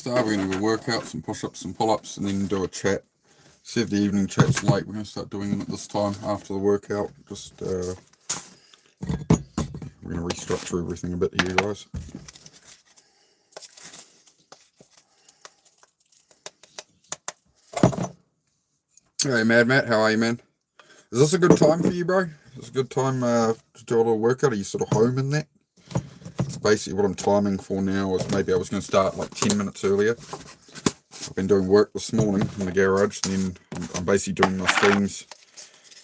So we're going to do a workout, some push-ups, some pull-ups, and then do a chat. See if the evening chat's late. We're going to start doing them at this time after the workout. Just we're going to restructure everything a bit here, guys. Hey, Mad Matt, how are you, man? Is this a good time for you, bro? Is this a good time to do a little workout? Are you sort of home in that? It's basically what I'm timing for now. Is maybe I was going to start like 10 minutes earlier. I've been doing work this morning in the garage, and then I'm basically doing my streams.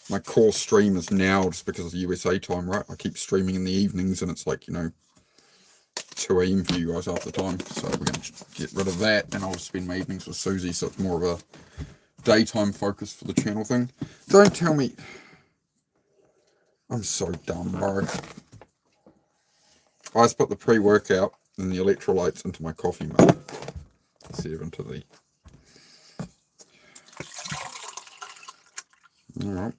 My core stream is now just because of the USA time, right? I keep streaming in the evenings, and it's like, 2 a.m. for you guys half the time. So we're going to get rid of that, and I'll just spend my evenings with Susie, so it's more of a daytime focus for the channel thing. Don't tell me. I'm so dumb, bro. I just put the pre-workout and the electrolytes into my coffee mug. Instead of into the... Alright.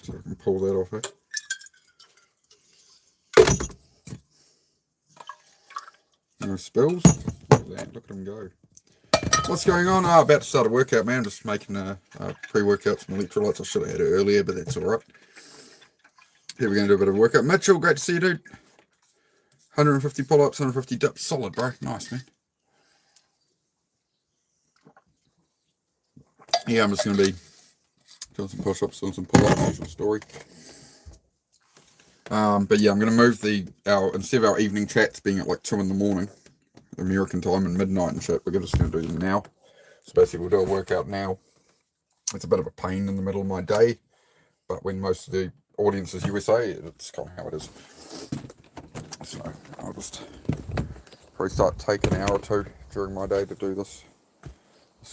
So I can pull that off, eh? No spills. Look at that. Look at them go. What's going on? Oh, about to start a workout, man. Just making a pre-workout, some electrolytes. I should have had it earlier, but that's alright. Here we're going to do a bit of a workout. Mitchell, great to see you, dude. 150 pull-ups, 150 dips. Solid, bro. Nice, man. Yeah, I'm just going to be doing some push-ups, doing some pull-ups, usual story. But yeah, I'm going to move instead of our evening chats being at like 2 in the morning, American time, and midnight and shit, we're just going to do them now. So basically we'll do a workout now. It's a bit of a pain in the middle of my day, but when most of the audience is USA, it's kind of how it is. So I'll just probably start taking an hour or two during my day to do this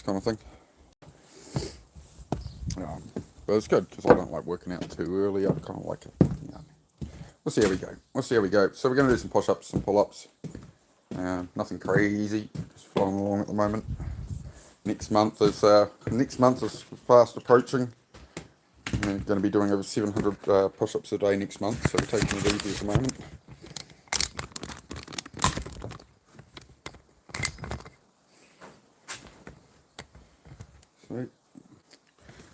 kind of thing. But it's good because I don't like working out too early. I kind of like it. We'll see how we go. So we're going to do some push-ups, some pull-ups. Nothing crazy. Just flowing along at the moment. Next month is fast approaching. I'm going to be doing over 700 push-ups a day next month. So we're taking it easy at the moment. Sweet.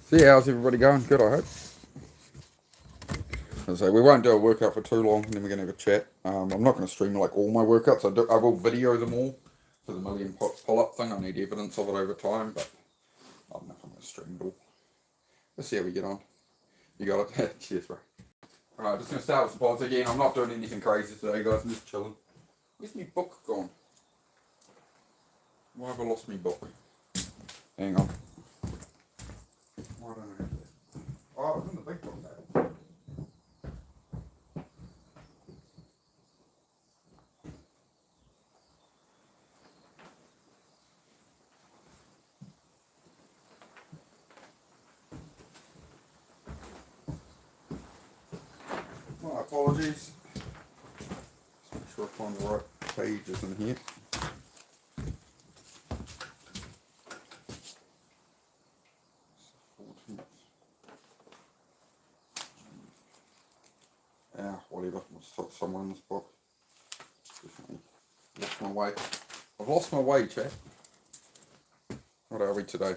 So yeah, how's everybody going? Good, I hope. So we won't do a workout for too long, and then we're going to have a chat. I'm not going to stream like all my workouts. I will video them all for the million pull-up thing. I need evidence of it over time, but I don't know if I'm going to stream it all. Let's see how we get on. You got it? Cheers, bro. Alright, just going to start with some pods again. I'm not doing anything crazy today, guys. I'm just chilling. Where's my book gone? Why have I lost my book? Hang on. Why don't I have that? Oh, it was in the big book there. My apologies. Just make sure I find the right pages in here. Whatever. I'll somewhere in this book. Definitely lost my way. I've lost my way, chat. What are we today?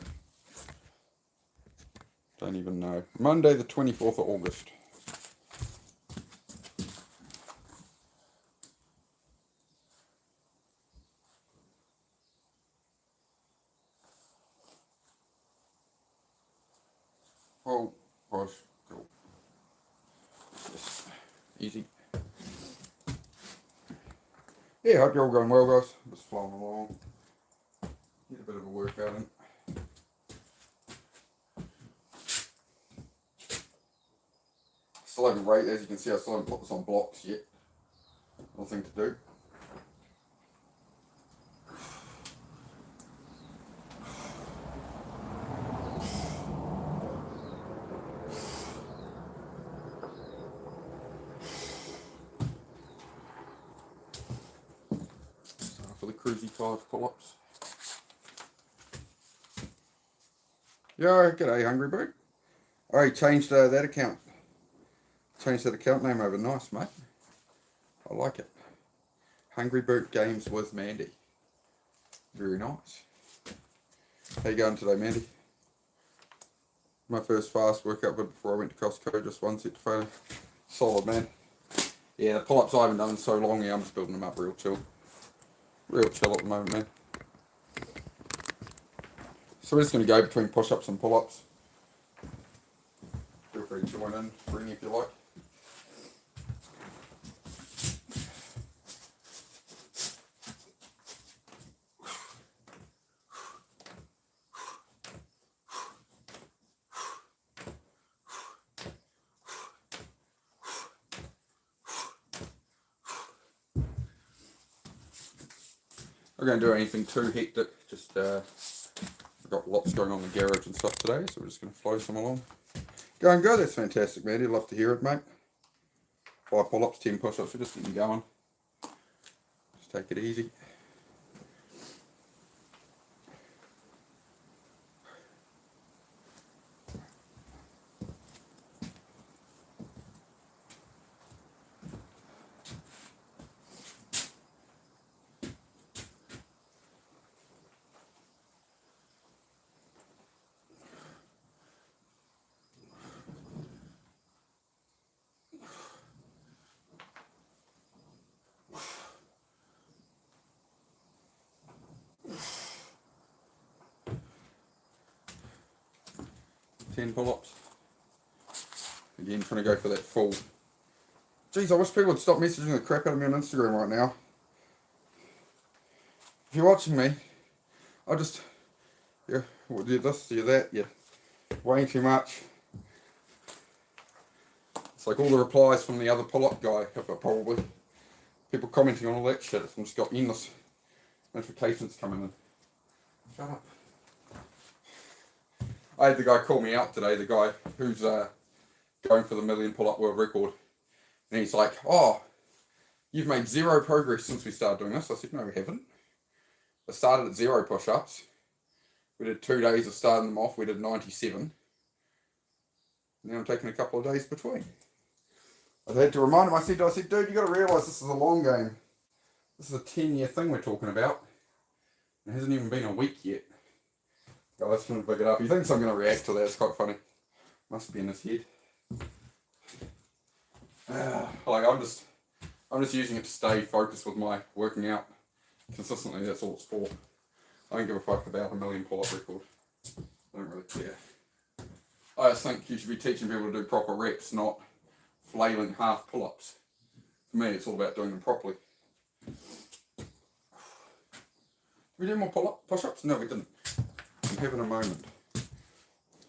Don't even know. Monday the 24th of August. Oh, gosh. Cool. Yes. Easy. Yeah, hope you're all going well, guys. Just flowing along. Get a bit of a workout in. Still haven't rated, as you can see, I still haven't put this on blocks yet. Nothing to do. For the cruisy 5 pull-ups. Yo, g'day, Hungry Boot. I changed that account. Changed that account name over. Nice, mate. I like it. Hungry Boot Games with Mandy. Very nice. How you going today, Mandy? My first fast workout before I went to Costco, just one set to failure. Solid, man. Yeah, the pull-ups I haven't done in so long, I'm just building them up real chill. Real chill at the moment, man. So we're just going to go between push-ups and pull-ups. Feel free to join in, ring if you like. I'm not going to do anything too hectic, just I've got lots going on in the garage and stuff today, so we're just going to flow some along. Going good, that's fantastic, man. You'd love to hear it, mate. 5 pull-ups, 10 push-ups, we're just getting going. Just take it easy. Ten pull-ups. Again, trying to go for that full. Jeez, I wish people would stop messaging the crap out of me on Instagram right now. If you're watching me, I'll just, yeah, we'll do this, do that, yeah. Way too much. It's like all the replies from the other pull-up guy, probably. People commenting on all that shit. I've just got endless notifications coming in. Shut up. I had the guy call me out today, the guy who's going for the 1 million pull-up world record. And he's like, oh, you've made 0 progress since we started doing this. I said, no, we haven't. I started at 0 push-ups. We did 2 days of starting them off. We did 97. Now I'm taking a couple of days between. I had to remind him, I said, dude, you got to realise this is a long game. This is a 10-year thing we're talking about. It hasn't even been a week yet. Oh, let's try to pick it up. He thinks I'm going to react to that. It's quite funny. Must be in his head. Like I'm just using it to stay focused with my working out consistently. That's all it's for. I don't give a fuck about a 1 million pull-up record. I don't really care. I just think you should be teaching people to do proper reps, not flailing half pull-ups. For me, it's all about doing them properly. Did we do more push-ups? No, we didn't. I'm having a moment.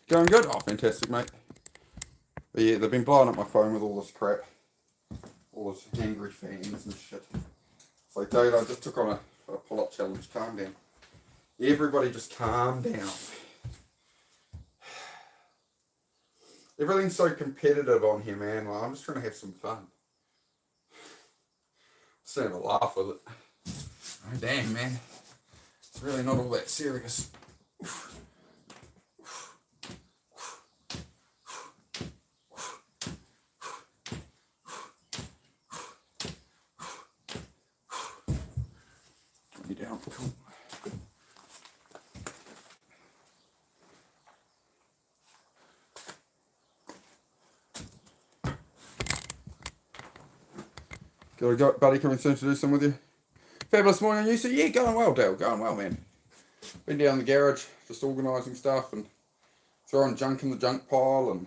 Going good? Oh, fantastic, mate. But yeah, they've been blowing up my phone with all this crap. All this angry fans and shit. It's like, dude, I just took on a pull-up challenge. Calm down. Everybody just calm down. Everything's so competitive on here, man. Well, I'm just trying to have some fun. Just have a laugh with it. Oh, damn, man. It's really not all that serious. Get me down. Cool. Got a buddy coming soon to do some with you. Fabulous morning, you see? Yeah, going well, Dale. Going well, man. Been down in the garage, just organising stuff and throwing junk in the junk pile, and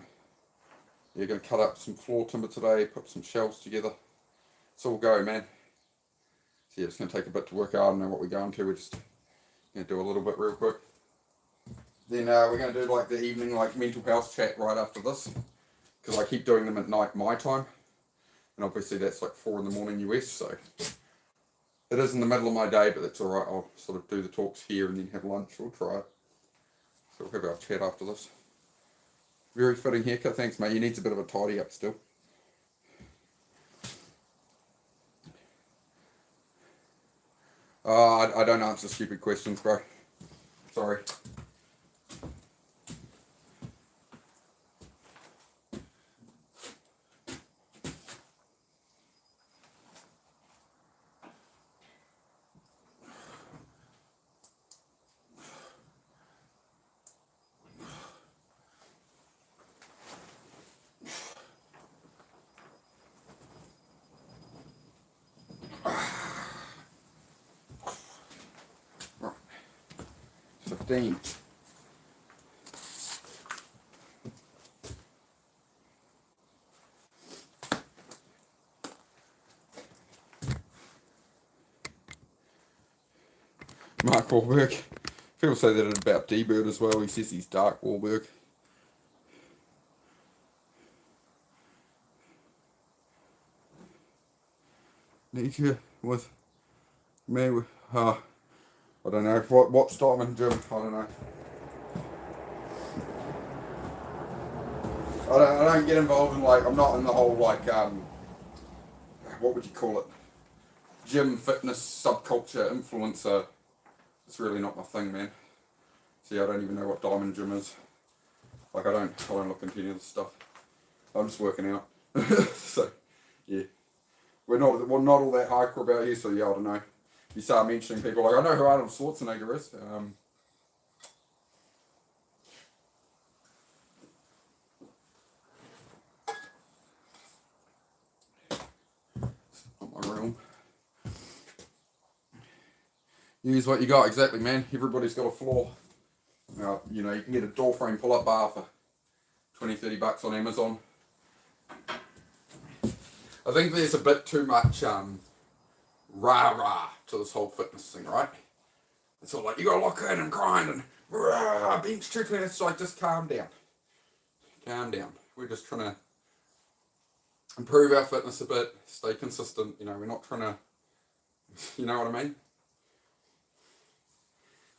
you're going to cut up some floor timber today, put some shelves together. It's all go, man. So yeah, it's going to take a bit to work out. I don't know what we're going to. We're just going to do a little bit real quick. Then we're going to do like the evening like mental health chat right after this, because I keep doing them at night my time. And obviously that's like 4 in the morning US, so it is in the middle of my day, but that's alright. I'll sort of do the talks here and then have lunch. We'll try it. So we'll have our chat after this. Very fitting haircut. Thanks, mate. He needs a bit of a tidy up still. I don't answer stupid questions, bro. Sorry. 15. Mark Wahlberg. People say that about D-Bird as well. He says he's Dark Wahlberg. Nature with me. I don't know. What's Diamond Jim? I don't know. I don't get involved in, like, I'm not in the whole, like, what would you call it? Gym, fitness, subculture, influencer. It's really not my thing, man. See, I don't even know what Diamond Gym is. Like, I don't look into any of this stuff. I'm just working out. So, yeah. We're not all that hardcore about here, so yeah, I don't know. You start mentioning people like, I know who Arnold Schwarzenegger is. Not my realm. Use what you got, exactly, man. Everybody's got a flaw. You know, you can get a door frame pull-up bar for 20-30 on Amazon. I think there's a bit too much rah-rah to this whole fitness thing, right? It's all like, you gotta lock in and grind and rah, bench strength. It's like, just calm down. Calm down. We're just trying to improve our fitness a bit, stay consistent. You know, we're not trying to, you know what I mean?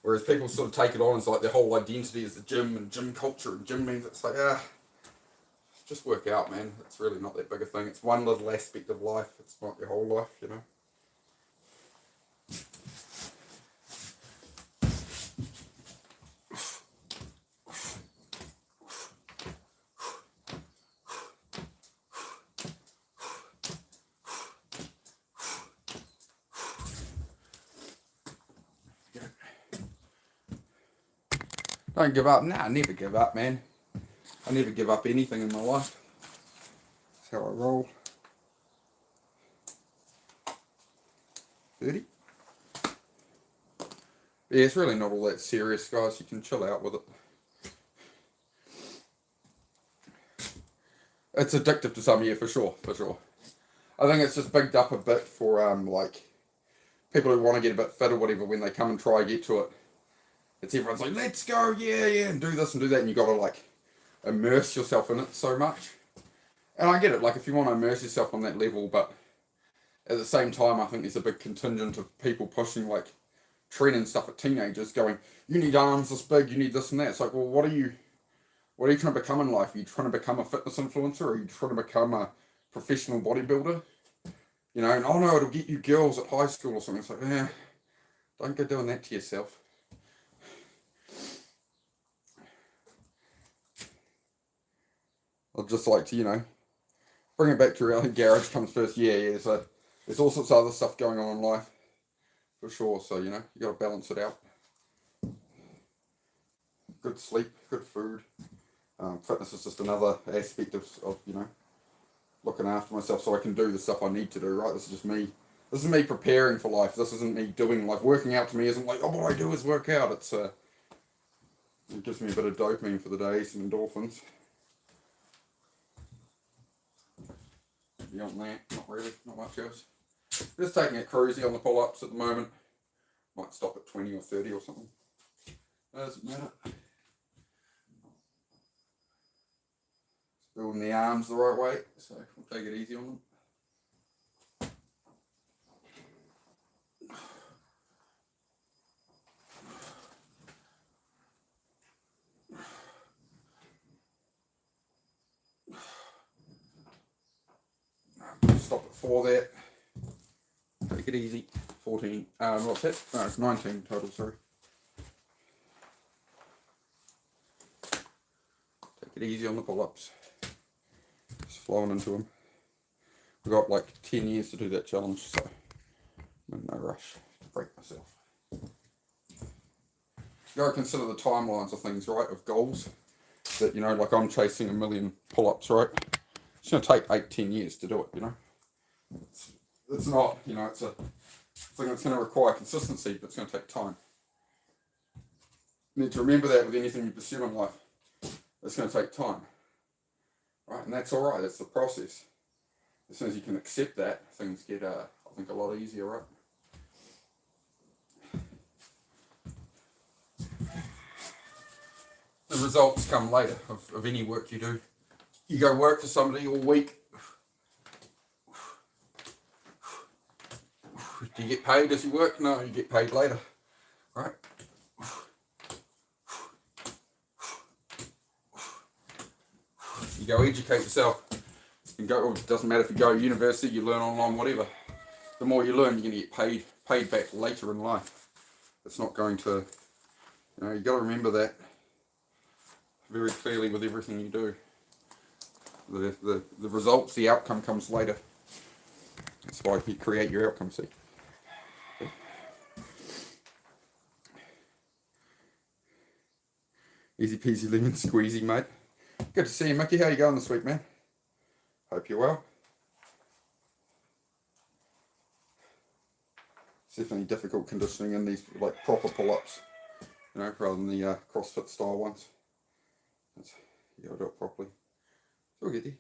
Whereas people sort of take it on as like their whole identity is the gym and gym culture and gym means it's like, just work out, man. It's really not that big a thing. It's one little aspect of life. It's not your whole life, you know. Don't give up. Nah, I never give up, man. I never give up anything in my life. That's how I roll. 30. Yeah, it's really not all that serious, guys. You can chill out with it. It's addictive to some, yeah, for sure. I think it's just bigged up a bit for like people who want to get a bit fit or whatever. When they come and try get to it, it's everyone's like, let's go, yeah, and do this and do that, and you got to like immerse yourself in it so much. And I get it, like if you want to immerse yourself on that level, but at the same time, I think there's a big contingent of people pushing like training stuff at teenagers, going, you need arms this big, you need this and that. It's like, well, what are you trying to become in life? Are you trying to become a fitness influencer? Or are you trying to become a professional bodybuilder? You know, and oh no, it'll get you girls at high school or something. It's like, don't go doing that to yourself. I'd just like to, you know, bring it back to reality. Garage comes first. Yeah. So there's all sorts of other stuff going on in life, for sure. So, you know, you got to balance it out. Good sleep, good food. Fitness is just another aspect of, you know, looking after myself so I can do the stuff I need to do, right? This is just me. This is me preparing for life. This isn't me doing life. Working out to me isn't like, oh, what I do is work out. It's, it gives me a bit of dopamine for the day, some endorphins. Beyond that, not really, not much else. Just taking it cruisy on the pull-ups at the moment. Might stop at 20 or 30 or something. Doesn't matter. Building the arms the right way, so we'll take it easy on them. Stop at 4 there. Take it easy. 14. What's that? No, it's 19 total, sorry. Take it easy on the pull-ups. Just flowing into them. We've got like 10 years to do that challenge, so I'm in no rush to break myself. You gotta consider the timelines of things, right? Of goals. That, you know, like I'm chasing 1 million pull-ups, right? It's gonna take 8-10 years to do it, you know? It's not, you know, it's a thing that's gonna require consistency, but it's gonna take time. You need to remember that with anything you pursue in life. It's going to take time. Right? And that's all right. That's the process. As soon as you can accept that, things get, I think, a lot easier, right? The results come later of any work you do. You go work for somebody all week. Do you get paid as you work? No, you get paid later, right? You go educate yourself. You go. It doesn't matter if you go to university, you learn online, whatever. The more you learn, you're going to get paid back later in life. It's not going to. You got to remember that very clearly with everything you do. The results, the outcome comes later. That's why you create your outcome. See. Easy peasy lemon squeezy, mate. Good to see you, Mickey. How you going this week, man? Hope you're well. It's definitely difficult conditioning in these like proper pull-ups, rather than the CrossFit style ones. You gotta do it properly. So we'll get there.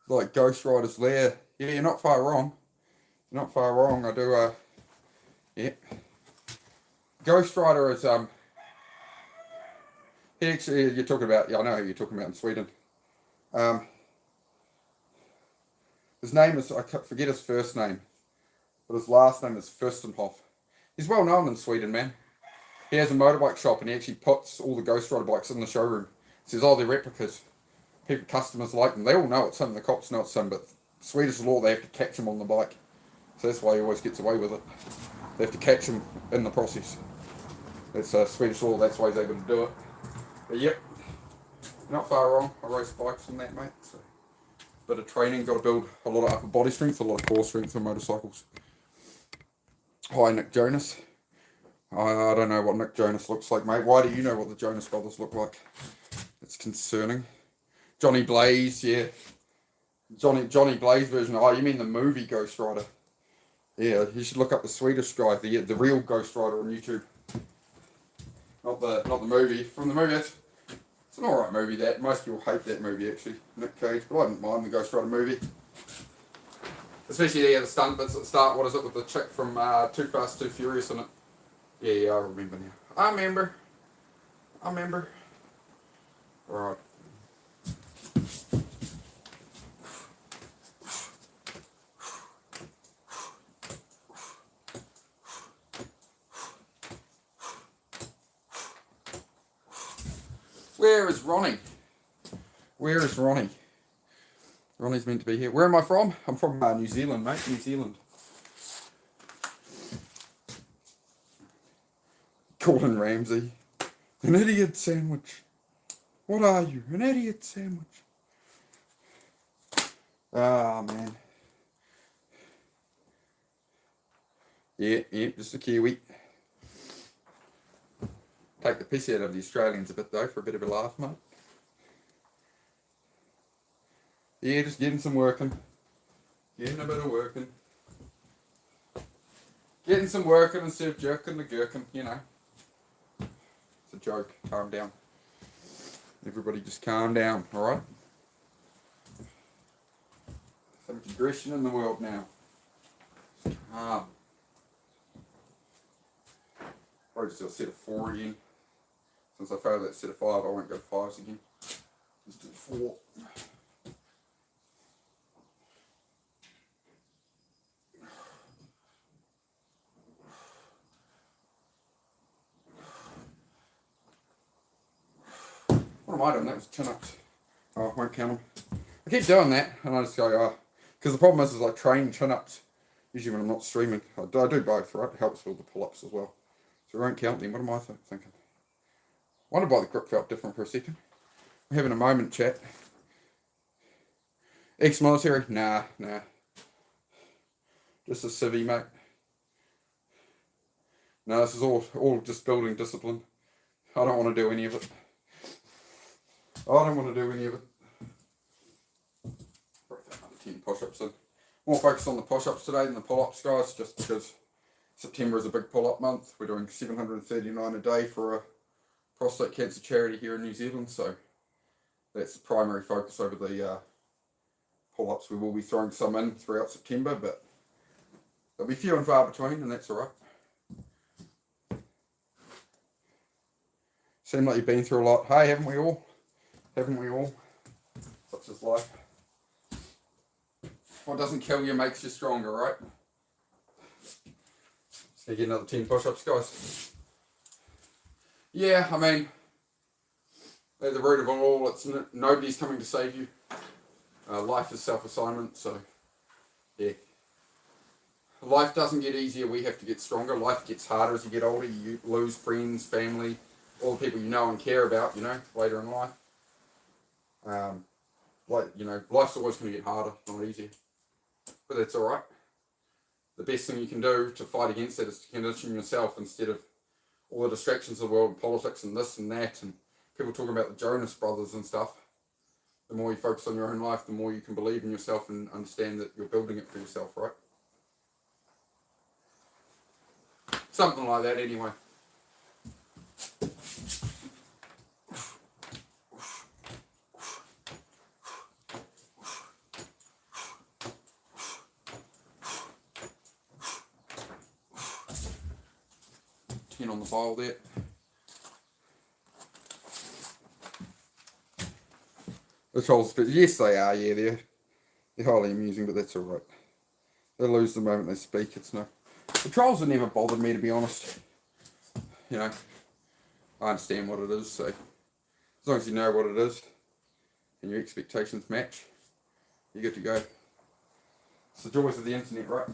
Like Ghost Rider's Lair. Yeah, you're not far wrong. You're not far wrong. I do. Yeah. Ghost Rider is he actually, you're talking about, I know who you're talking about in Sweden. His name is, I forget his first name, but his last name is Furstenhoff. He's well known in Sweden, man. He has a motorbike shop and he actually puts all the Ghost Rider bikes in the showroom. He says, oh, they're replicas. Customers like them. They all know it's him, the cops know it's him, but Swedish law, they have to catch him on the bike. So that's why he always gets away with it. They have to catch him in the process. It's Swedish law, that's why he's able to do it. But yep, not far wrong. I race bikes and that, mate. So, bit of training, got to build a lot of upper body strength, a lot of core strength for motorcycles. Hi, Nick Jonas. I don't know what Nick Jonas looks like, mate. Why do you know what the Jonas Brothers look like? It's concerning. Johnny Blaze, yeah. Johnny Blaze version. Oh, you mean the movie Ghost Rider? Yeah, you should look up the Swedish guy, the real Ghost Rider on YouTube. Not the movie. From the movie, it's an alright movie, that. Most people hate that movie, actually. Nick Cage, but I didn't mind the Ghost Rider movie. Especially, the stunt bits at the start. What is it, with the chick from Too Fast, Too Furious in it? Yeah, I remember now. I remember. Alright. Where is Ronnie? Where is Ronnie? Ronnie's meant to be here. Where am I from? I'm from New Zealand, mate. New Zealand. Gordon Ramsay. An idiot sandwich. What are you? An idiot sandwich. Ah, man. Yeah, just a Kiwi. Take the piss out of the Australians a bit, though, for a bit of a laugh, mate. Yeah, just getting some working. Getting a bit of working. Getting some working instead of jerking the gherkin, It's a joke. Calm down. Everybody just calm down, alright? So much aggression in the world now. Probably just do a set of 4 again. Since I failed that set of 5, I won't go to 5s again. Just do 4. What am I doing? That was chin-ups. Oh, I won't count them. I keep doing that, and I just go, because the problem is I train chin-ups, usually when I'm not streaming. I do both, right? It helps with the pull-ups as well. So we won't count them. What am I thinking? Wondered why the grip felt different for a second. We're having a moment, chat. Ex-military? Nah. Just a civvy, mate. No, this is all just building discipline. I don't want to do any of it. Probably 10 push-ups in. More focused on the push-ups today than the pull-ups, guys, just because September is a big pull-up month. We're doing 739 a day for a prostate cancer charity here in New Zealand, so that's the primary focus over the pull-ups. We will be throwing some in throughout September, but they'll be few and far between, and that's all right. Seem like you've been through a lot. Hey, haven't we all? Haven't we all? Such is life. What doesn't kill you makes you stronger, right? Just gonna get another 10 push-ups, guys. Yeah, I mean, at the root of all, it's nobody's coming to save you. Life is self-assignment, so yeah. Life doesn't get easier, we have to get stronger. Life gets harder as you get older. You lose friends, family, all the people you know and care about, later in life. Life's always going to get harder, not easier. But that's alright. The best thing you can do to fight against that is to condition yourself instead of all the distractions of the world, politics and this and that, and people talking about the Jonas Brothers and stuff. The more you focus on your own life, the more you can believe in yourself and understand that you're building it for yourself, right? Something like that anyway. On the bowl there. The trolls, but yes they are, yeah, they're highly amusing, but that's alright. They lose the moment they speak, it's no. The trolls have never bothered me, to be honest. I understand what it is, so as long as you know what it is and your expectations match, you're good to go. It's the joys of the internet, right?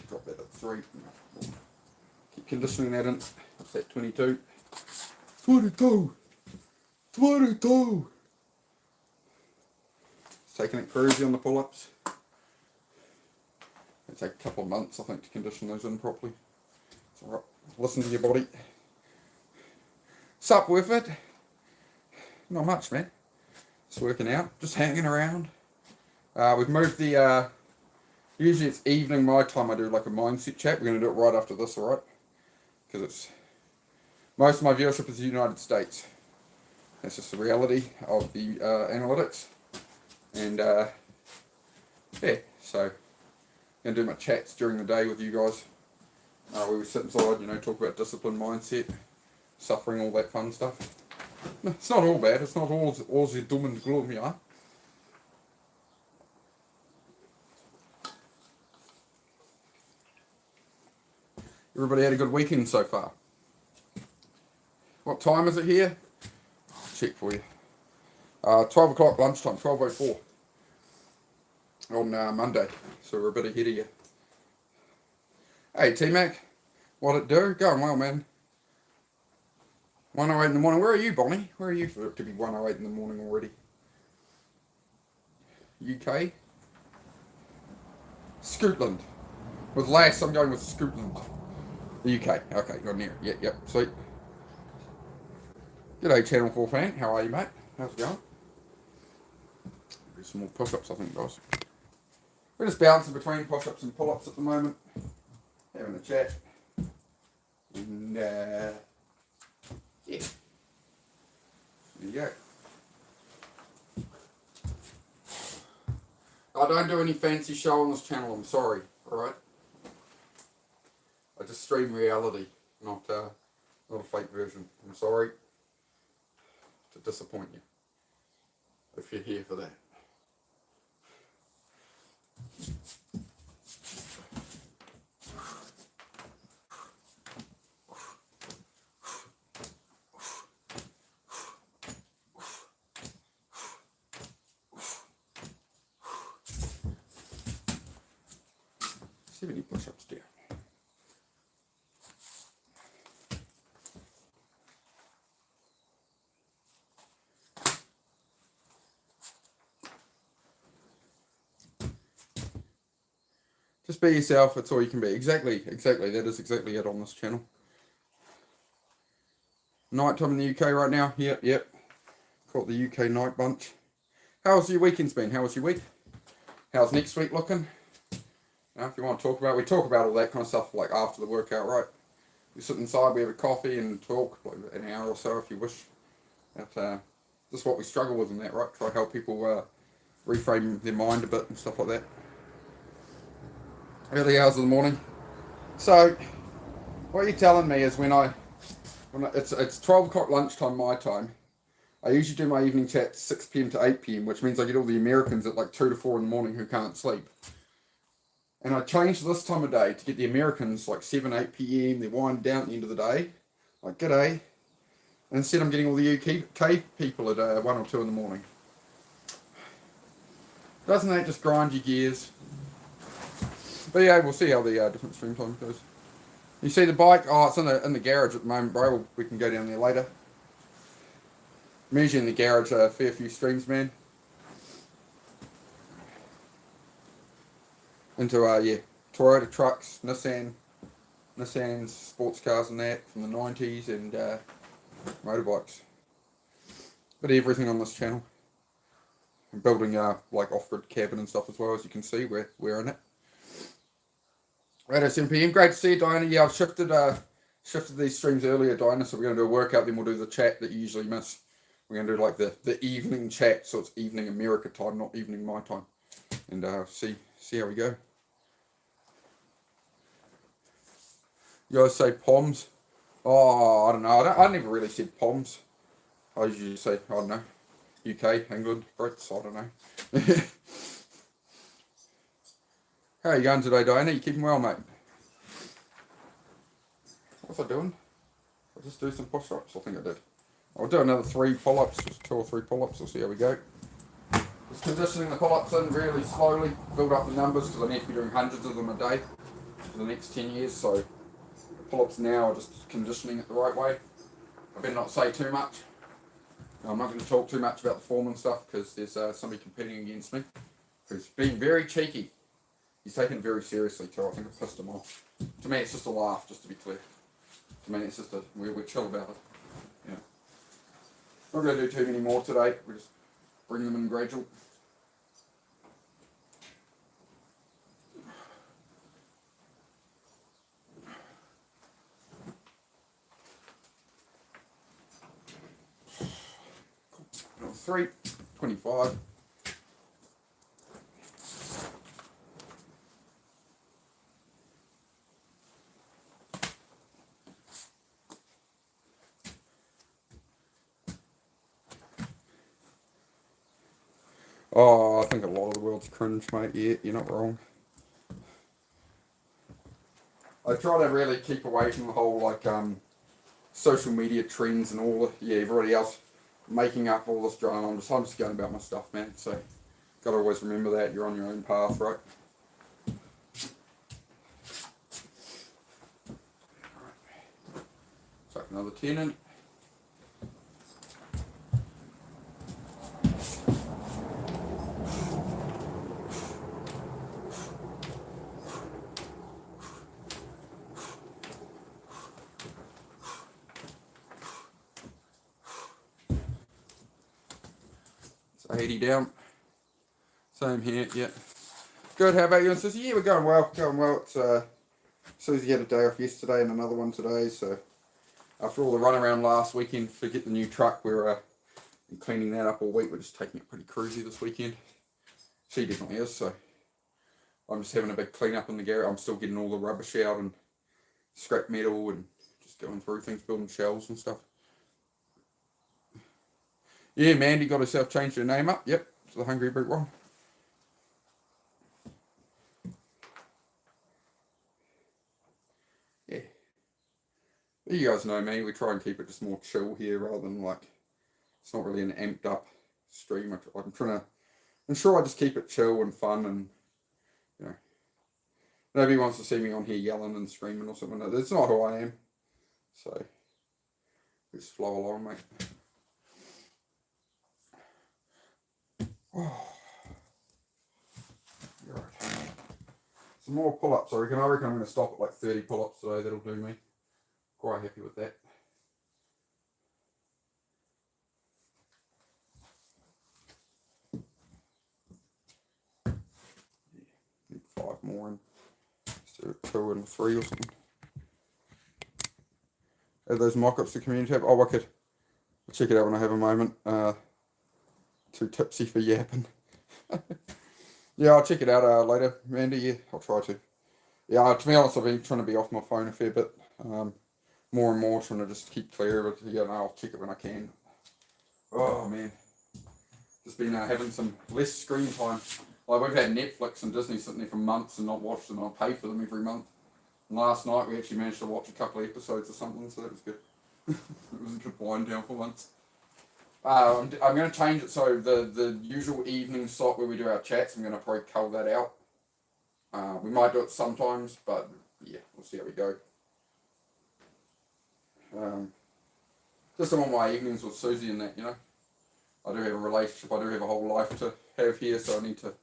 Drop that at 3. Keep conditioning that in. What's that, 22? 22! 22! It's taking it crazy on the pull-ups. It'll take a couple of months, I think, to condition those in properly. It's alright. Listen to your body. Sup with it? Not much, man. It's working out. Just hanging around. We've moved the... usually it's evening my time I do like a mindset chat. We're going to do it right after this, alright? Because it's... most of my viewership is the United States. That's just the reality of the analytics. And, yeah, so... I'm going to do my chats during the day with you guys. Where we sit inside, talk about discipline, mindset, suffering, all that fun stuff. No, it's not all bad. It's not all the doom and gloom, yeah? Everybody had a good weekend so far. What time is it here? I'll check for you. 12 o'clock lunchtime, 12:04 on Monday. So we're a bit ahead of you. Hey T-Mac, what it do? Going well, man. 1:08 in the morning. Where are you, Bonnie? Where are you for it to be 1:08 in the morning already? UK? Scotland. With Lass, I'm going with Scotland. The UK. Okay, got near it. Yep, sweet. G'day, Channel 4 fan. How are you, mate? How's it going? Do some more push-ups, I think, guys. We're just bouncing between push-ups and pull-ups at the moment. Having a chat. And, yeah. There you go. I don't do any fancy show on this channel, I'm sorry, alright? I just stream reality, not a fake version. I'm sorry to disappoint you, if you're here for that. See if any push-ups down. Just be yourself. That's all you can be. Exactly. That is exactly it on this channel. Nighttime in the UK right now. Yep. Caught the UK night bunch. How's your weekends been? How was your week? How's next week looking? Now, if you want to talk about, we talk about all that kind of stuff like after the workout, right? We sit inside, we have a coffee and talk like an hour or so if you wish. That's just what we struggle with in that, right? Try to help people reframe their mind a bit and stuff like that. Early hours of the morning. So, what you're telling me is it's 12 o'clock lunchtime my time. I usually do my evening chat 6 p.m. to 8 p.m., which means I get all the Americans at like 2 to 4 in the morning who can't sleep. And I changed this time of day to get the Americans like 7, 8 p.m. They're winding down at the end of the day. Like, g'day. And instead I'm getting all the UK people at 1 or 2 in the morning. Doesn't that just grind your gears? But yeah, we'll see how the different stream time goes. You see the bike? Oh, it's in the garage at the moment, bro. We can go down there later. I'm usually in the garage a fair few streams, man. Into, Toyota trucks, Nissan's, sports cars and that from the 90s, and motorbikes. But everything on this channel. I'm building like off-grid cabin and stuff as well, as you can see. We're in it. Right at 7 p.m. Great to see you, Diana. Yeah, I've shifted these streams earlier, Diana, so we're going to do a workout, then we'll do the chat that you usually miss. We're going to do like the evening chat, so it's evening America time, not evening my time. And see how we go. You guys say POMs? Oh, I don't know. I never really said POMs. I usually say, I don't know, UK, England, Brits, I don't know. How are you going today, Diana? You keeping well, mate? What's I doing? I'll just do some push-ups, I think I did. I'll do another 3 pull-ups, just 2 or 3 pull-ups, we'll see how we go. Just conditioning the pull-ups in really slowly, build up the numbers, because I need to be doing hundreds of them a day for the next 10 years, so the pull-ups now are just conditioning it the right way. I better not say too much. I'm not going to talk too much about the form and stuff, because there's somebody competing against me who's being very cheeky. He's taken it very seriously too. I think I pissed him off. To me, it's just a laugh, just to be clear. To me, it's just we're chill about it. Yeah. Not going to do too many more today. We're just bring them in gradual. Cool. 3, 25. Oh, I think a lot of the world's cringe, mate. Yeah, you're not wrong. I try to really keep away from the whole, like, social media trends and all everybody else making up all this drama. I'm just going about my stuff, man. So, got to always remember that you're on your own path, right? Chuck another 10 in. So 80 down. Same here, yeah. Good, how about you and Sissy? Yeah, we're going well, It's, Susie had a day off yesterday and another one today, so after all the run around last weekend to get the new truck, we're cleaning that up all week. We're just taking it pretty cruisy this weekend. She definitely is, so I'm just having a big clean up in the garage. I'm still getting all the rubbish out and scrap metal and just going through things, building shelves and stuff. Yeah, Mandy got herself changed her name up. Yep, to the Hungry Brute one. Yeah. You guys know me. We try and keep it just more chill here rather than like, it's not really an amped up stream. I'm trying to ensure I just keep it chill and fun, and you know, nobody wants to see me on here yelling and screaming or something. That's not who I am. So just flow along, mate. Oh. You're right. Some more pull-ups, I reckon. I'm going to stop at like 30 pull-ups today. That'll do me. Quite happy with that. Need 5 more in. Let's do 2 and 3 or something. Add those mock-ups to the community tab. Oh, wicked. I'll check it out when I have a moment. Too tipsy for yapping. Yeah, I'll check it out later, Mandy. Yeah, I'll try to. Yeah, to be honest, I've been trying to be off my phone a fair bit. More and more trying to just keep clear of it. Yeah, no, I'll check it when I can. Oh, man. Just been having some less screen time. Like, we've had Netflix and Disney sitting there for months and not watched them. I'll pay for them every month. And last night, we actually managed to watch a couple of episodes or something, so that was good. It was a good wind down for once. I'm going to change it so the usual evening slot where we do our chats, I'm going to probably cull that out. We might do it sometimes, but yeah, we'll see how we go. Just on my evenings with Susie and that, you know. I do have a relationship, I do have a whole life to have here, so I need to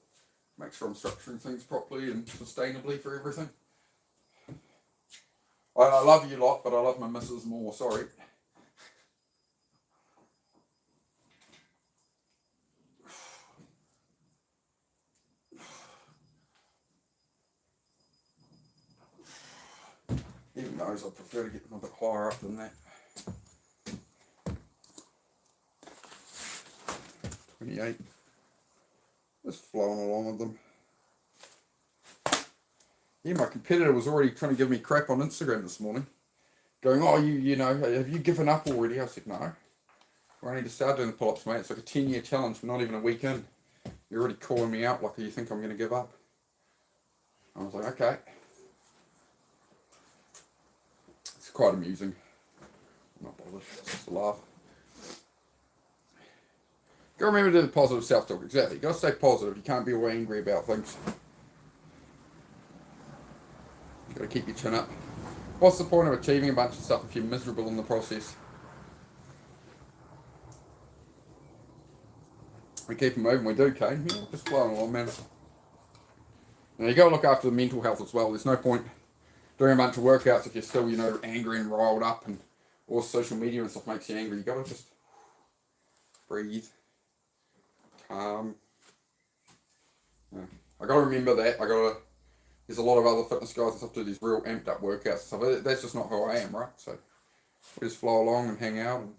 make sure I'm structuring things properly and sustainably for everything. I love you lot, but I love my missus more, sorry. Even though I prefer to get them a bit higher up than that. 28. Just flowing along with them. Yeah, my competitor was already trying to give me crap on Instagram this morning. Going, oh, you know, have you given up already? I said, no. We only just started doing the pull-ups, mate. It's like a 10-year challenge. We're not even a week in. You're already calling me out like you think I'm going to give up. I was like, okay. It's quite amusing. I'm not bothered. It's just a laugh. Go remember to do the positive self-talk. Exactly. You got to stay positive. You can't be all angry about things. You got to keep your chin up. What's the point of achieving a bunch of stuff if you're miserable in the process? We keep moving. We do, Kane. Yeah, just flowing along, man. Now, you got to look after the mental health as well. There's no point doing a bunch of workouts if you're still, you know, angry and riled up, and all social media and stuff makes you angry. You got to just breathe. Calm. Yeah. I got to remember that. There's a lot of other fitness guys and stuff do these real amped up workouts and stuff. That's just not who I am, right? So we just flow along and hang out and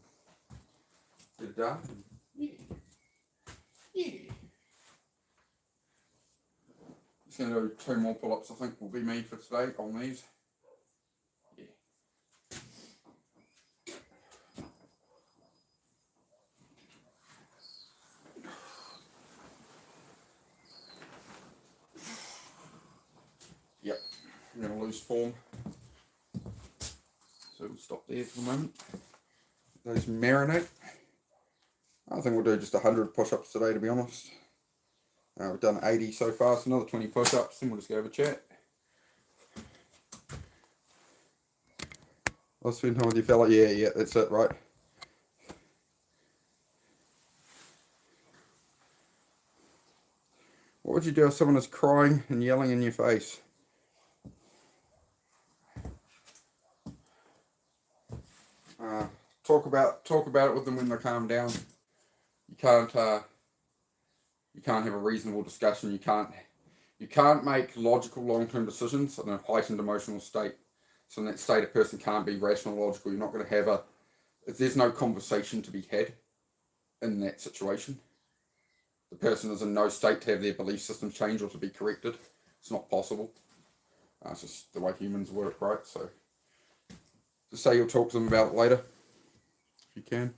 get it done. Yeah. Yeah. Just going to do 2 more pull-ups, I think, will be me for today on these. Yeah. Yep. I'm going to lose form. So we'll stop there for the moment. Those marinate. I think we'll do just 100 push-ups today, to be honest. We've done 80 so far, so another 20 push-ups, then we'll just go have a chat. I'll spend time with you fella. Yeah, that's it, right? What would you do if someone is crying and yelling in your face? Talk about it with them when they calm down. You can't have a reasonable discussion. You can't make logical long-term decisions in a heightened emotional state. So in that state, a person can't be rational, logical. You're not going to have if there's no conversation to be had in that situation. The person is in no state to have their belief systems change or to be corrected. It's not possible. It's just the way humans work, right? So just say you'll talk to them about it later, if you can.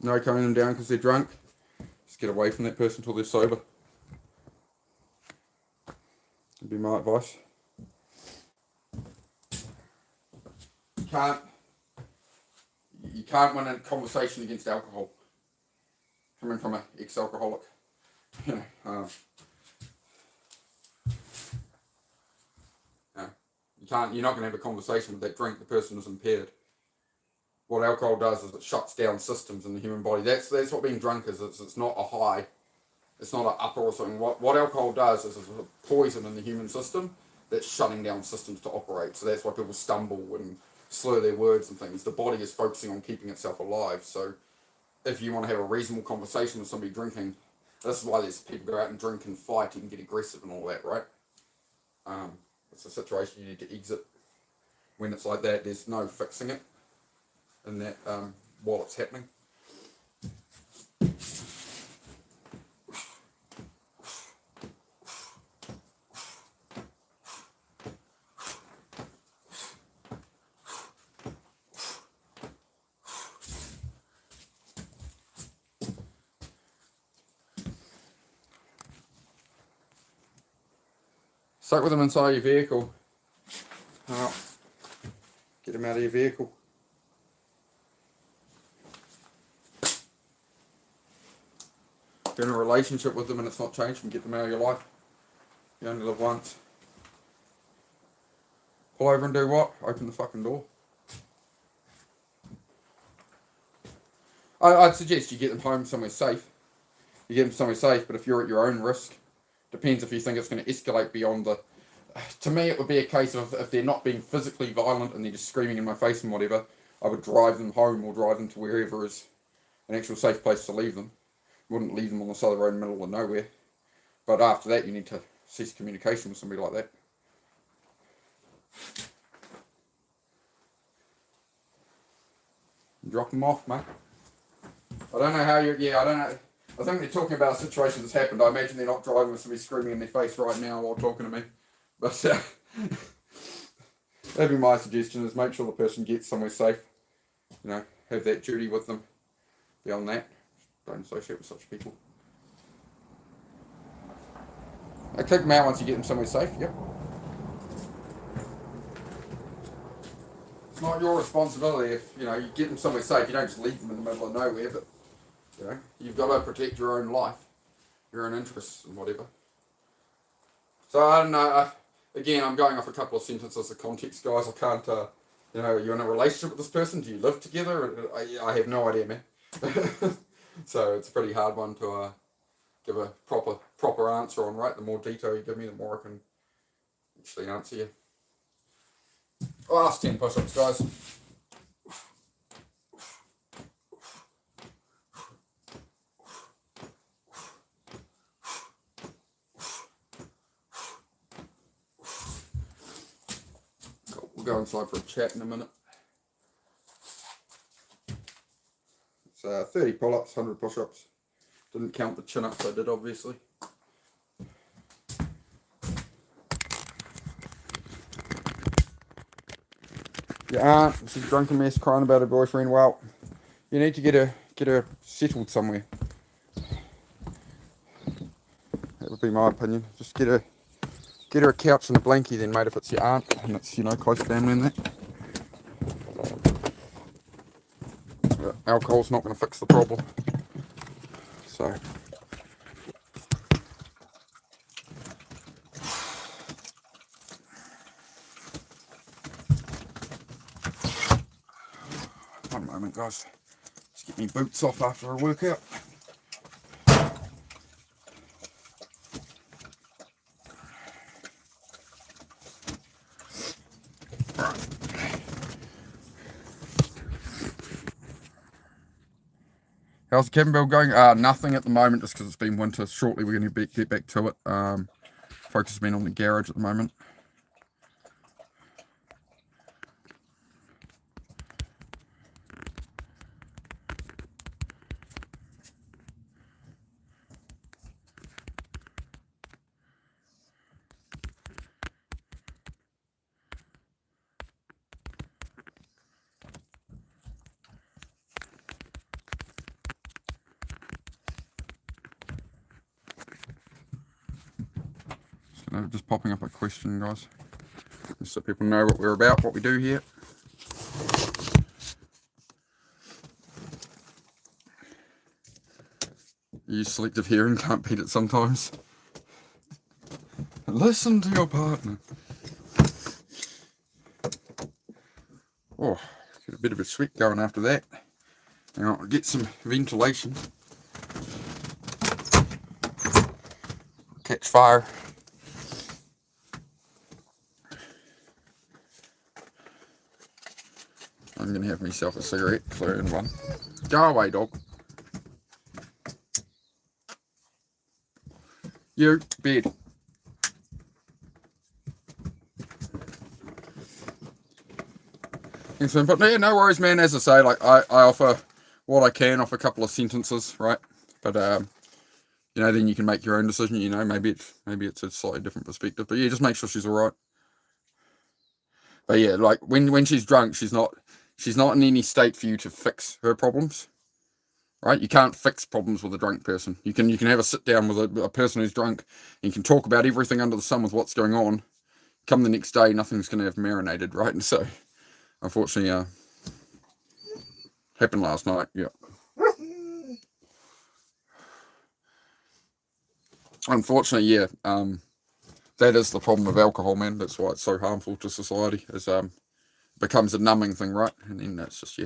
No coning them down because they're drunk. Just get away from that person until they're sober. That'd be my advice. You can't win a conversation against alcohol. Coming from an ex-alcoholic. You know, you're not going to have a conversation with that drink. The person is impaired. What alcohol does is it shuts down systems in the human body. That's what being drunk is. It's not a high. It's not an upper or something. What alcohol does is it's a poison in the human system that's shutting down systems to operate. So that's why people stumble and slur their words and things. The body is focusing on keeping itself alive. So if you want to have a reasonable conversation with somebody drinking, this is why there's people go out and drink and fight and get aggressive and all that, right? It's a situation you need to exit. When it's like that, there's no fixing it in that while it's happening. Stuck with them inside your vehicle. Oh, get them out of your vehicle. If you're in a relationship with them and it's not changed, get them out of your life. You only live once. Pull over and do what? Open the fucking door. I'd suggest you get them home somewhere safe. You get them somewhere safe, but if you're at your own risk, depends if you think it's going to escalate beyond the... To me, it would be a case of if they're not being physically violent and they're just screaming in my face and whatever, I would drive them home or drive them to wherever is an actual safe place to leave them. Wouldn't leave them on the side of the road in the middle of nowhere. But after that, you need to cease communication with somebody like that. Drop them off, mate. I don't know how you're... Yeah, I don't know. I think they're talking about a situation that's happened. I imagine they're not driving with somebody screaming in their face right now while talking to me. But that'd be my suggestion, is make sure the person gets somewhere safe. You know, have that duty with them. Beyond that, don't associate with such people. I kick them out once you get them somewhere safe, yep. It's not your responsibility if, you know, you get them somewhere safe. You don't just leave them in the middle of nowhere, but, you know, you've got to protect your own life, your own interests and whatever. So, I don't know, again, I'm going off a couple of sentences of context, guys. I can't, you know, you're in a relationship with this person? Do you live together? I have no idea, man. So it's a pretty hard one to give a proper answer on, right? The more detail you give me, the more I can actually answer you. Last 10 push-ups, guys. We'll go inside for a chat in a minute. It's 30 pull-ups, 100 push-ups. Didn't count the chin-ups I did, obviously. Your aunt, she's a drunken mess, crying about her boyfriend. Well, you need to get her settled somewhere. That would be my opinion. Just get her a couch and a blankie then, mate, if it's your aunt and it's, you know, close family and that. Alcohol's not going to fix the problem. So... One moment, guys. Just get me boots off after a workout. How's the cabin build going? Nothing at the moment, just because it's been winter. Shortly we're going to get back to it. Focus has been on the garage at the moment. Just popping up a question, guys, just so people know what we're about, what we do here. You selective hearing, can't beat it sometimes. Listen to your partner. Oh, get a bit of a sweat going after that. Now I'll get some ventilation. fire. I'm going to have myself a cigarette, clearing one. Go away, dog. You, bed. But yeah, no worries, man. As I say, like I offer what I can off a couple of sentences, right? But you know, then you can make your own decision. You know, maybe it's a slightly different perspective. But yeah, just make sure she's all right. But yeah, like when she's drunk, she's not in any state for you to fix her problems, right? You can't fix problems with a drunk person. You can have a sit down with a person who's drunk, and you can talk about everything under the sun with what's going on. Come the next day, nothing's going to have marinated, right? And so, unfortunately, happened last night. Yeah. Unfortunately, yeah. That is the problem of alcohol, man. That's why it's so harmful to society. Is becomes a numbing thing, right? And then that's just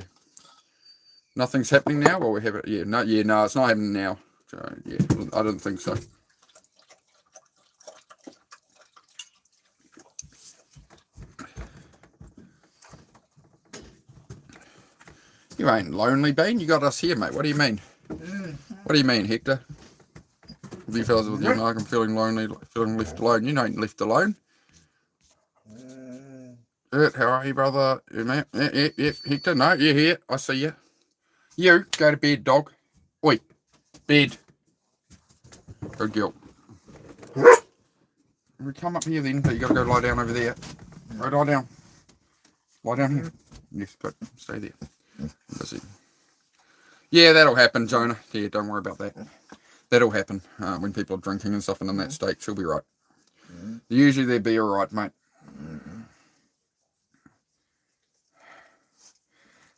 nothing's happening now. Well, we have it. No, it's not happening now. So, yeah, I don't think so. You ain't lonely, Bean. You got us here, mate. What do you mean? What do you mean, Hector? You fellas with you, like I'm feeling lonely, feeling left alone. You ain't left alone. How are you, brother? Yeah, Hector, no, you're here. I see you. You, go to bed, dog. Oi, bed. Good girl. We come up here then, but you got to go lie down over there. Right, lie down. Lie down here. Yes, good. Stay there. Yeah, that'll happen, Jonah. Yeah, don't worry about that. That'll happen when people are drinking and stuff and in that state. She'll be right. Usually they'll be all right, mate.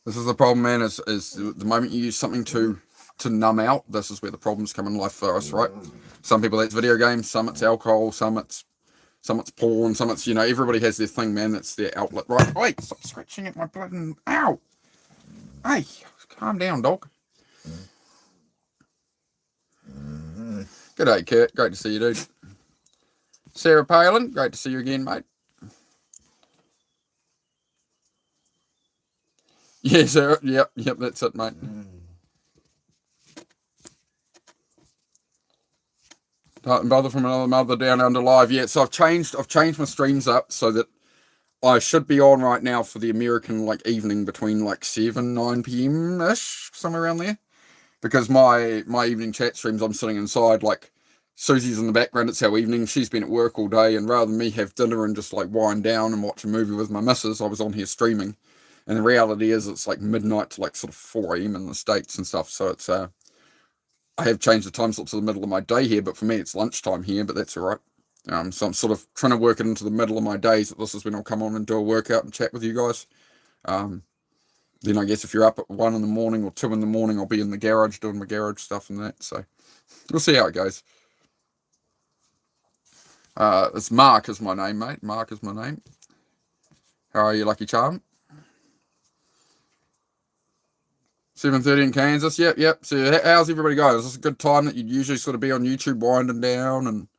This is the problem, man, is the moment you use something to numb out, this is where the problems come in life for us, right? Some people, that's video games, some it's alcohol, some it's porn, some it's, everybody has their thing, man. That's their outlet, right? Wait, stop scratching at my blood and, ow! Hey, calm down, dog. G'day, Kurt. Great to see you, dude. Sarah Palin, great to see you again, mate. Yeah, Sarah. Yep, that's it, mate. Brother from another mother down under live. Yeah, so I've changed my streams up so that I should be on right now for the American evening between 7, 9 p.m. ish, somewhere around there. Because my evening chat streams, I'm sitting inside, Susie's in the background, it's our evening, she's been at work all day, and rather than me have dinner and just wind down and watch a movie with my missus, I was on here streaming. And the reality is it's midnight to sort of 4 a.m. in the States and stuff, so it's I have changed the time slot to the middle of my day here, but for me it's lunchtime here, but that's alright. So I'm sort of trying to work it into the middle of my days, that this is when I'll come on and do a workout and chat with you guys. Then I guess if you're up at 1 in the morning or 2 in the morning, I'll be in the garage doing my garage stuff and that. So we'll see how it goes. It's Mark is my name, mate. Mark is my name. How are you, Lucky Charm? 7:30 in Kansas. Yep. So how's everybody going? Is this a good time that you'd usually sort of be on YouTube winding down? And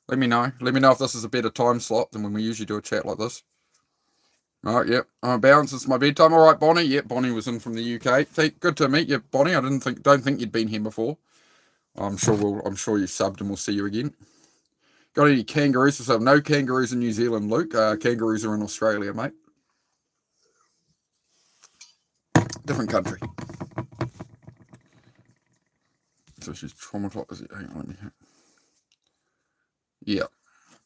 let me know. Let me know if this is a better time slot than when we usually do a chat like this. All right, yep. Bounce, it's my bedtime. All right, Bonnie. Yep, Bonnie was in from the UK. Good to meet you, Bonnie. I don't think you'd been here before. I'm sure you subbed and we'll see you again. Got any kangaroos? So no kangaroos in New Zealand, Luke. Kangaroos are in Australia, mate. Different country. So she's traumatized. Hang on, let me.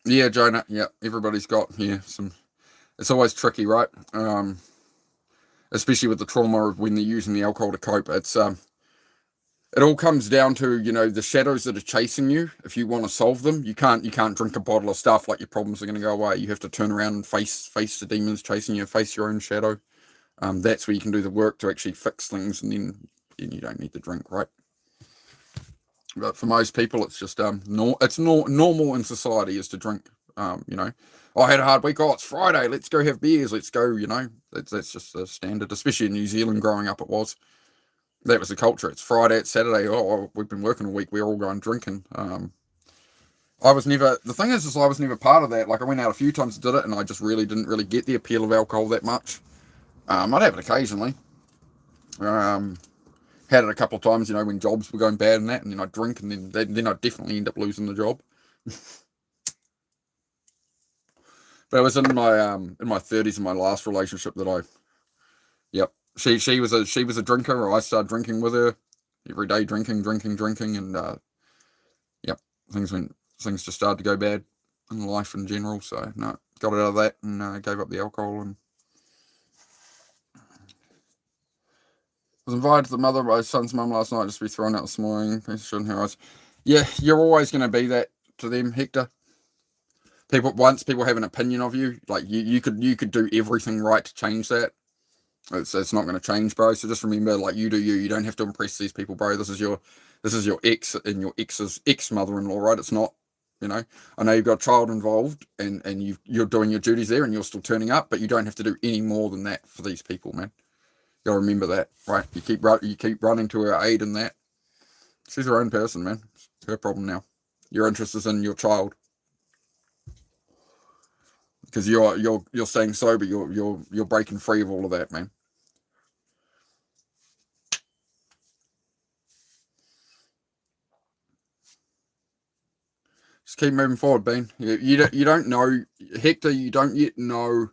Yeah, Jonah. Yeah, everybody's got some. It's always tricky, right? Especially with the trauma of when they're using the alcohol to cope. It's it all comes down to the shadows that are chasing you. If you want to solve them, you can't drink a bottle of stuff your problems are going to go away. You have to turn around and face the demons chasing you, face your own shadow. That's where you can do the work to actually fix things, and then you don't need to drink, right? But for most people, it's just normal in society is to drink. I had a hard week. Oh, it's Friday. Let's go have beers. Let's go. That's just the standard, especially in New Zealand. Growing up, it was. That was the culture. It's Friday, it's Saturday. Oh, we've been working a week. We're all going drinking. I was never, the thing is I was never part of that. Like, I went out a few times and did it, and I just really didn't really get the appeal of alcohol that much. I'd have it occasionally. Had it a couple of times, you know, when jobs were going bad and that, and then I'd drink, and then I'd definitely end up losing the job. But it was in my 30s in my last relationship that yep, she was a drinker, or I started drinking with her every day, drinking, and yep, things just started to go bad in life in general. So no, got out of that and gave up the alcohol. And was invited to the mother of my son's mum last night just to be thrown out this morning. Yeah, you're always going to be that to them, Hector. Once people have an opinion of you, like you could do everything right to change that. It's not going to change, bro. So just remember, like, you do you. You don't have to impress these people, bro. This is your ex and your ex's ex-mother-in-law, right? It's not, you know. I know you've got a child involved, and you're doing your duties there, and you're still turning up, but you don't have to do any more than that for these people, man. You gotta remember that, right? You keep running to her aid in that. She's her own person, man. It's her problem now. Your interest is in your child. Because you're staying sober, you're breaking free of all of that, man. Just keep moving forward, Bean. You don't know, Hector. You don't yet know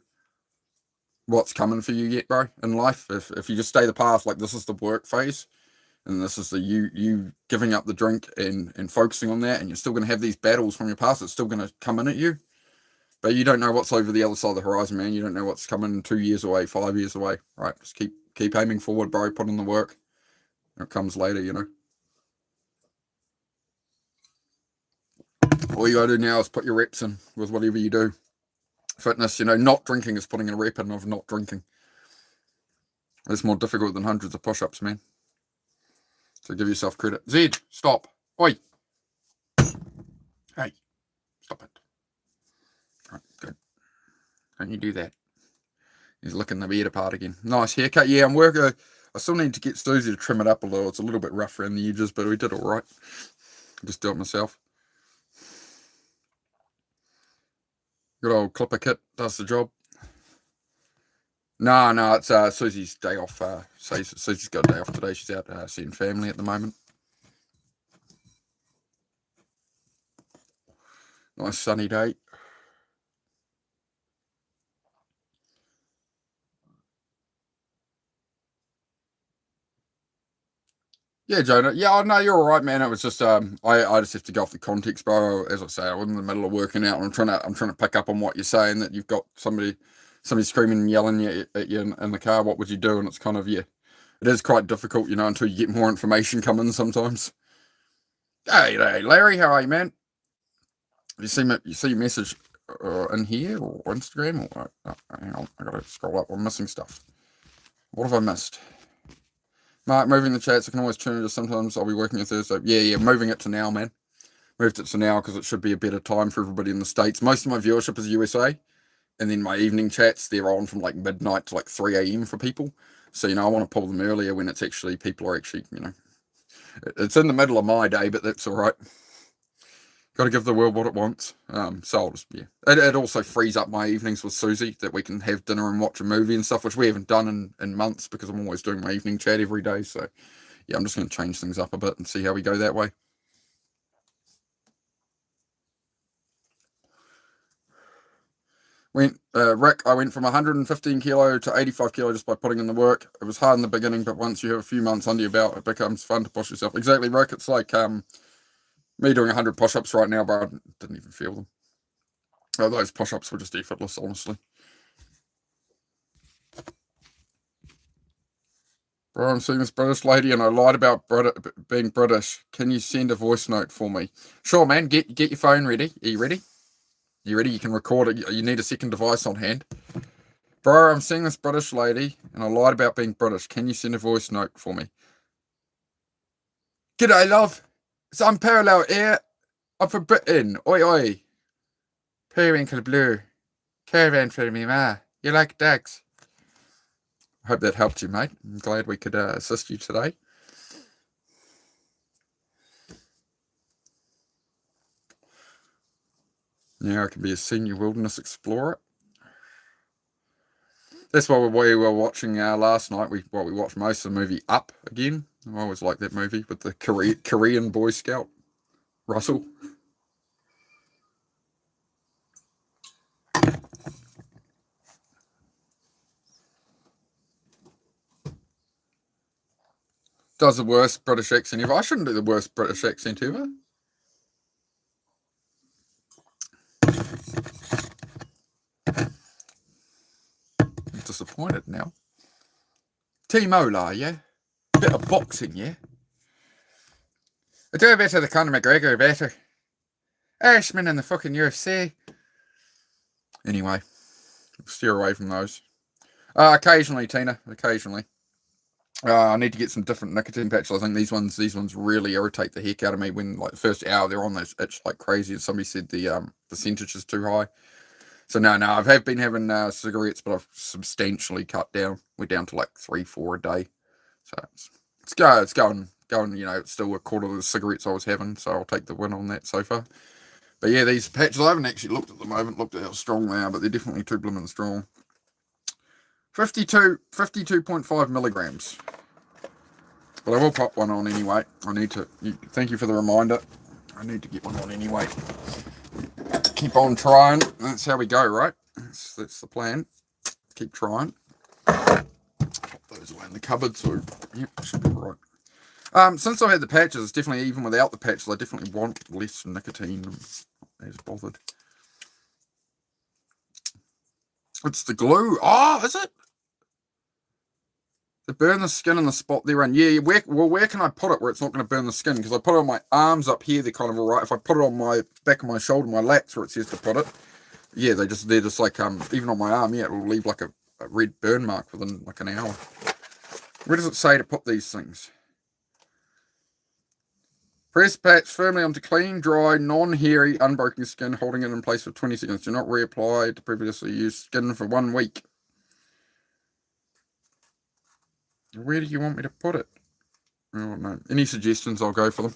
what's coming for you yet, bro. In life, if you just stay the path, like, this is the work phase, and this is the you giving up the drink and focusing on that, and you're still going to have these battles from your past. It's still going to come in at you. But you don't know what's over the other side of the horizon, man. You don't know what's coming 2 years away, 5 years away, right? Just keep aiming forward, bro. Put in the work. It comes later, you know. All you gotta do now is put your reps in with whatever you do. Fitness, you know, not drinking is putting in a rep in of not drinking. It's more difficult than hundreds of push-ups, man. So give yourself credit. Zed, stop. Oi. Hey, stop it. Right, good. Don't you do that. He's licking the beard apart again. Nice haircut. Yeah, I'm working. I still need to get Susie to trim it up a little. It's a little bit rough around the edges, but we did all right. Just do it myself. Good old clipper kit does the job. No, it's Susie's day off. Susie's got a day off today. She's out seeing family at the moment. Nice sunny day. Yeah, Jonah. Yeah, I know you're all right, man. It was just I just have to go off the context, bro. As I say, I was in the middle of working out, and I'm trying to pick up on what you're saying, that you've got somebody screaming and yelling at you in the car. What would you do? And it's kind of, yeah, it is quite difficult, you know, until you get more information coming sometimes. Hey, Larry, how are you, man? You see your message in here or Instagram? Or hang on, I gotta scroll up. I'm missing stuff. What have I missed? Mark, moving the chats. I can always turn it. Sometimes I'll be working on Thursday. Yeah, moving it to now, man. Moved it to now because it should be a better time for everybody in the States. Most of my viewership is USA, and then my evening chats, they're on from like midnight to like 3 a.m. for people. So, you know, I want to pull them earlier when it's actually, people are actually, you know, it's in the middle of my day, but that's all right. Got to give the world what it wants. So I'll just, yeah. It also frees up my evenings with Susie, that we can have dinner and watch a movie and stuff, which we haven't done in months because I'm always doing my evening chat every day. So yeah, I'm just going to change things up a bit and see how we go that way. Rick, I went from 115 kilo to 85 kilo just by putting in the work. It was hard in the beginning, but once you have a few months under your belt, it becomes fun to push yourself. Exactly, Rick. It's like me doing 100 push-ups right now, but I didn't even feel them. Those push-ups were just effortless, honestly. Bro, I'm seeing this British lady, and I lied about being British. Can you send a voice note for me? Sure, man. Get your phone ready. Are you ready? You ready? You can record it. You need a second device on hand. Bro, I'm seeing this British lady, and I lied about being British. Can you send a voice note for me? G'day, love. It's Unparalleled Air. I'm from Britain. Oi, oi. Periwinkle blue. Caravan for me, ma. You like dogs? I hope that helped you, mate. I'm glad we could assist you today. Now I can be a senior wilderness explorer. That's what we were watching last night. We watched most of the movie Up again. I always like that movie with the Korean Boy Scout, Russell. Does the worst British accent ever. I shouldn't do the worst British accent ever. I'm disappointed now. T-Mola, yeah? Bit of boxing, yeah? I do a bit of the Conor McGregor better. Irishman in the fucking UFC. Anyway, steer away from those. Occasionally, Tina. Occasionally. I need to get some different nicotine patches. I think these ones really irritate the heck out of me when, like, the first hour they're on, those itch like crazy. And somebody said the percentage is too high. So no, I've been having cigarettes, but I've substantially cut down. We're down to like 3-4 a day. So it's going. You know, it's still a quarter of the cigarettes I was having. So I'll take the win on that so far. But yeah, these patches, I haven't actually looked at them. I haven't looked at how strong they are, but they're definitely too blooming strong. 52.5 milligrams. But I will pop one on anyway. I need to. Thank you for the reminder. I need to get one on anyway. Keep on trying. That's how we go, right? That's the plan. Keep trying. Pop those away in the cupboard, so yep, should be right. Since I had the patches, it's definitely, even without the patches, I definitely want less nicotine. I'm as bothered. It's the glue. Oh, is it? To burn the skin in the spot they're in. Yeah, where can I put it where it's not going to burn the skin? Because I put it on my arms up here, they're kind of alright. If I put it on my back of my shoulder, my lats where it says to put it, yeah, they're just like, even on my arm, yeah, it will leave like a red burn mark within like an hour. Where does it say to put these things? Press patch firmly onto clean, dry, non-hairy, unbroken skin, holding it in place for 20 seconds. Do not reapply to previously used skin for 1 week. Where do you want me to put it? Oh, no. Any suggestions, I'll go for them.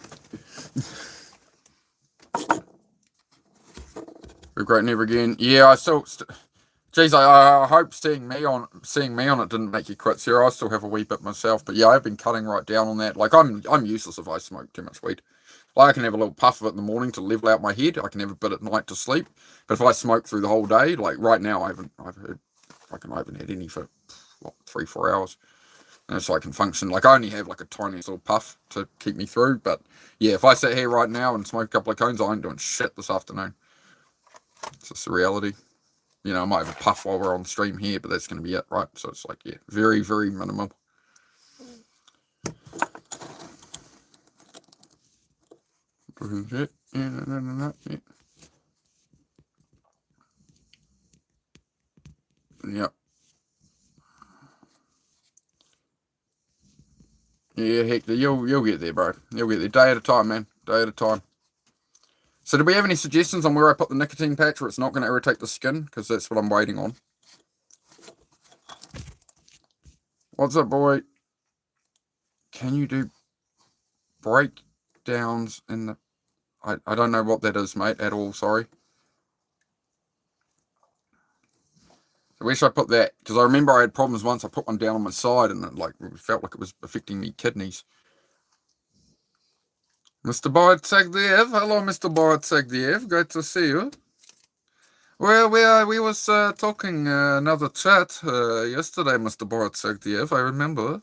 Regret never again. Yeah, I still... Geez, I hope seeing me on it didn't make you quit, Sarah. I still have a wee bit myself, but yeah, I've been cutting right down on that. Like, I'm useless if I smoke too much weed. Like, I can have a little puff of it in the morning to level out my head. I can have a bit at night to sleep. But if I smoke through the whole day, like right now, I haven't had any for 3-4 hours. And so I can function. Like, I only have like a tiny little puff to keep me through. But yeah, if I sit here right now and smoke a couple of cones, I ain't doing shit this afternoon. It's just the reality. You know, I might have a puff while we're on stream here, but that's going to be it, right? So it's like, yeah, very, very minimal. Yeah. Yep. Yeah, Hector, you'll get there, bro. You'll get there. Day at a time, man. Day at a time. So do we have any suggestions on where I put the nicotine patch where it's not going to irritate the skin? Because that's what I'm waiting on. What's up, boy? Can you do breakdowns in the... I don't know what that is, mate, at all. Sorry. So where should I put that? Because I remember I had problems once. I put one down on my side and it felt like it was affecting me kidneys. Mr. Boratsagdiev. Hello, Mr. Boratsagdiev. Great to see you. Well, we was talking another chat yesterday, Mr. Boratsagdiev. I remember.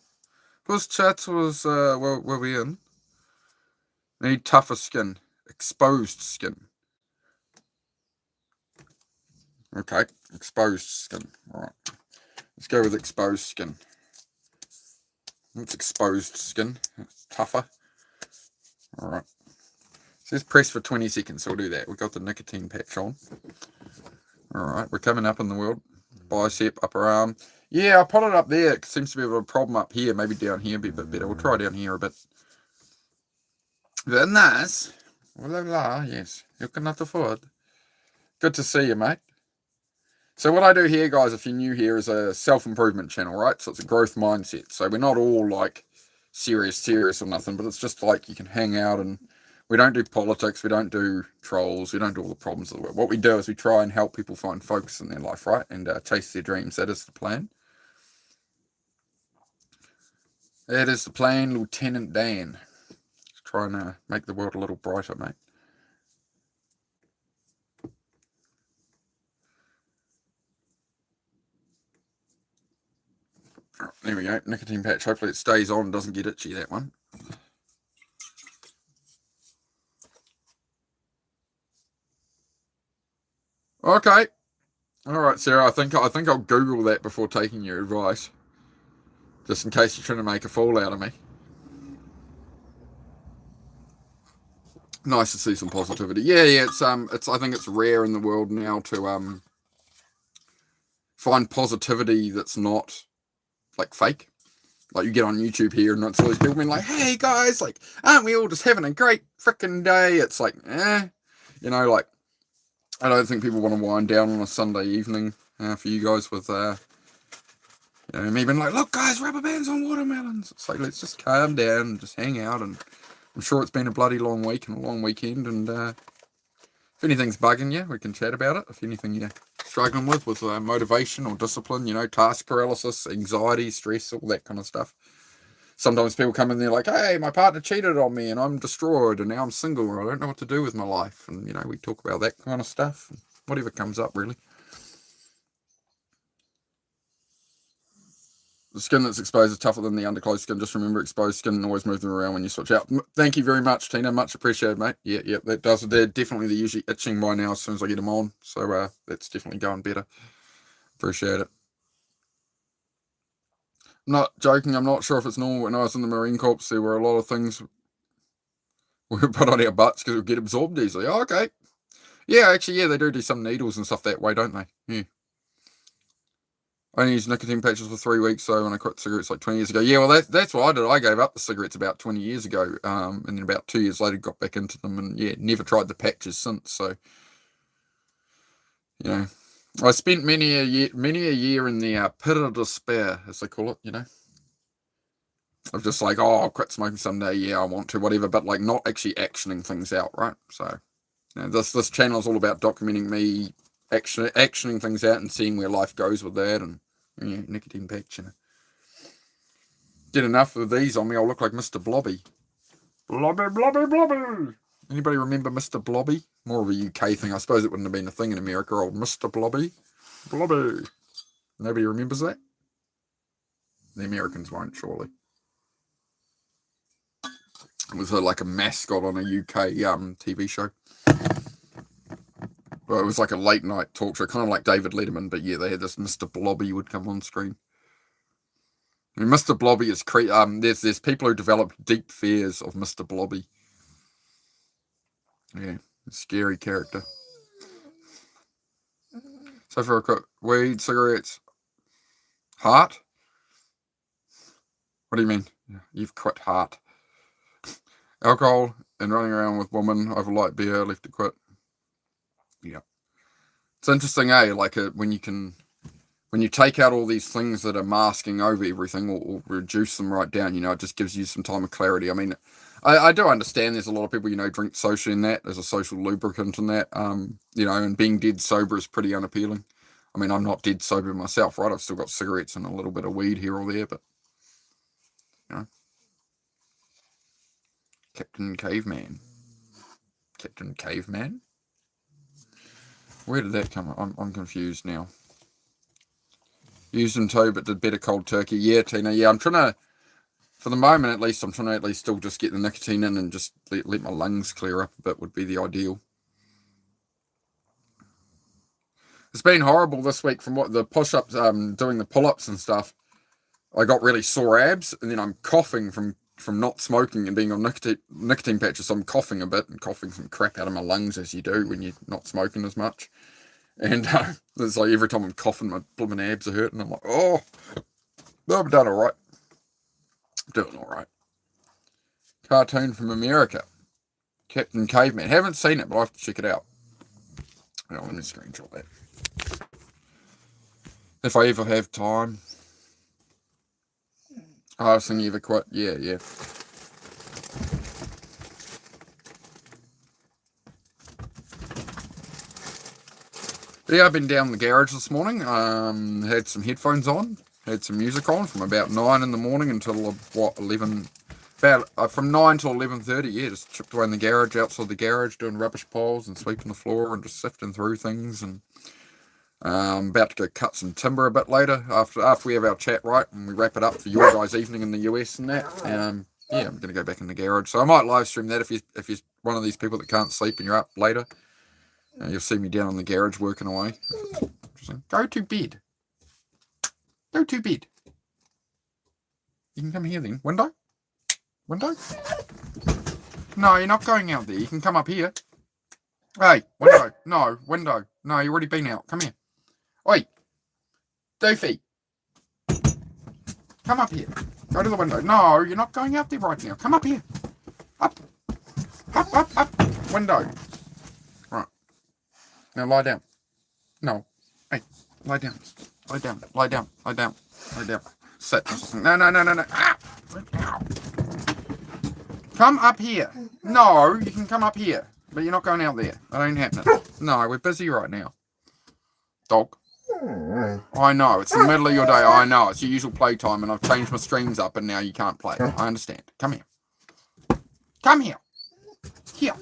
Whose chat was were we in? Need tougher skin. Exposed skin. Okay, exposed skin. All right. Let's go with exposed skin. It's exposed skin. It's tougher. All right. It says press for 20 seconds, so we'll do that. We've got the nicotine patch on. All right, we're coming up in the world. Bicep, upper arm. Yeah, I'll put it up there. It seems to be a bit of a problem up here. Maybe down here be a bit better. We'll try down here a bit. Very nice. Voila, yes. You cannot afford. Good to see you, mate. So what I do here, guys, if you're new here, is a self-improvement channel, right? So it's a growth mindset. So we're not all like serious or nothing, but it's just like you can hang out and We don't do politics. We don't do trolls. We don't do all the problems of the world. What we do is we try and help people find focus in their life, right? And chase their dreams. That is the plan. That is the plan, Lieutenant Dan. Just trying to make the world a little brighter, mate. There we go. Nicotine patch. Hopefully it stays on and doesn't get itchy, that one. Okay. All right, Sarah. I think I'll Google that before taking your advice, just in case you're trying to make a fool out of me. Nice to see some positivity. Yeah. It's I think it's rare in the world now to find positivity that's not like fake. Like you get on YouTube here and it's all these people being like, "Hey guys, like, aren't we all just having a great freaking day?" It's like, like. I don't think people want to wind down on a Sunday evening for you guys with, me being like, "Look, guys, rubber bands on watermelons." It's like, let's just calm down and just hang out. And I'm sure it's been a bloody long week and a long weekend. And if anything's bugging you, we can chat about it. If anything you're struggling with motivation or discipline, task paralysis, anxiety, stress, all that kind of stuff. Sometimes people come in there like, "Hey, my partner cheated on me and I'm destroyed and now I'm single and I don't know what to do with my life." And, we talk about that kind of stuff. Whatever comes up, really. The skin that's exposed is tougher than the underclothes skin. Just remember, exposed skin always move them around when you switch out. Thank you very much, Tina. Much appreciated, mate. Yeah, that does. They're definitely usually itching by now as soon as I get them on. So that's definitely going better. Appreciate it. I'm not joking. I'm not sure if it's normal. When I was in the Marine Corps, there were a lot of things we were put on our butts because it would get absorbed easily. Oh, okay. Yeah, actually, they do some needles and stuff that way, don't they? Yeah. I only used nicotine patches for 3 weeks, so when I quit cigarettes like 20 years ago. Yeah, well, that's what I did. I gave up the cigarettes about 20 years ago, and then about 2 years later got back into them, and never tried the patches since. So, I spent many a year in the pit of despair, as they call it. Of just like, oh, I'll quit smoking someday. Yeah, I want to, whatever, but like not actually actioning things out, right? So, this channel is all about documenting me actioning things out and seeing where life goes with that, and nicotine patch. Get enough of these on me, I'll look like Mr. Blobby. Blobby. Anybody remember Mr. Blobby? More of a UK thing. I suppose it wouldn't have been a thing in America. Old Mr. Blobby. Nobody remembers that? The Americans won't, surely. It was like a mascot on a UK TV show. Well, it was like a late night talk show, kind of like David Letterman, but they had this Mr. Blobby would come on screen. I mean, Mr. Blobby is there's people who developed deep fears of Mr. Blobby. Yeah, scary character. So for a quick, weed, cigarettes, heart? What do you mean? You've quit heart. Alcohol and running around with women over light beer, left to quit. Yeah. It's interesting, like when you take out all these things that are masking over everything or reduce them right down, it just gives you some time of clarity. I mean, I do understand there's a lot of people, drink socially in that. There's a social lubricant in that, and being dead sober is pretty unappealing. I mean, I'm not dead sober myself, right? I've still got cigarettes and a little bit of weed here or there, but, Captain Caveman. Where did that come from? I'm confused now. Used in tow, but did better cold turkey. Yeah, Tina. Yeah, I'm trying to, for the moment at least, still just get the nicotine in and just let my lungs clear up a bit would be the ideal. It's been horrible this week from what the push-ups, doing the pull-ups and stuff. I got really sore abs, and then I'm coughing from not smoking and being on nicotine patches. So I'm coughing a bit and coughing some crap out of my lungs, as you do when you're not smoking as much. And it's like every time I'm coughing, my blooming abs are hurting. I'm like, oh, no, I'm done all right. Doing all right. Cartoon from America. Captain Caveman. Haven't seen it, but I'll have to check it out. Let me screenshot that. If I ever have time. Hardest thing you ever quit? Yeah. Yeah, I've been down the garage this morning. Had some headphones on, had some music on from about 9 in the morning until 11. About from 9 till 11:30. Yeah, just chipped away in the garage, outside the garage, doing rubbish piles and sweeping the floor and just sifting through things. And about to go cut some timber a bit later after we have our chat, right, and we wrap it up for your guys' evening in the US and that. Yeah, I'm gonna go back in the garage, so I might live stream that if you're one of these people that can't sleep and you're up later. You'll see me down in the garage working away. Go to bed. Go to bed. You can come here then. Window? Window? No, you're not going out there. You can come up here. Hey, window. No, window. No, you've already been out. Come here. Oi. Doofy. Come up here. Go to the window. No, you're not going out there right now. Come up here. Up. Up, up, up. Window. Right. Now lie down. No. Hey, lie down. Lie down. Lie down. Lie down. Lie down. Sit. No, no, no, no, no. Ah! Come up here. No, you can come up here. But you're not going out there. That ain't happening. No, we're busy right now. Dog. I know. It's the middle of your day. I know. It's your usual playtime and I've changed my streams up and now you can't play. I understand. Come here. Come here. Here.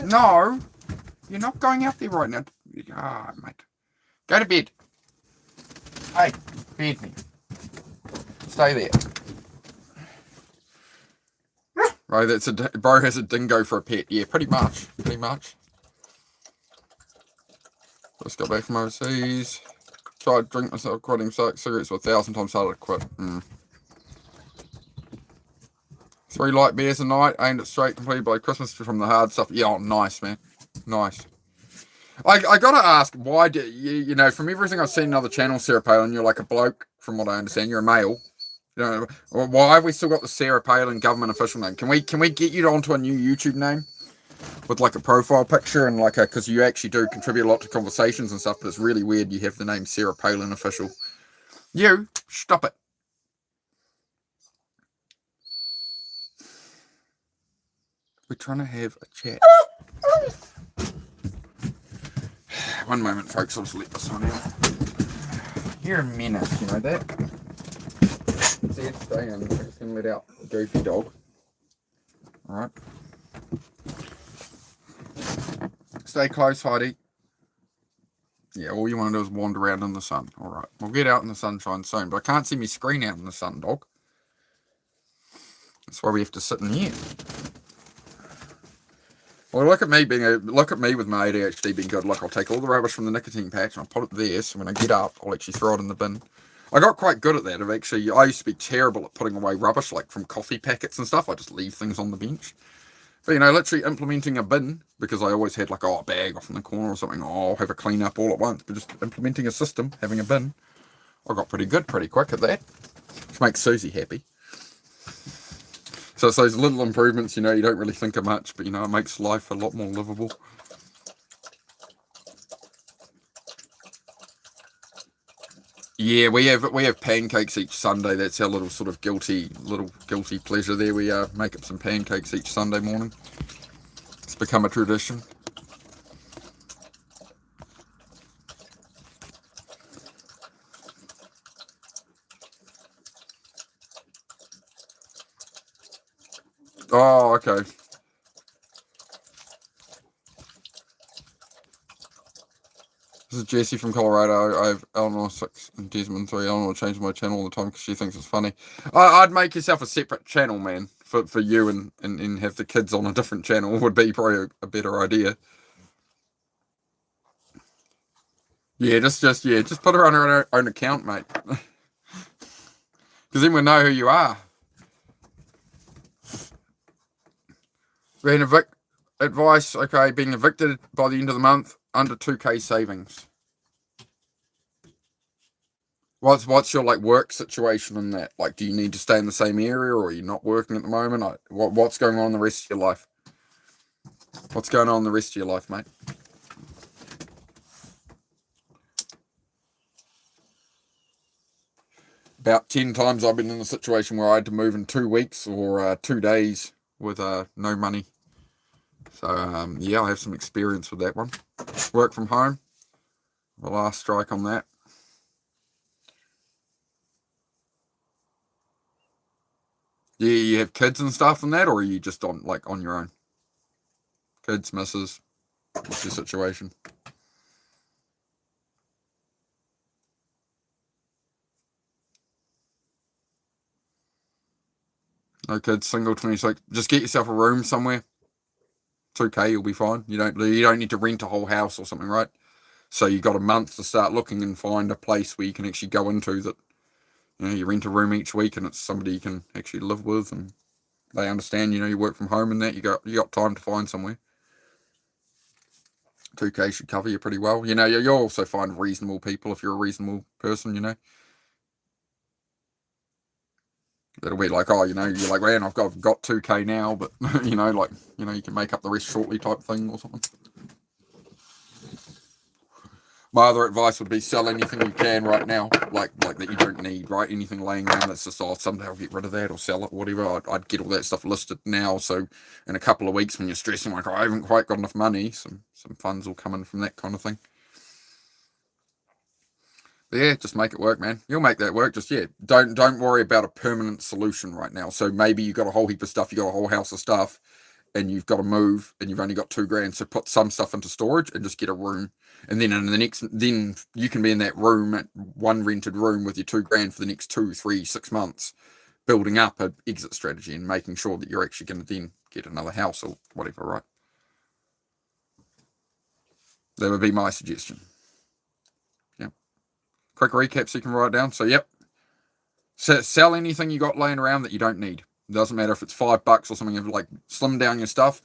No. You're not going out there right now. Ah, mate. Go to bed. Hey, bed me. Stay there. Bro has a dingo for a pet. Yeah, pretty much. Pretty much. Just got back from overseas. Tried to drink myself, quitting cigarettes 1,000 times harder to quit. 3 light beers a night, aimed at straight completely by Christmas from the hard stuff. Yeah, oh, nice, man. Nice. I gotta ask, why do you know, from everything I've seen in other channels, Sarah Palin, you're like a bloke, from what I understand, you're a male. You know, why have we still got the Sarah Palin government official name? Can we get you onto a new YouTube name? With like a profile picture and like because you actually do contribute a lot to conversations and stuff, but it's really weird you have the name Sarah Palin official. You, stop it. We're trying to have a chat. One moment, folks, I'll just let this one out. You're a menace, you know that? See it, stay in. I'm just going to let out the goofy dog. Alright. Stay close, Heidi. Yeah, all you want to do is wander around in the sun. Alright, we'll get out in the sunshine soon, but I can't see me screen out in the sun, dog. That's why we have to sit in here. Well, look at me with my ADHD being good. Look, I'll take all the rubbish from the nicotine patch and I'll put it there, so when I get up, I'll actually throw it in the bin. I got quite good at that. I used to be terrible at putting away rubbish, like from coffee packets and stuff. I just leave things on the bench. But, you know, literally implementing a bin, because I always had like, a bag off in the corner or something. I'll have a clean up all at once. But just implementing a system, having a bin, I got pretty quick at that. Which makes Susie happy. So it's those little improvements, you know, you don't really think of much, but, you know, it makes life a lot more livable. Yeah, we have pancakes each Sunday. That's our little sort of guilty pleasure there. We make up some pancakes each Sunday morning. It's become a tradition. Oh, okay. This is Jessie from Colorado. I have Eleanor 6 and Desmond 3. Eleanor changes my channel all the time because she thinks it's funny. I'd make yourself a separate channel, man, for you and have the kids on a different channel would be probably a better idea. Yeah, just put her on her own account, mate. Because then we'll know who you are. Being advice, okay, being evicted by the end of the month, under 2K savings. What's your like work situation in that? Like, do you need to stay in the same area, or are you not working at the moment? What's going on in the rest of your life? What's going on in the rest of your life, mate? About 10 times I've been in a situation where I had to move in 2 weeks or 2 days with no money. So yeah, I have some experience with that one. Work from home. The last strike on that. Yeah, you have kids and stuff and that, or are you just on your own? Kids, missus, what's your situation? No kids, single, 26. Just get yourself a room somewhere. 2K, you'll be fine. You don't need to rent a whole house or something, right? So you got a month to start looking and find a place where you can actually go into that. You rent a room each week and it's somebody you can actually live with and they understand. You work from home and that you got time to find somewhere. 2K should cover you pretty well. You'll also find reasonable people if you're a reasonable person. That'll be like, you're like, man, I've got 2K now, but you can make up the rest shortly type thing or something. My other advice would be sell anything you can right now, like that you don't need, right? Anything laying around that's just, someday I'll get rid of that or sell it, whatever. I'd get all that stuff listed now, so in a couple of weeks when you're stressing like, I haven't quite got enough money, some funds will come in from that kind of thing. But yeah, just make it work, man. You'll make that work. Just don't worry about a permanent solution right now. So maybe you got a whole heap of stuff, you got a whole house of stuff, and you've got to move, and you've only got $2,000. So put some stuff into storage and just get a room, and then then you can be in that room, one rented room with your $2,000 for the next 2, 3, 6 months, building up an exit strategy and making sure that you're actually going to then get another house or whatever, right? That would be my suggestion. Quick recap so you can write it down. So, sell anything you got laying around that you don't need. It doesn't matter if it's $5 or something. Like, slim down your stuff.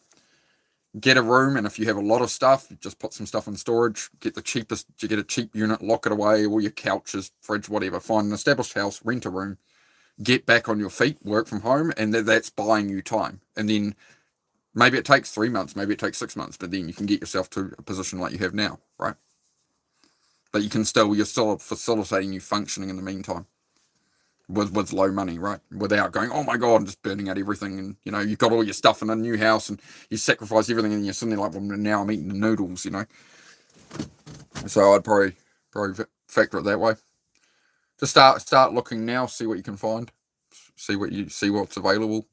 Get a room, and if you have a lot of stuff, just put some stuff in storage. Get a cheap unit, lock it away, all your couches, fridge, whatever. Find an established house, rent a room, get back on your feet, work from home, and that's buying you time. And then maybe it takes 3 months, maybe it takes 6 months, but then you can get yourself to a position like you have now, right? But you're still facilitating you functioning in the meantime with low money, right? Without going, oh my God, I'm just burning out everything. And, you've got all your stuff in a new house and you sacrifice everything and you're sitting there like, well, now I'm eating the noodles, So I'd probably factor it that way. Just start looking now, see what you can find, see what's available.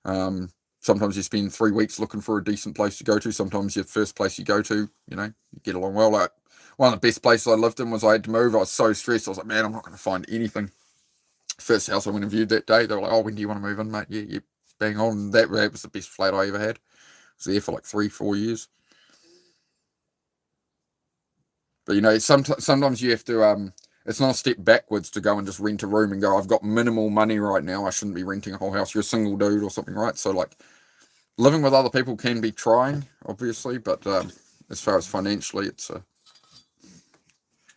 Sometimes you spend 3 weeks looking for a decent place to go to. Sometimes your first place you go to, you get along well. Like, one of the best places I lived in was I had to move. I was so stressed. I was like, man, I'm not going to find anything. First house I went and viewed that day, they were like, oh, when do you want to move in, mate? Yeah, bang on. That was the best flat I ever had. I was there for like 3-4 years. But, sometimes you have to, it's not a step backwards to go and just rent a room and go, I've got minimal money right now. I shouldn't be renting a whole house. You're a single dude or something, right? So, like, living with other people can be trying, obviously, but as far as financially, it's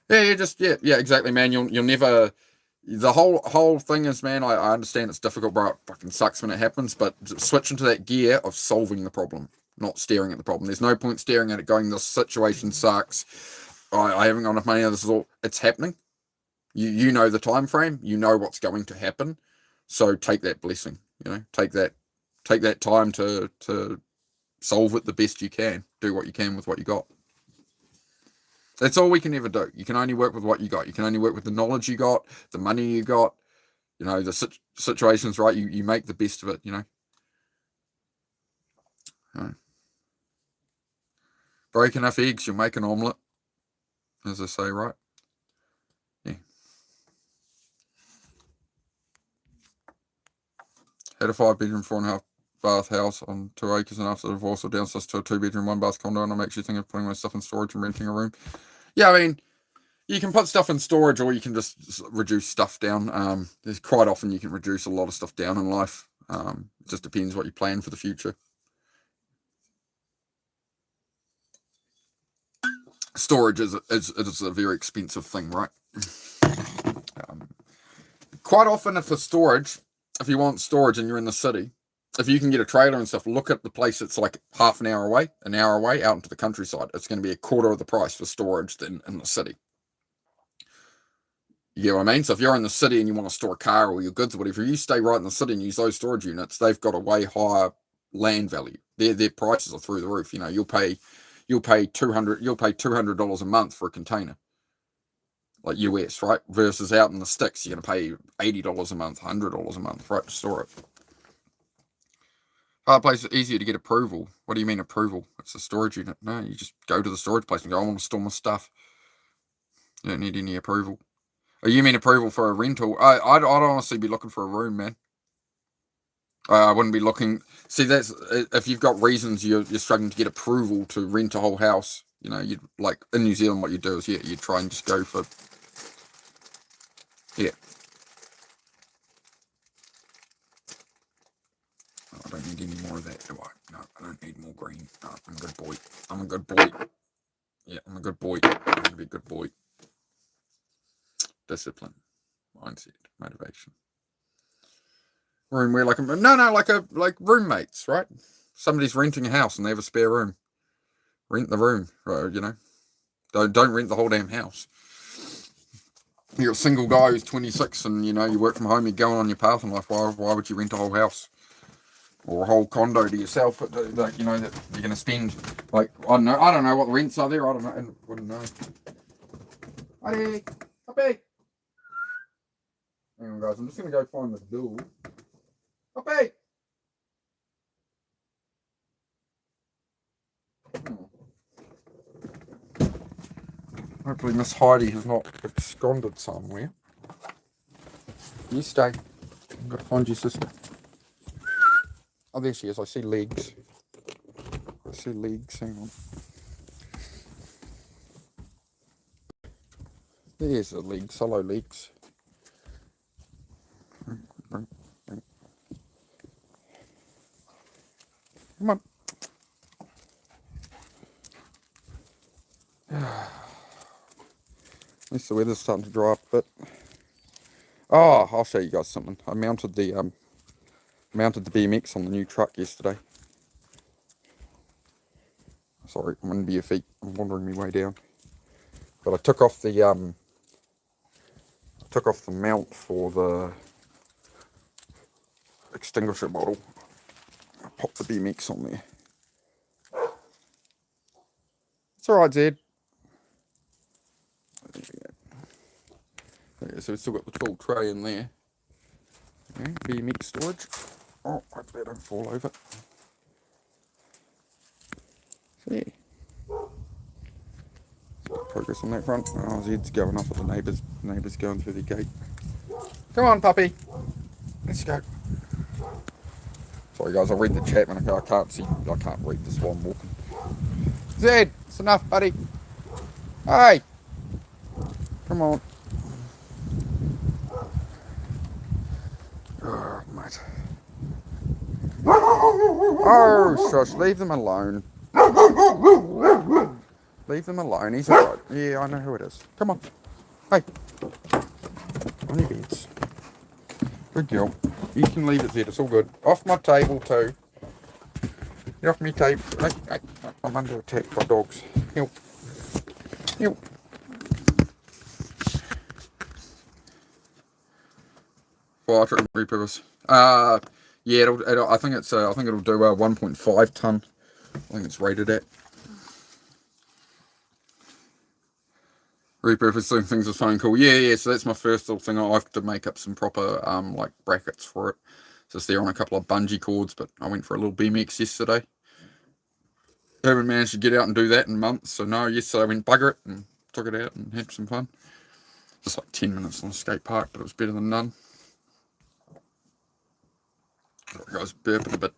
yeah, exactly, man. You'll never. The whole thing is, man. I understand it's difficult, bro. It fucking sucks when it happens, but switch into that gear of solving the problem, not staring at the problem. There's no point staring at it, going, "This situation sucks. I haven't got enough money. This is all. It's happening. You know the time frame. You know what's going to happen. So take that blessing. Take that time to solve it the best you can. Do what you can with what you got. That's all we can ever do. You can only work with what you got. You can only work with the knowledge you got, the money you got. The situation's right. You make the best of it. Break enough eggs, you'll make an omelette, as I say, right? Yeah. Had a 5-bedroom, 4.5 bath house on 2 acres, and after the divorce, I downsized to a 2-bedroom, 1-bath condo, and I'm actually thinking of putting my stuff in storage and renting a room. Yeah, I mean, you can put stuff in storage, or you can just reduce stuff down. There's quite often you can reduce a lot of stuff down in life. It just depends what you plan for the future. Storage is a very expensive thing, right? Quite often, if you want storage and you're in the city, if you can get a trailer and stuff, look at the place that's like half an hour away, out into the countryside. It's going to be a quarter of the price for storage than in the city. You get what I mean? So if you're in the city and you want to store a car or your goods or whatever, you stay right in the city and use those storage units, they've got a way higher land value. Their prices are through the roof. You'll pay $200 a month for a container. like US, right? Versus out in the sticks, you're going to pay $80 a month, $100 a month, right, to store it. Hard place is easier to get approval. What do you mean approval? It's a storage unit. No, you just go to the storage place and go, I want to store my stuff. You don't need any approval. Oh, you mean approval for a rental? I'd honestly be looking for a room, man. I wouldn't be looking. See, that's if you've got reasons you're struggling to get approval to rent a whole house. You know, you'd like in New Zealand, what you do is you try and just go for I don't need any more of that, do I? No, I don't need more green. No, I'm a good boy. I'm a good boy. Yeah, I'm a good boy. I'm gonna be a good boy. Discipline, mindset, motivation. Room where like like roommates, right? Somebody's renting a house and they have a spare room. Rent the room, right? You know, don't rent the whole damn house. You're a single guy who's 26 and you know you work from home. You're going on your path in life. Why would you rent a whole house? Or a whole condo to yourself, like you know that you're going to spend like I don't know what the rents are there. I don't know, and wouldn't know. Hey, puppy. Hang on, guys. I'm just going to go find the door. Puppy. Hopefully, Miss Heidi has not absconded somewhere. You stay. I've got to find your sister. Oh, there she is. I see legs. Hang on. There's the legs. Hello, legs. Come on. At least the weather's starting to dry up a bit. Oh, I'll show you guys something. I mounted the BMX on the new truck yesterday. Sorry, I'm under your feet. I'm wandering my way down. But I took off the mount for the extinguisher bottle. I popped the BMX on there. It's alright, Zed. Yeah, so we've still got the tool tray in there. Okay, BMX storage. Oh, hopefully I don't fall over. So yeah. Progress on that front. Oh, Zed's going up at the neighbours going through the gate. Come on, puppy. Let's go. Sorry guys, I read the chat and I can't read this while I'm walking. Zed, it's enough, buddy. Hey. Come on. Oh, mate. Oh, shush, leave them alone. Leave them alone, he's alright. Yeah, I know who it is. Come on. Hey. On your beds. Good girl. You can leave it there, it's all good. Off my table too. Get off my table. Hey, I'm under attack by dogs. Help. Help. Fire truck repurpose. Yeah, I think it'll do 1.5 ton. I think it's rated at. Repurposing things is fine, cool. Yeah, so that's my first little thing. I have to make up some proper like brackets for it. So it's there on a couple of bungee cords, but I went for a little BMX yesterday. I haven't managed to get out and do that in months, so no, yesterday I went bugger it and took it out and had some fun. Just like 10 minutes on a skate park, but it was better than none. Sorry guys, burping a bit.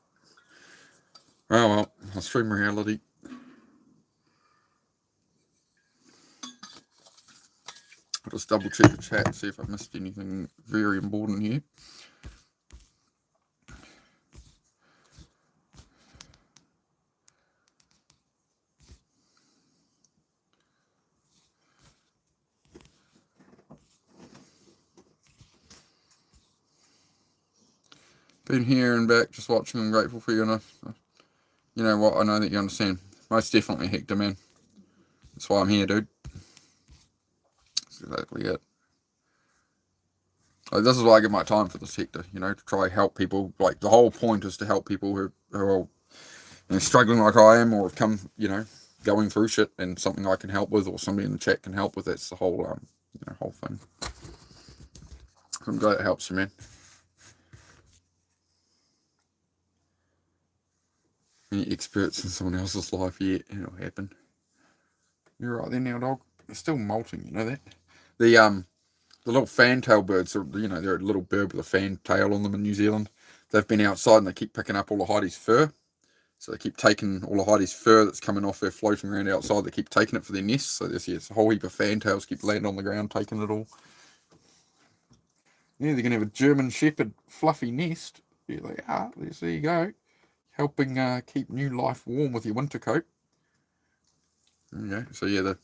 Oh well, I'll stream reality. I'll just double check the chat, see if I missed anything very important here. Been here and back, just watching. I'm grateful for you, and you know what? I know that you understand. Most definitely, Hector, man. That's why I'm here, dude. That's exactly it. Like, this is why I give my time for this, Hector. You know, to try help people. Like the whole point is to help people who are you know, struggling like I am, or have come, you know, going through shit, and something I can help with, or somebody in the chat can help with. That's the whole whole thing. I'm glad it helps you, man. Any experts in someone else's life yet? It'll happen. You're right there now, dog. They're still molting, you know that? The little fantail birds are, they're a little bird with a fan tail on them in New Zealand. They've been outside and they keep picking up all the Heidi's fur. So they keep taking all the Heidi's fur that's coming off there, floating around outside. They keep taking it for their nests. So there's a whole heap of fantails keep landing on the ground, taking it all. Yeah, they're going to have a German Shepherd fluffy nest. There they are. There you go. Helping keep new life warm with your winter coat. Okay, so yeah, the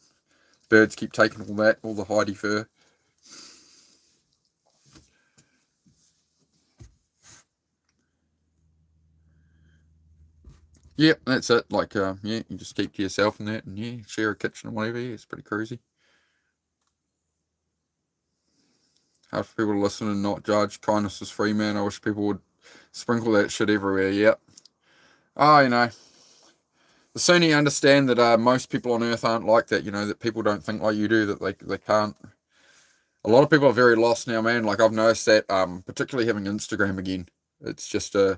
birds keep taking all the Heidi fur. Yeah, that's it. Like, yeah, you just keep to yourself and that, and yeah, share a kitchen or whatever. Yeah, it's pretty crazy. Hard for people to listen and not judge. Kindness is free, man. I wish people would sprinkle that shit everywhere. Yep. Oh, the sooner you understand that most people on Earth aren't like that, that people don't think like you do, that they can't. A lot of people are very lost now, man. Like I've noticed that, particularly having Instagram again. It's just the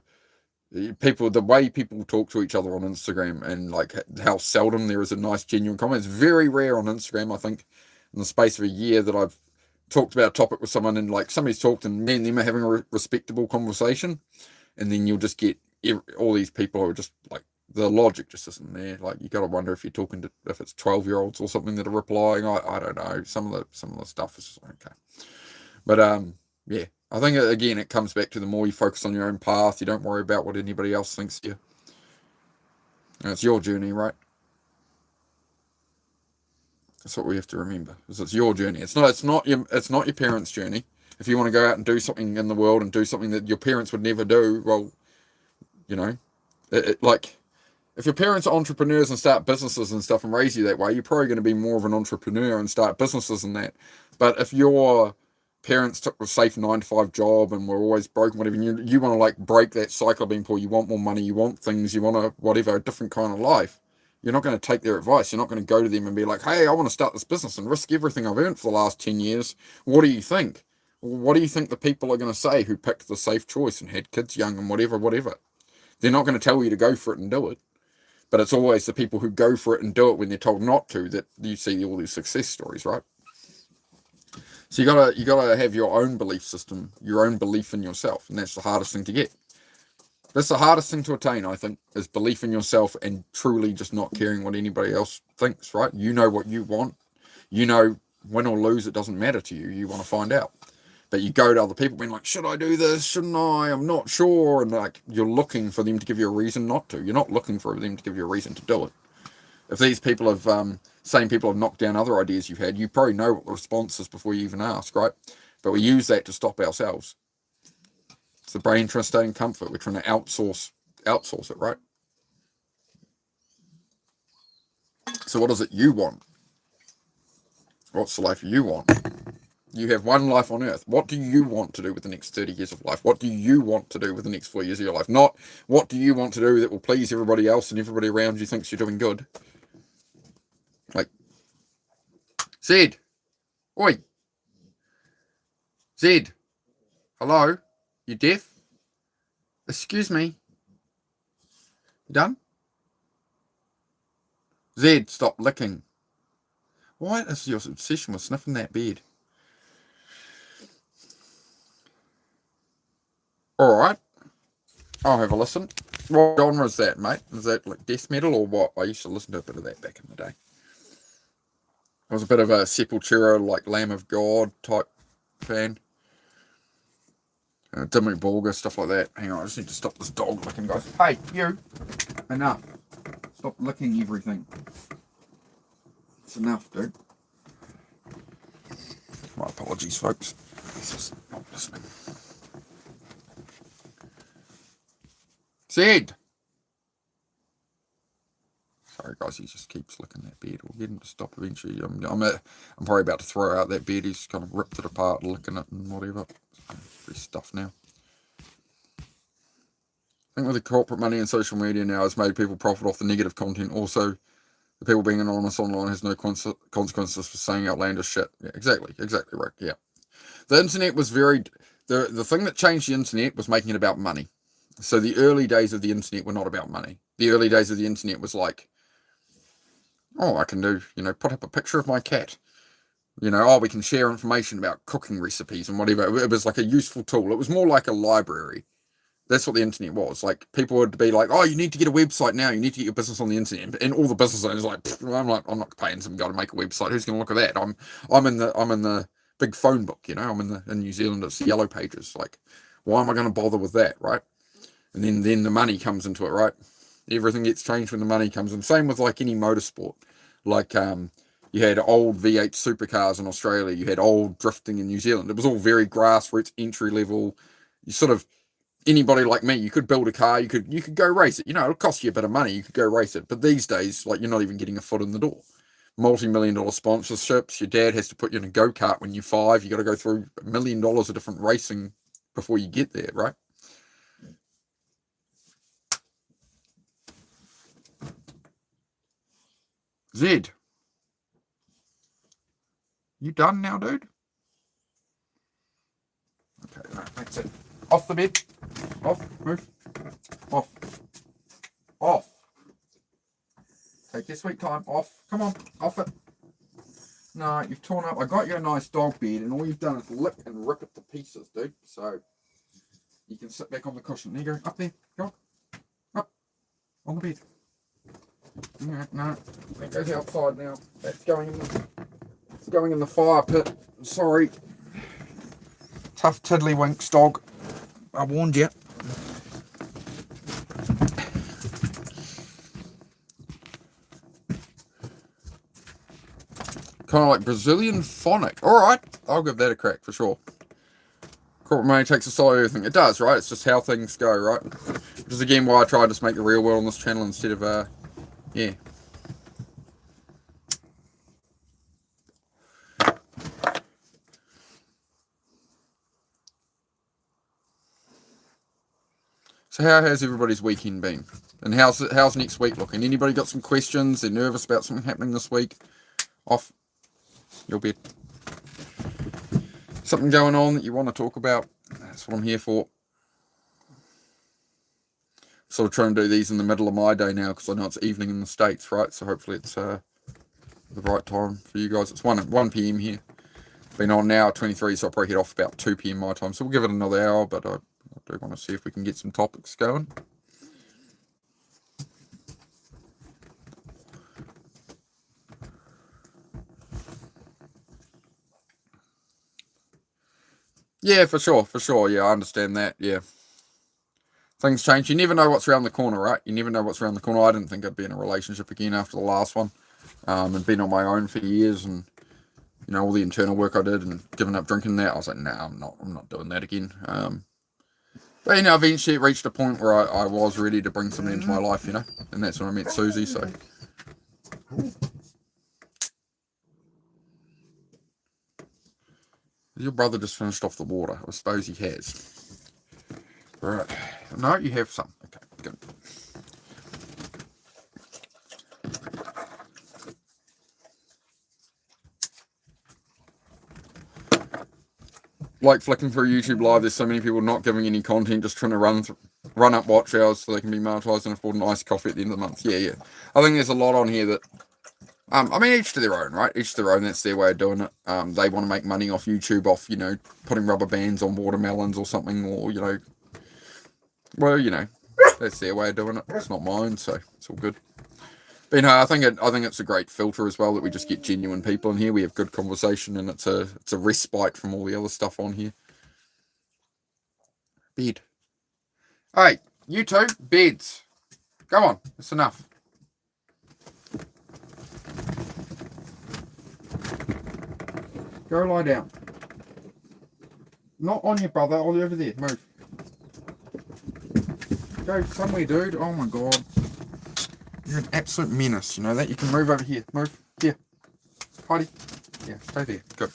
way people talk to each other on Instagram, and like how seldom there is a nice genuine comment. It's very rare on Instagram. I think in the space of a year that I've talked about a topic with someone, and like somebody's talked and me and them are having a respectable conversation, and then you'll just get all these people who are just like, the logic just isn't there. Like you got to wonder if you're talking to, if it's 12-year-olds or something that are replying. I don't know. Some of the stuff is just okay, but yeah. I think again it comes back to the more you focus on your own path, you don't worry about what anybody else thinks of you. And it's your journey, right? That's what we have to remember. Is it's your journey. It's not your parents' journey. If you want to go out and do something in the world and do something that your parents would never do, well, like if your parents are entrepreneurs and start businesses and stuff and raise you that way, you're probably going to be more of an entrepreneur and start businesses and that. But if your parents took a safe 9-to-5 job and were always broken, whatever, and you want to like break that cycle of being poor, you want more money, you want things, you want a whatever, a different kind of life, you're not going to take their advice. You're not going to go to them and be like, hey, I want to start this business and risk everything I've earned for the last 10 years. What do you think? What do you think the people are going to say who picked the safe choice and had kids young and whatever? They're not going to tell you to go for it and do it. But it's always the people who go for it and do it when they're told not to that you see all these success stories, right? So you gotta have your own belief system, your own belief in yourself, and that's the hardest thing to get. That's the hardest thing to attain, I think, is belief in yourself and truly just not caring what anybody else thinks, right? You know what you want. You know, win or lose, it doesn't matter to you. You want to find out. But you go to other people being like, should I do this? Shouldn't I? I'm not sure. And like, you're looking for them to give you a reason not to. You're not looking for them to give you a reason to do it. If these people have, same people have knocked down other ideas you've had, you probably know what the response is before you even ask, right? But we use that to stop ourselves. It's the brain trying to stay in comfort. We're trying to outsource it, right? So what is it you want? What's the life you want? You have one life on earth. What do you want to do with the next 30 years of life? What do you want to do with the next 4 years of your life? Not what do you want to do that will please everybody else and everybody around you thinks you're doing good. Like, Zed. Oi. Zed. Hello? You deaf? Excuse me. You done? Zed, stop licking. Why is your obsession with sniffing that bed? Alright. I'll have a listen. What genre is that, mate? Is that like death metal or what? I used to listen to a bit of that back in the day. I was a bit of a Sepultura, like Lamb of God type fan. Dimmu Borgir, stuff like that. Hang on, I just need to stop this dog licking, guys. Hey, you! Enough. Stop licking everything. It's enough, dude. My apologies, folks. He's just not listening. Zed! Sorry, guys, he just keeps licking that bed. We'll get him to stop eventually. I'm probably about to throw out that bed. He's kind of ripped it apart, licking it and whatever. Pretty stuffed now. I think with the corporate money and social media now has made people profit off the negative content. Also, The people being anonymous online has no consequences for saying outlandish shit. Yeah, exactly, Rick. Yeah, the internet was the thing that changed the internet was making it about money. So the early days of the internet were not about money. The early days of the internet was like, oh, I can do, put up a picture of my cat. We can share information about cooking recipes and whatever. It was like a useful tool. It was more like a library. That's what the internet was. Like, people would be like, oh, you need to get a website now. You need to get your business on the internet. And all the business owners are like, I'm not paying some guy to make a website. Who's going to look at that? I'm in the big phone book, I'm in New Zealand. It's the Yellow Pages. Like, why am I going to bother with that, right? And then the money comes into it, right? Everything gets changed when the money comes in. Same with like any motorsport. Like, you had old V8 supercars in Australia. You had old drifting in New Zealand. It was all very grassroots, entry level. You sort of, anybody like me, you could build a car. You could go race it. It'll cost you a bit of money. You could go race it. But these days, like, you're not even getting a foot in the door. Multi-million-dollar sponsorships. Your dad has to put you in a go-kart when you're 5. You got to go through $1 million of different racing before you get there, right? Zed, you done now, dude? Okay, no, that's it. Off the bed. Off. Move. Off. Take your sweet time. Off. Come on. Off it. No, you've torn up. I got you a nice dog bed, and all you've done is lick and rip it to pieces, dude. So you can sit back on the cushion. There you go. Up there. Go. Up. On the bed. No. That goes outside now. That's going in the fire pit. Sorry. Tough tiddlywinks, dog. I warned you. Kind of like Brazilian phonic. Alright, I'll give that a crack for sure. Corporate money takes a side of everything. It does, right? It's just how things go, right? Which is again why I try to just make the real world on this channel instead of, yeah. So how has everybody's weekend been? And how's next week looking? Anybody got some questions? They're nervous about something happening this week? Off your bed. Something going on that you want to talk about? That's what I'm here for. Sort of trying to do these in the middle of my day now because I know it's evening in the States, right? So hopefully it's the right time for you guys. It's 1 p.m. here. Been on now 23, so I'll probably head off about 2 p.m. my time. So we'll give it another hour, but I do want to see if we can get some topics going. Yeah, for sure. Yeah, I understand that. Yeah. Things change. You never know what's around the corner, right? You never know what's around the corner. I didn't think I'd be in a relationship again after the last one. And been on my own for years and, all the internal work I did and giving up drinking that. I was like, nah, I'm not doing that again. But, eventually it reached a point where I was ready to bring somebody into my life, and that's when I met Susie, so. Your brother just finished off the water. I suppose he has. Right. No, you have some. Okay, good. Like flicking through YouTube Live, there's so many people not giving any content, just trying to run up watch hours so they can be monetized and afford an iced coffee at the end of the month. Yeah. I think there's a lot on here that, each to their own, right? Each to their own, that's their way of doing it. They want to make money off YouTube, off, putting rubber bands on watermelons or something, or, that's their way of doing it. It's not mine, so it's all good. But I think it's a great filter as well that we just get genuine people in here. We have good conversation, and it's a respite from all the other stuff on here. Bed. All right, you two, beds. Go on, it's enough. Go lie down. Not on you, brother. All over there. Move. Go somewhere, dude. Oh my god. You're an absolute menace, you know that? You can move over here. Move. Here. Heidi. Yeah, stay there. Good.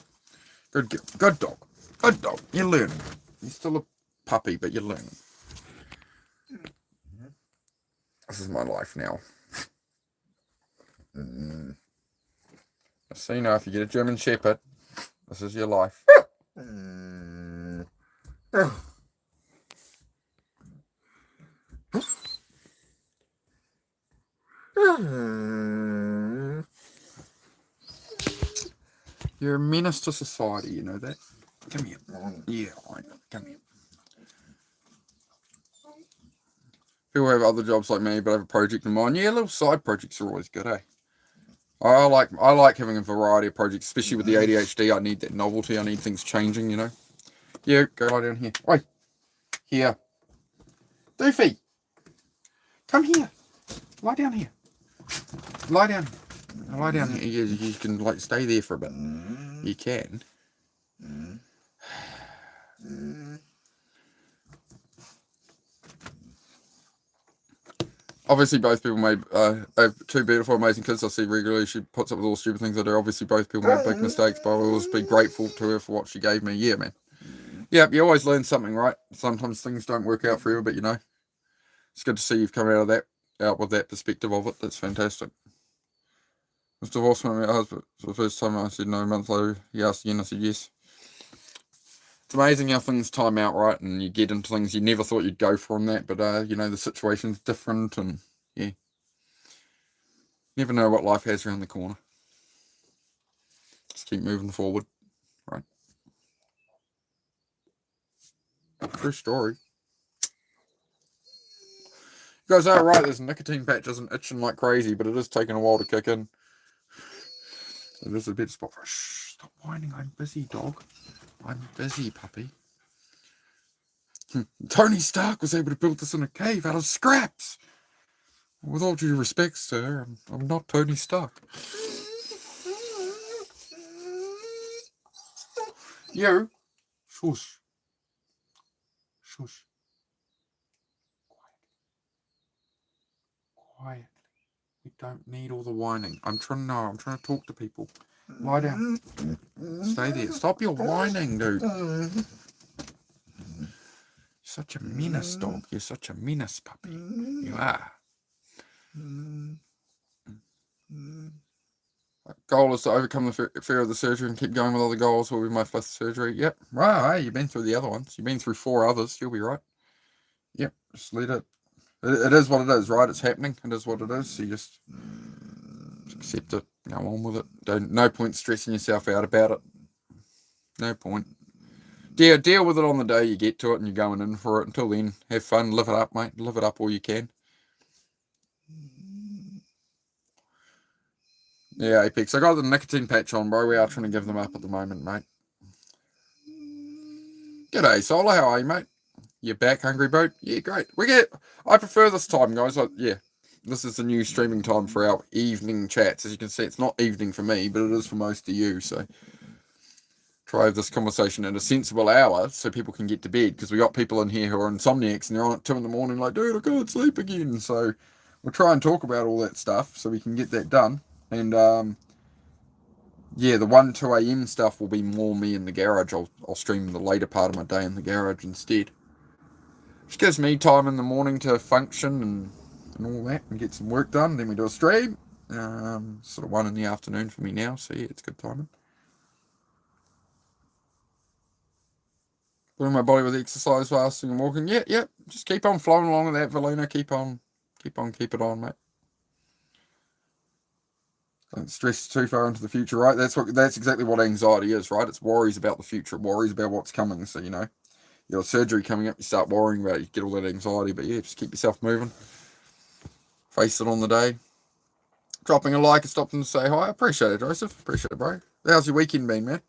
Good girl. Good dog. Good dog. You're learning. You're still a puppy, but you're learning. This is my life now. So you know, if you get a German Shepherd, this is your life. You're a menace to society, you know that? Come here. Yeah, I know. Come here. People have other jobs like me, but I have a project in mind. Yeah, little side projects are always good, eh? I like having a variety of projects, especially with the ADHD. I need that novelty. I need things changing, you know? Yeah, go lie down here. Oi. Here. Doofy. Come here. Lie down here. Lie down. Lie down here. You can like stay there for a bit. You can. Obviously, both people made have two beautiful, amazing kids. I see regularly. She puts up with all the stupid things I do. Obviously, both people made big mistakes, but I will always be grateful to her for what she gave me. Yeah, man. Yeah, you always learn something, right? Sometimes things don't work out for you, but you know, it's good to see you've come out with that perspective of it. That's fantastic. I was divorced from my husband for the first time. I said no. A month later, he asked again. I said yes. It's amazing how things time out, right? And you get into things you never thought you'd go for in that, but you know, the situation's different, and yeah, never know what life has around the corner. Just keep moving forward, right? True story. You guys are right, this nicotine patch isn't itching like crazy, but it is taking a while to kick in. It is a bit spot for shh, stop whining, I'm busy, dog. I'm busy, puppy. Tony Stark was able to build this in a cave out of scraps. With all due respect, sir, I'm not Tony Stark. You, shush. Shush. Quietly. We don't need all the whining. I'm trying to talk to people. Lie down. Stay there. Stop your whining, dude. You're such a menace, dog. You're such a menace, puppy. You are. Goal is to overcome the fear of the surgery and keep going with other goals. Will be my 5th surgery. Yep. Right. You've been through the other ones. You've been through 4 others. You'll be right. Yep. Just let it. It is what it is, right? It's happening. It is what it is. So you just accept it. Go on with it. No point stressing yourself out about it. No point. Deal with it on the day you get to it and you're going in for it. Until then, have fun. Live it up, mate. Live it up all you can. Yeah, Apex. I got the nicotine patch on, bro. We are trying to give them up at the moment, mate. G'day, Solar. How are you, mate? You back, Hungry Boat? Yeah, great. I prefer this time, guys. Yeah, this is the new streaming time for our evening chats. As you can see, it's not evening for me, but it is for most of you. So try have this conversation at a sensible hour so people can get to bed, because we got people in here who are insomniacs and they're on at 2 a.m. like, dude, I can't sleep again. So we'll try and talk about all that stuff so we can get that done. And yeah, the 2 a.m. stuff will be more me in the garage. I'll stream the later part of my day in the garage instead. Which gives me time in the morning to function and all that and get some work done. Then we do a stream. Sort of 1 in the afternoon for me now. So yeah, it's good timing. Putting my body with exercise, fasting and walking. Yeah. Just keep on flowing along with that, Valina. Keep it on, mate. Don't stress too far into the future, right? That's exactly what anxiety is, right? It's worries about the future, worries about what's coming. So, you know, you got surgery coming up, you start worrying about it, you get all that anxiety. But yeah, just keep yourself moving. Face it on the day. Dropping a like and stopping to say hi. I appreciate it, Joseph. Appreciate it, bro. How's your weekend been, man?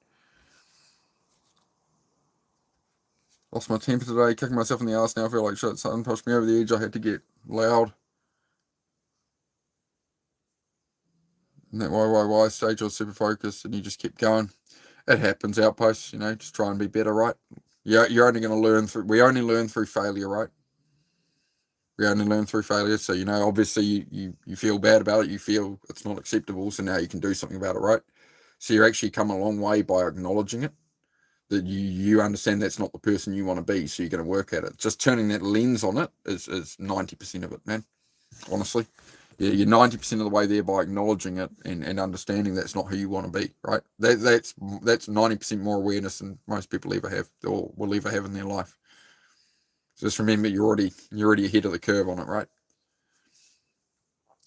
Lost my temper today, kicking myself in the ass now. I feel like shit. Something pushed me over the edge. I had to get loud. And that why stage I was super focused and you just kept going. It happens, Outposts, you know, just try and be better, right? You're only going to learn we only learn through failure, right? We only learn through failure. So, you know, obviously you feel bad about it. You feel it's not acceptable. So now you can do something about it, right? So you're actually come a long way by acknowledging it. That you understand that's not the person you want to be. So you're going to work at it. Just turning that lens on it is 90% of it, man. Honestly. You're 90% of the way there by acknowledging it and understanding that's not who you want to be, right? That's 90% more awareness than most people ever have or will ever have in their life. Just remember, you're already ahead of the curve on it, right?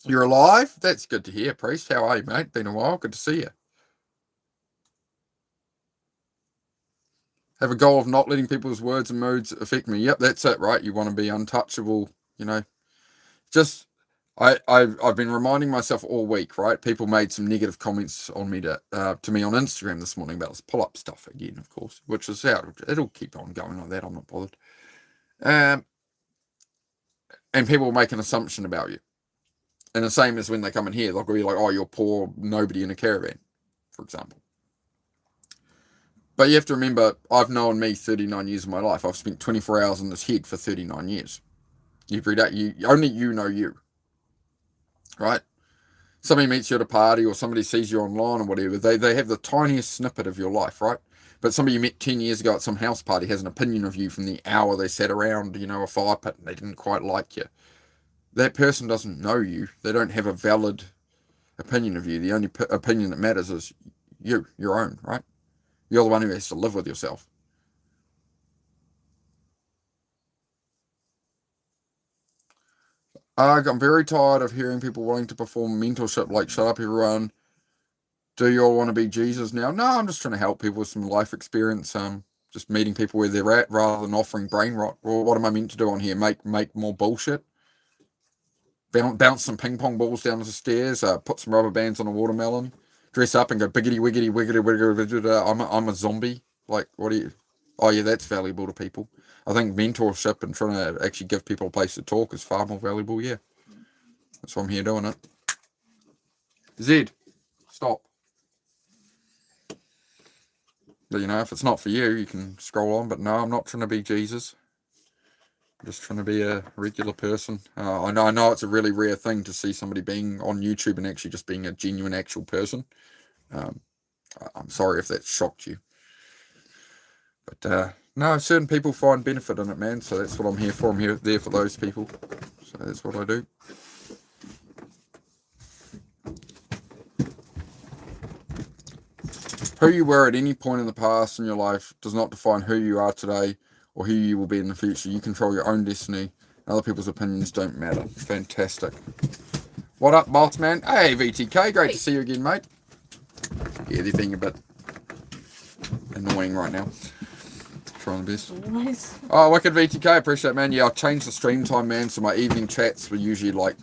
You're alive? That's good to hear, Priest. How are you, mate? Been a while. Good to see you. Have a goal of not letting people's words and moods affect me. Yep, that's it, right? You want to be untouchable, Just I've been reminding myself all week, right? People made some negative comments on me to me on Instagram this morning about this pull-up stuff again, of course, which is out. It'll keep on going like that. I'm not bothered. And people will make an assumption about you. And the same as when they come in here, they'll be like, oh, you're poor, nobody in a caravan, for example. But you have to remember, I've known me 39 years of my life. I've spent 24 hours in this head for 39 years. Every day, only you know you, right? Somebody meets you at a party or somebody sees you online or whatever, they have the tiniest snippet of your life, right? But somebody you met 10 years ago at some house party has an opinion of you from the hour they sat around, a fire pit and they didn't quite like you. That person doesn't know you. They don't have a valid opinion of you. The only opinion that matters is you, your own, right? You're the one who has to live with yourself. I'm very tired of hearing people wanting to perform mentorship like, shut up, everyone. Do you all want to be Jesus now? No, I'm just trying to help people with some life experience. Just meeting people where they're at rather than offering brain rot. Well, what am I meant to do on here? Make more bullshit? Bounce some ping pong balls down the stairs, put some rubber bands on a watermelon, dress up and go biggity wiggity wiggity wiggity. I'm a zombie. Like, what do you? Oh yeah, that's valuable to people. I think mentorship and trying to actually give people a place to talk is far more valuable. Yeah, that's why I'm here doing it. Zed, stop. But if it's not for you, you can scroll on. But no, I'm not trying to be Jesus. I'm just trying to be a regular person. I know it's a really rare thing to see somebody being on YouTube and actually just being a genuine, actual person. I'm sorry if that shocked you. But no, certain people find benefit in it, man. So that's what I'm here for. I'm there for those people. So that's what I do. Who you were at any point in the past in your life does not define who you are today or who you will be in the future. You control your own destiny. Other people's opinions don't matter. Fantastic. What up, boss man? Hey, VTK. Great to see you again, mate. Yeah, they're being a bit annoying right now. Trying the best. Nice. Oh, wicked VTK. Appreciate it, man. Yeah, I've changed the stream time, man. So my evening chats were usually like,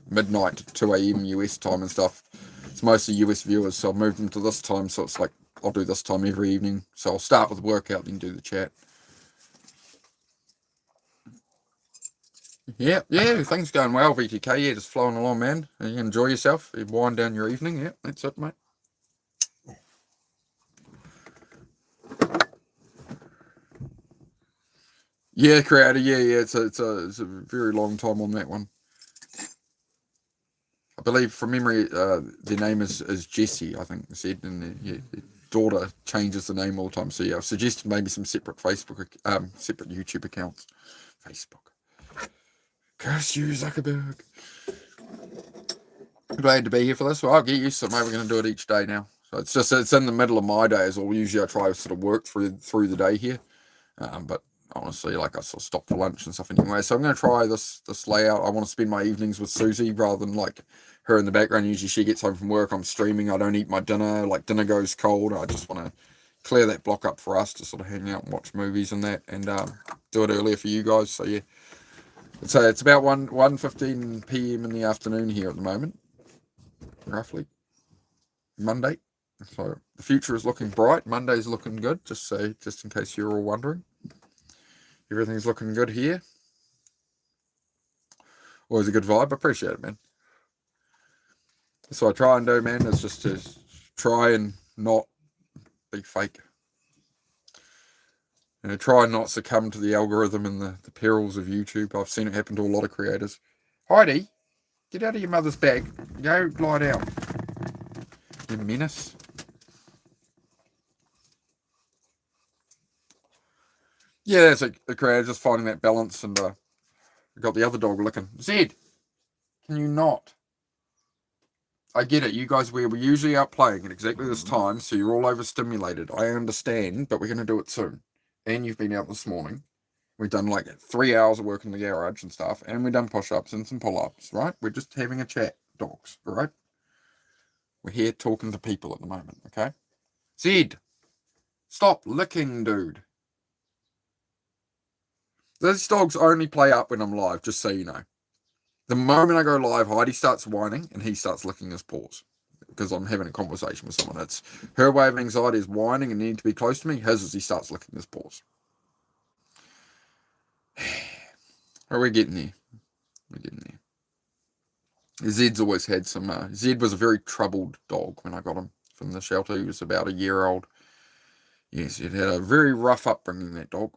midnight to 2 a.m. US time and stuff. It's mostly US viewers, so I've moved them to this time. So it's like I'll do this time every evening. So I'll start with the workout, then do the chat. Yeah, things going well, VTK. Yeah, just flowing along, man. You enjoy yourself. You wind down your evening. Yeah, that's it, mate. Yeah, Creator. Yeah. It's a very long time on that one. I believe from memory, their name is Jessie. I think said, and their daughter changes the name all the time. So yeah, I've suggested maybe some separate separate YouTube accounts. Facebook. Curse you, Zuckerberg. Glad to be here for this. Well, I'll get used to it. Maybe we're going to do it each day now. So it's in the middle of my day as well. Usually I try to sort of work through the day here. But honestly, like I sort of stop for lunch and stuff anyway. So I'm going to try this layout. I want to spend my evenings with Susie rather than like her in the background. Usually she gets home from work. I'm streaming. I don't eat my dinner. Like dinner goes cold. I just want to clear that block up for us to sort of hang out and watch movies and that, and do it earlier for you guys. So yeah. So it's about 1:15 p.m. in the afternoon here at the moment, roughly. Monday. So the future is looking bright. Monday's looking good, just in case you're all wondering. Everything's looking good here. Always a good vibe. I appreciate it, man. So I try and do, man, is just to try and not be fake. Try and not succumb to the algorithm and the perils of YouTube. I've seen it happen to a lot of creators. Heidi, get out of your mother's bag. Go lie down. You menace. Yeah, that's a creator, just finding that balance, and got the other dog licking. Zed, Can you not? I get it. You guys, we're usually out playing at exactly this time, so you're all overstimulated. I understand, but we're going to do it soon. And you've been out this morning. We've done like 3 hours of work in the garage and stuff, and we've done push-ups and some pull-ups, right? We're just having a chat, dogs, all right? We're here talking to people at the moment, okay? Zed, stop licking, dude. Those dogs only play up when I'm live, just so you know. The moment I go live, Heidi starts whining and he starts licking his paws because I'm having a conversation with someone. It's her way of anxiety is whining and needing to be close to me. His is he starts licking his paws. Are we getting there? We're getting there. Zed's always had some. Zed was a very troubled dog when I got him from the shelter. He was about a year old. Yes, he'd had a very rough upbringing, that dog.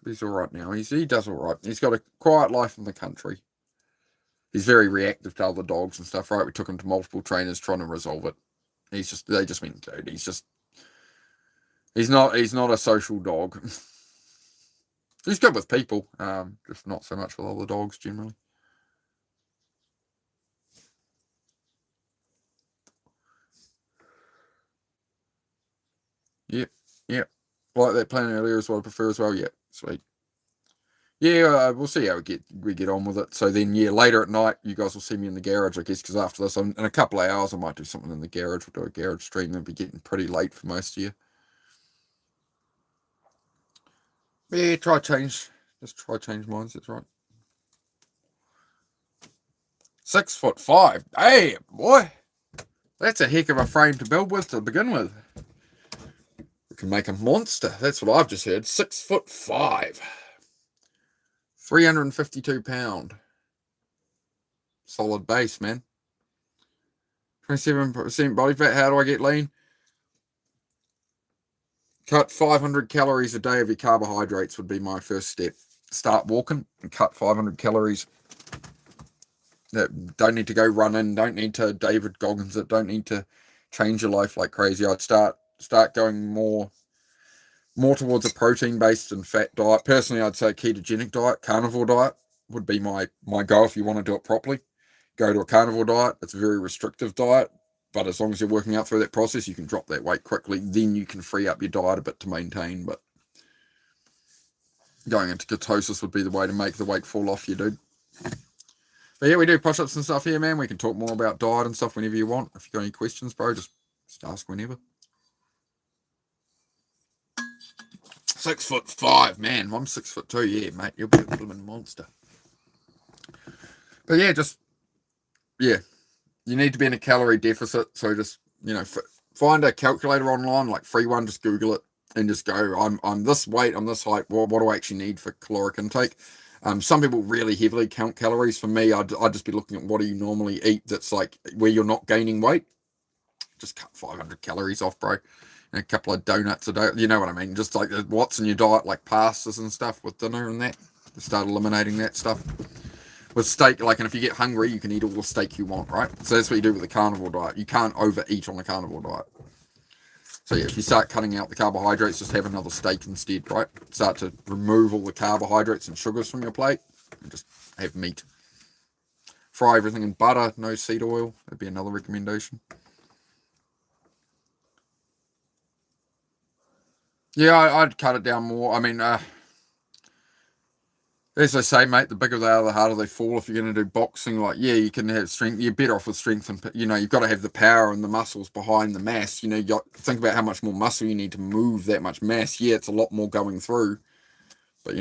He's all right now. He does all right. He's got a quiet life in the country. He's very reactive to other dogs and stuff, right? We took him to multiple trainers trying to resolve it. They just went, dude, he's not a social dog. He's good with people, just not so much with other dogs generally. Yep. Like that plan earlier is what I prefer as well. Yeah, sweet. Yeah, we'll see how we get on with it. So then, yeah, later at night, you guys will see me in the garage, I guess, because after this, in a couple of hours, I might do something in the garage. We'll do a garage stream. It'll be getting pretty late for most of you. Yeah, try change mindsets, right? 6'5". Hey, boy, that's a heck of a frame to build with to begin with. We can make a monster. That's what I've just heard. 6'5". 352 pound. Solid base, man. 27% body fat. How do I get lean? Cut 500 calories a day of your carbohydrates would be my first step. Start walking and cut 500 calories. That don't need to go running. Don't need to David Goggins it. Don't need to change your life like crazy. I'd start going more towards a protein-based and fat diet. Personally, I'd say ketogenic diet, carnivore diet would be my goal if you want to do it properly. Go to a carnivore diet. It's a very restrictive diet, but as long as you're working out through that process, you can drop that weight quickly. Then you can free up your diet a bit to maintain, but going into ketosis would be the way to make the weight fall off you, dude. But yeah, we do push-ups and stuff here, man. We can talk more about diet and stuff whenever you want. If you've got any questions, bro, just ask whenever. 6'5", man. I'm 6'2". Yeah, mate, you'll be a blooming monster. But yeah, you need to be in a calorie deficit. So just find a calculator online, like free one. Just Google it and just go. I'm this weight. I'm this height. What do I actually need for caloric intake? Some people really heavily count calories. For me, I'd just be looking at what do you normally eat that's like where you're not gaining weight. Just cut 500 calories off, bro. And a couple of donuts a day. You know what I mean? Just like what's in your diet, like pastas and stuff with dinner and that. Start eliminating that stuff. With steak, and if you get hungry, you can eat all the steak you want, right? So that's what you do with the carnivore diet. You can't overeat on a carnivore diet. So yeah, if you start cutting out the carbohydrates, just have another steak instead, right? Start to remove all the carbohydrates and sugars from your plate and just have meat. Fry everything in butter, no seed oil. That'd be another recommendation. Yeah, I'd cut it down more. I mean, as I say, mate, the bigger they are, the harder they fall. If you're going to do boxing, you can have strength. You're better off with strength, and you've got to have the power and the muscles behind the mass. You got think about how much more muscle you need to move that much mass. Yeah, it's a lot more going through, but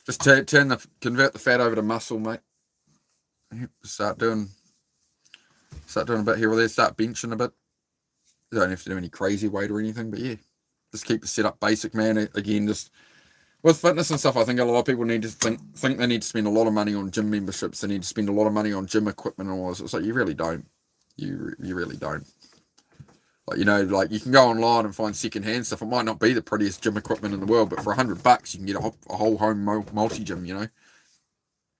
just convert the fat over to muscle, mate. Start doing a bit here or there. Start benching a bit. You don't have to do any crazy weight or anything, but yeah, just keep the setup basic, man. Again, just. With fitness and stuff, I think a lot of people need to think they need to spend a lot of money on gym memberships. They need to spend a lot of money on gym equipment and all this. It's like you really don't. You really don't. You can go online and find secondhand stuff. It might not be the prettiest gym equipment in the world, but for $100, you can get a whole home multi gym. A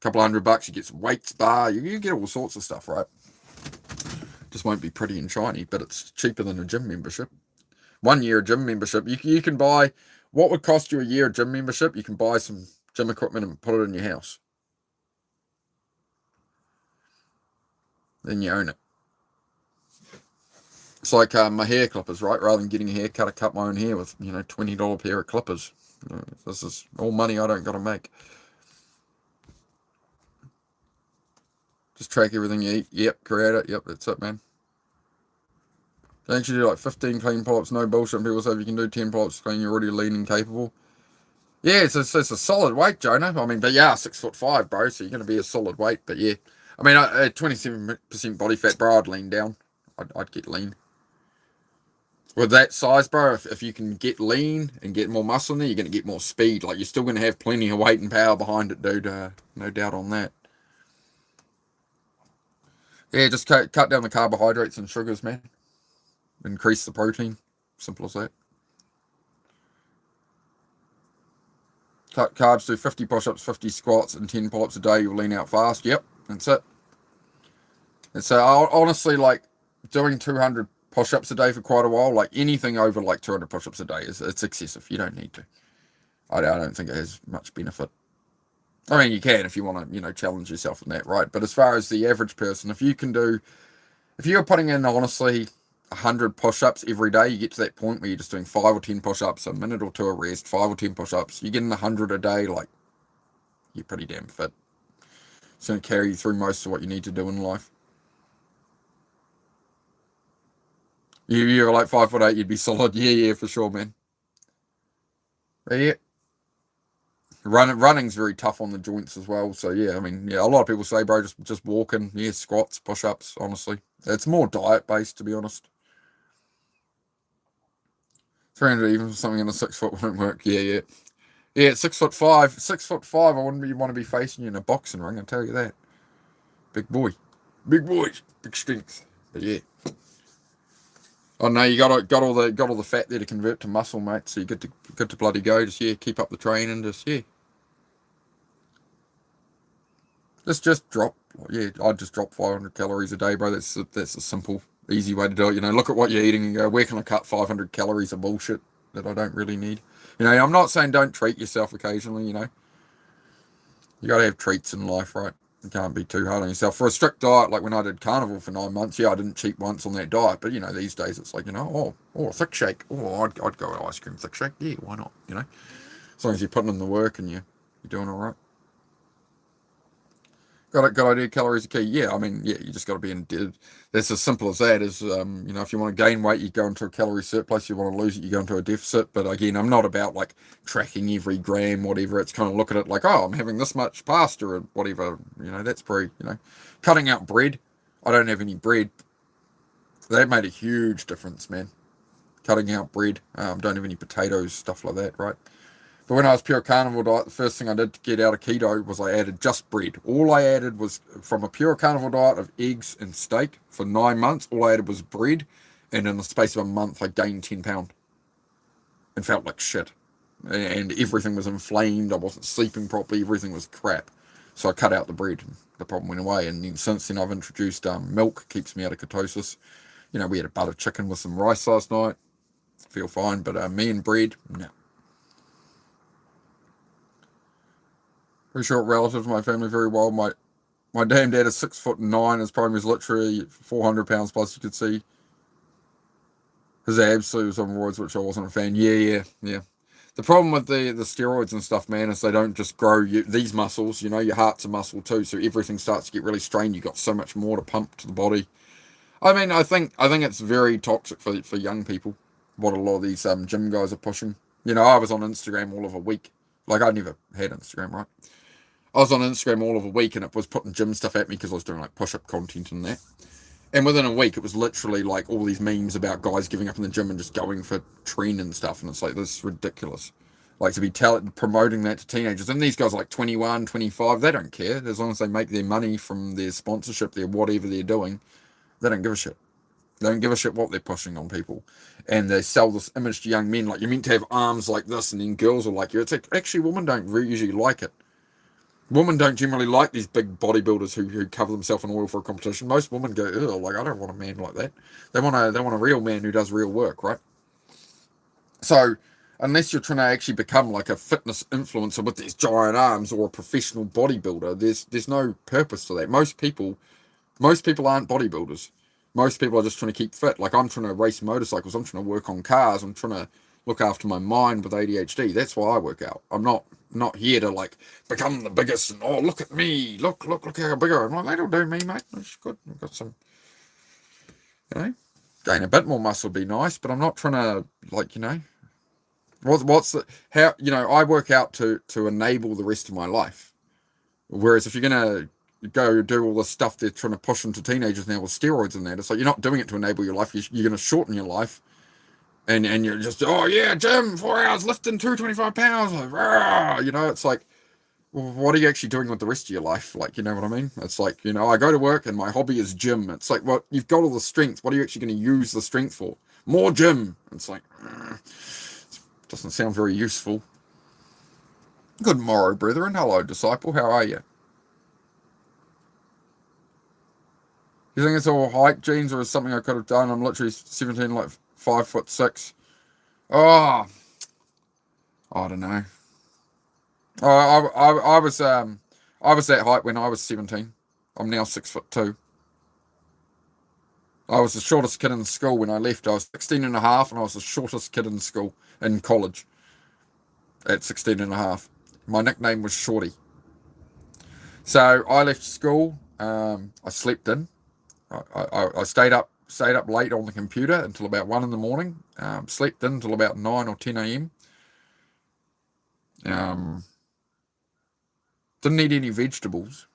couple of $100, you get some weights bar. You get all sorts of stuff, right? Just won't be pretty and shiny, but it's cheaper than a gym membership. 1 year gym membership, you can buy. What would cost you a year of gym membership? You can buy some gym equipment and put it in your house. then you own it. It's like my hair clippers, right? Rather than getting a haircut, I cut my own hair with, $20 pair of clippers. This is all money I don't got to make. Just track everything you eat. Yep, create it. Yep, that's it, man. You actually do like 15 clean pull-ups, no bullshit. People say if you can do 10 pull-ups clean, you're already lean and capable. Yeah, it's a solid weight, Jonah. I mean, but yeah, 6'5", bro. So you're going to be a solid weight. But yeah, I mean, at 27% body fat, bro, I'd lean down. I'd get lean. With that size, bro, if you can get lean and get more muscle in there, you're going to get more speed. Like, you're still going to have plenty of weight and power behind it, dude. No doubt on that. Yeah, just cut down the carbohydrates and sugars, man. Increase the protein. Simple as that. Cut carbs, do 50 push-ups, 50 squats, and 10 pull-ups a day. You'll lean out fast. Yep, that's it. And so, honestly, like, doing 200 push-ups a day for quite a while, like, anything over, like, 200 push-ups a day, it's excessive. You don't need to. I don't think it has much benefit. I mean, you can if you want to, challenge yourself in that, right? But as far as the average person, if you're putting in, honestly, 100 push-ups every day, you get to that point where you're just doing 5 or 10 push-ups, a minute or two of rest, 5 or 10 push-ups, you're getting 100 a day, like, you're pretty damn fit. It's going to carry you through most of what you need to do in life. You're like 5'8", you'd be solid. Yeah, for sure, man. But yeah. Running's very tough on the joints as well. So yeah, I mean, yeah, a lot of people say, bro, just walking, yeah, squats, push-ups. Honestly, it's more diet based, to be honest. 300 even for something in a 6 foot won't work. Yeah. At 6'5", 6'5", I wouldn't want to be facing you in a boxing ring. I tell you that. Big boy, big boys, big stinks. But yeah. Oh no, you got all the fat there to convert to muscle, mate. So you good to bloody go. Just keep up the training. Just drop. Yeah, I'd just drop 500 calories a day, bro. That's a simple, easy way to do it. Look at what you're eating and go, where can I cut 500 calories of bullshit that I don't really need? I'm not saying don't treat yourself occasionally. You got to have treats in life, right? You can't be too hard on yourself. For a strict diet, like when I did carnivore for 9 months, yeah, I didn't cheat once on that diet. But these days it's like, a thick shake. Oh, I'd go with ice cream thick shake. Yeah, why not? As long as you're putting in the work and you're doing all right. Got idea. Calories are key. Yeah, I mean, yeah, you just got to be in. That's as simple as that. If you want to gain weight, you go into a calorie surplus. You want to lose it, you go into a deficit. But again, I'm not about like tracking every gram, whatever. It's kind of look at it like, oh, I'm having this much pasta or whatever. That's pretty. Cutting out bread. I don't have any bread. That made a huge difference, man. Cutting out bread. Don't have any potatoes, stuff like that, right? But when I was pure carnivore diet, the first thing I did to get out of keto was I added just bread. All I added was, from a pure carnivore diet of eggs and steak for 9 months, all I added was bread. And in the space of a month, I gained 10 pounds and felt like shit. And everything was inflamed. I wasn't sleeping properly. Everything was crap. So I cut out the bread and the problem went away. And then since then, I've introduced milk, keeps me out of ketosis. We had a butter chicken with some rice last night. Feel fine. But me and bread, no. Pretty short relative to my family very well. My damn dad is 6'9". His prime is literally 400 pounds plus. You could see his abs. So he was on roids, which I wasn't a fan. Yeah. The problem with the steroids and stuff, man, is they don't just grow these muscles. Your heart's a muscle too, so everything starts to get really strained. You've got so much more to pump to the body. I mean, I think it's very toxic for young people. What a lot of these gym guys are pushing. I was on Instagram all of a week. Like, I never had Instagram, right? I was on Instagram all of a week and it was putting gym stuff at me because I was doing like push-up content and that. And within a week, it was literally like all these memes about guys giving up in the gym and just going for training and stuff. And it's like, this is ridiculous. Like, to be promoting that to teenagers. And these guys are like 21, 25. They don't care. As long as they make their money from their sponsorship, their whatever they're doing, they don't give a shit. They don't give a shit what they're pushing on people. And they sell this image to young men. Like, you're meant to have arms like this and then girls are like you. It's like, actually, women don't usually like it. Women don't generally like these big bodybuilders who cover themselves in oil for a competition. Most women go, ew, like, I don't want a man like that. They want a real man who does real work, right? So unless you're trying to actually become like a fitness influencer with these giant arms or a professional bodybuilder, there's no purpose to that. Most people Most people aren't bodybuilders. Most people are just trying to keep fit. Like, I'm trying to race motorcycles. I'm trying to work on cars. I'm trying to look after my mind with ADHD. That's why I work out. I'm not here to like become the biggest and oh look at me, look how big I am. Like, that'll do me, mate. That's good. I've got some, gain a bit more muscle would be nice, but I'm not trying to like what's the how I work out to enable the rest of my life. Whereas if you're gonna go do all the stuff they're trying to push into teenagers now with steroids and that, it's like you're not doing it to enable your life. You're going to shorten your life, and you're just gym 4 hours lifting 225 pounds. Like, it's like, well, what are you actually doing with the rest of your life? Like, you know what I mean? It's like, I go to work and my hobby is gym. It's like, well, you've got all the strength. What are you actually going to use the strength for? More gym. It's like, doesn't sound very useful. Good morrow, brethren. Hello, disciple. How are you? You think it's all height genes, or is something I could have done? I'm literally 17, like 5'6". Oh, I don't know. I was that height when I was 17. I'm now 6'2". I was the shortest kid in school when I left. I was 16 and a half, and I was the shortest kid in school in college at 16 and a half. My nickname was Shorty. So I left school. I slept in. I stayed up late on the computer until about 1 in the morning. Slept in until about 9 or 10 a.m. Didn't eat any vegetables,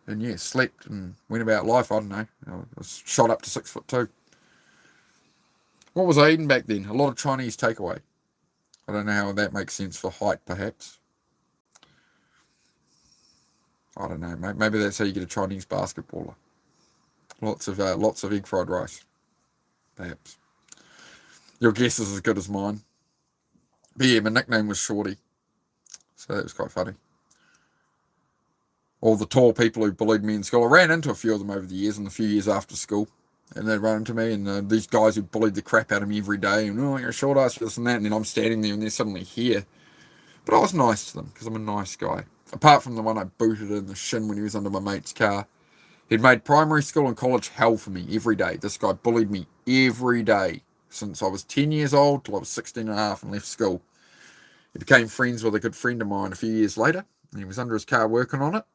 and slept and went about life. I don't know. I was shot up to 6'2". What was I eating back then? A lot of Chinese takeaway. I don't know how that makes sense for height, perhaps. I don't know. Maybe that's how you get a Chinese basketballer. Lots of egg fried rice, perhaps. Your guess is as good as mine. But yeah, my nickname was Shorty, so that was quite funny. All the tall people who bullied me in school, I ran into a few of them over the years, and a few years after school, and they'd run into me, and these guys who bullied the crap out of me every day, and you're a short ass, this and that, and then I'm standing there, and they're suddenly here. But I was nice to them, because I'm a nice guy. Apart from the one I booted in the shin when he was under my mate's car. He'd made primary school and college hell for me every day. This guy bullied me every day since I was 10 years old till I was 16 and a half and left school. He became friends with a good friend of mine a few years later, and he was under his car working on it,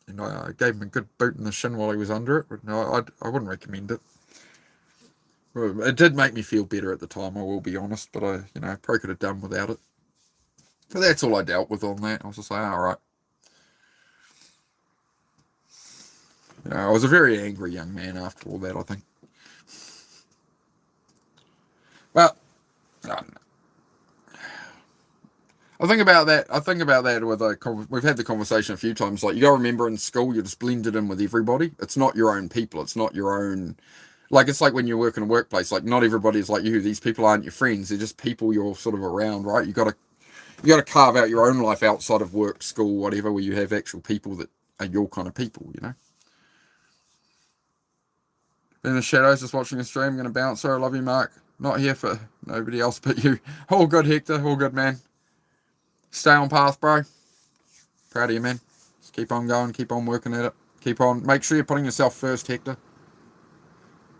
and I gave him a good boot in the shin while he was under it. But no, I wouldn't recommend it. It did make me feel better at the time, I will be honest, but I probably could have done without it. But that's all I dealt with on that. I was just like, all right. I was a very angry young man after all that, I think. Well, I think about that. with we've had the conversation a few times. Like, you got to remember, in school, you're just blended in with everybody. It's not your own people. It's not your own. Like, it's like when you work in a workplace. Like, not everybody's like you. These people aren't your friends. They're just people you're sort of around, right? You got to carve out your own life outside of work, school, whatever, where you have actual people that are your kind of people. In the shadows, just watching a stream. Going to bounce her. I love you, Mark. Not here for nobody else but you. All good, Hector. All good, man. Stay on path, bro. Proud of you, man. Just keep on going. Keep on working at it. Keep on. Make sure you're putting yourself first, Hector.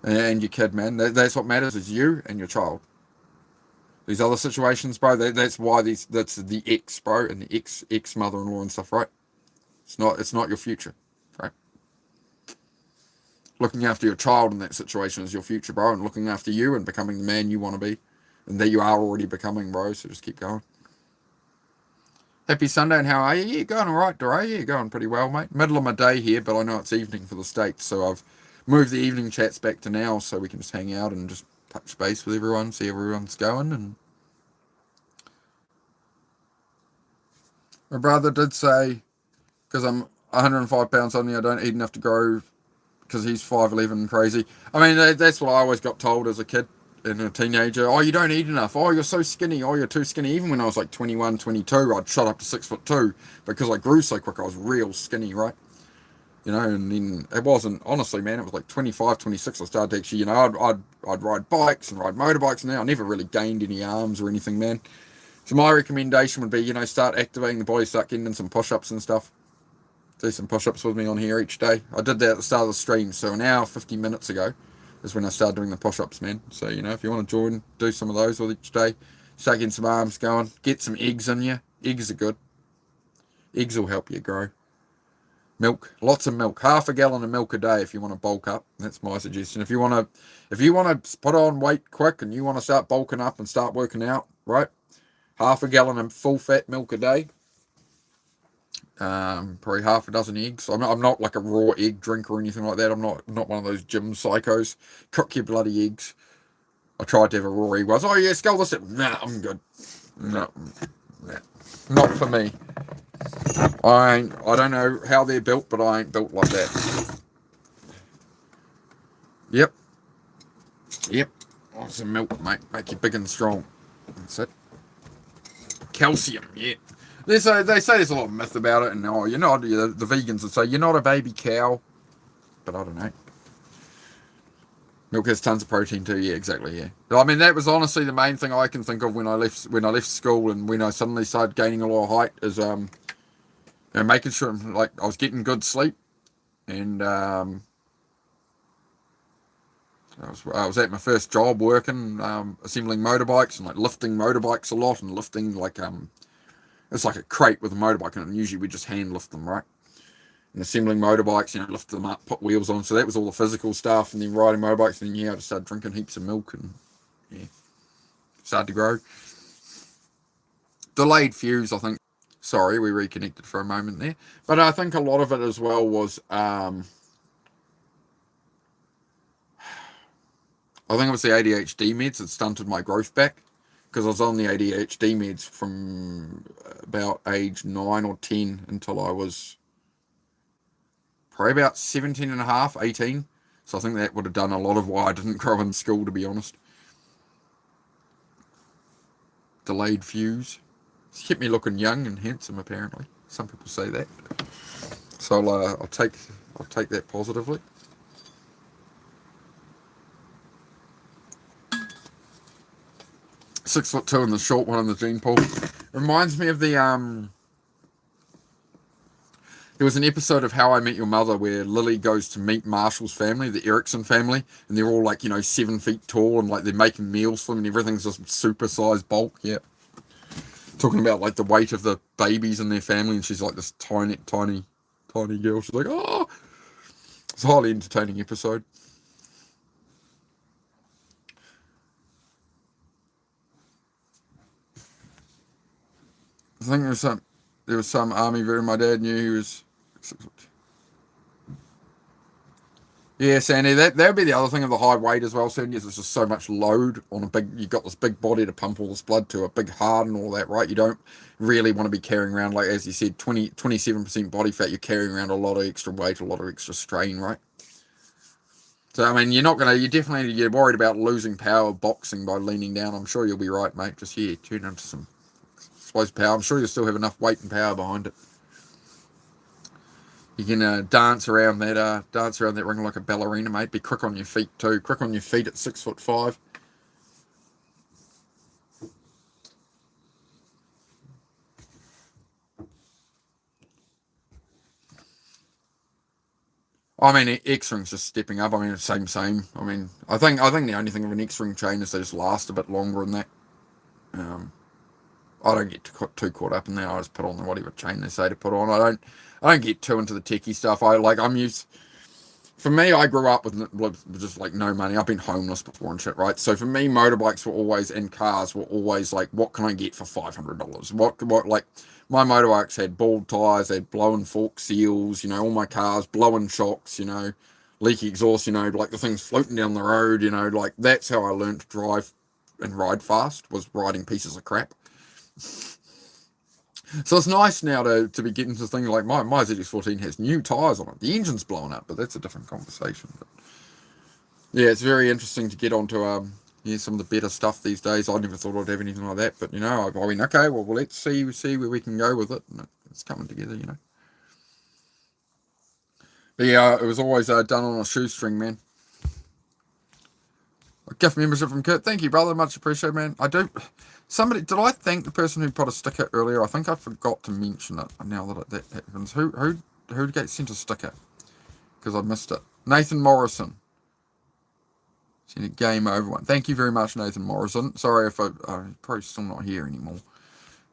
And your kid, man. That's what matters, is you and your child. These other situations, bro, that's why that's the ex, bro, and the ex mother-in-law and stuff, right? It's not your future, right? Looking after your child in that situation is your future, bro, and looking after you and becoming the man you want to be, and that you are already becoming, bro, so just keep going. Happy Sunday, and how are you? Yeah, going all right, Dore. Yeah, going pretty well, mate. Middle of my day here, but I know it's evening for the States, so I've moved the evening chats back to now so we can just hang out and just touch base with everyone, see how everyone's going. And my brother did say, because I'm 105 pounds only, I don't eat enough to grow, because he's 5'11 and crazy. I mean, that's what I always got told as a kid and a teenager. Oh, you don't eat enough. Oh, you're so skinny. Oh, you're too skinny. Even when I was like 21, 22, I'd shot up to 6'2" because I grew so quick. I was real skinny, right? And then it wasn't, honestly, man, it was like 25, 26, I started to actually, I'd ride bikes and ride motorbikes, and now I never really gained any arms or anything, man. So my recommendation would be, start activating the body, start getting in some push-ups and stuff. Do some push-ups with me on here each day. I did that at the start of the stream, so an hour, 50 minutes ago is when I started doing the push-ups, man. So, if you want to join, do some of those with each day. Start getting some arms going. Get some eggs in you. Eggs are good. Eggs will help you grow. Milk, lots of milk. Half a gallon of milk a day if you want to bulk up. That's my suggestion. If you want to put on weight quick and you want to start bulking up and start working out, right? Half a gallon of full fat milk a day. Probably half a dozen eggs. I'm not like a raw egg drinker or anything like that. I'm not one of those gym psychos. Cook your bloody eggs. I tried to have a raw egg once. Oh yeah, skull this. Nah, I'm good. No, nah, not for me. I don't know how they're built, but I ain't built like that. Yep. Oh, some milk, mate. Make you big and strong. That's it. Calcium, yeah. They say there's a lot of myth about it, and you're not. The vegans would say you're not a baby cow, but I don't know. Milk has tons of protein too. Yeah, exactly. Yeah. I mean, that was honestly the main thing I can think of when I left school and when I suddenly started gaining a lot of height is making sure like I was getting good sleep, and I was at my first job working assembling motorbikes and like lifting motorbikes a lot and lifting like it's like a crate with a motorbike and usually we just hand lift them, right? And assembling motorbikes, lift them up, put wheels on. So that was all the physical stuff, and then riding motorbikes, and then I just started drinking heaps of milk and started to grow. Delayed fuse, I think. Sorry, we reconnected for a moment there. But I think a lot of it as well was, I think it was the ADHD meds that stunted my growth back. Because I was on the ADHD meds from about age 9 or 10 until I was probably about 17 and a half, 18. So I think that would have done a lot of why I didn't grow in school, to be honest. Delayed fuse. It's kept me looking young and handsome, apparently. Some people say that. So I'll take that positively. "6'2" in the short one in the gene pool. Reminds me of the there was an episode of How I Met Your Mother where Lily goes to meet Marshall's family, the Erickson family, and they're all like, 7 feet tall and like they're making meals for them and everything's just super-sized bulk. Yeah. Talking about like the weight of the babies in their family, and she's like this tiny girl. She's like, oh, it's a highly entertaining episode. I think there was some army veteran my dad knew. He was. Yeah, Sandy, that would be the other thing of the high weight as well, Sandy, is it's just so much load on you've got this big body to pump all this blood to, a big heart and all that, right? You don't really want to be carrying around, like, as you said, 27% body fat, you're carrying around a lot of extra weight, a lot of extra strain, right? So, I mean, you're worried about losing power boxing by leaning down. I'm sure you'll be right, mate. Just, tune into some explosive power. I'm sure you'll still have enough weight and power behind it. You can dance around that ring like a ballerina, mate. Be quick on your feet too. Quick on your feet at 6'5". I mean, X-Ring's just stepping up. I mean, same. I mean, I think the only thing of an X-Ring chain is they just last a bit longer than that. I don't get too caught up in that. I just put on whatever chain they say to put on. I don't get too into the techie stuff. For me, I grew up with just like no money. I've been homeless before and shit, right? So for me, motorbikes were always, and cars were always like, what can I get for $500? What like, my motorbikes had bald tires, they had blowing fork seals, all my cars, blowing shocks, leaky exhaust, like the things floating down the road, like that's how I learned to drive and ride fast, was riding pieces of crap. So it's nice now to be getting to things like my ZX14 has new tyres on it. The engine's blowing up, but that's a different conversation. But yeah, it's very interesting to get onto some of the better stuff these days. I never thought I'd have anything like that, but I went, okay, well let's see where we can go with it, and it's coming together, But yeah, it was always done on a shoestring, man. A gift membership from Kurt. Thank you, brother. Much appreciated, man. Did I thank the person who put a sticker earlier? I think I forgot to mention it now that happens. Who sent a sticker? Because I missed it. Nathan Morrison. Sent a game over one. Thank you very much, Nathan Morrison. Sorry if I'm probably still not here anymore.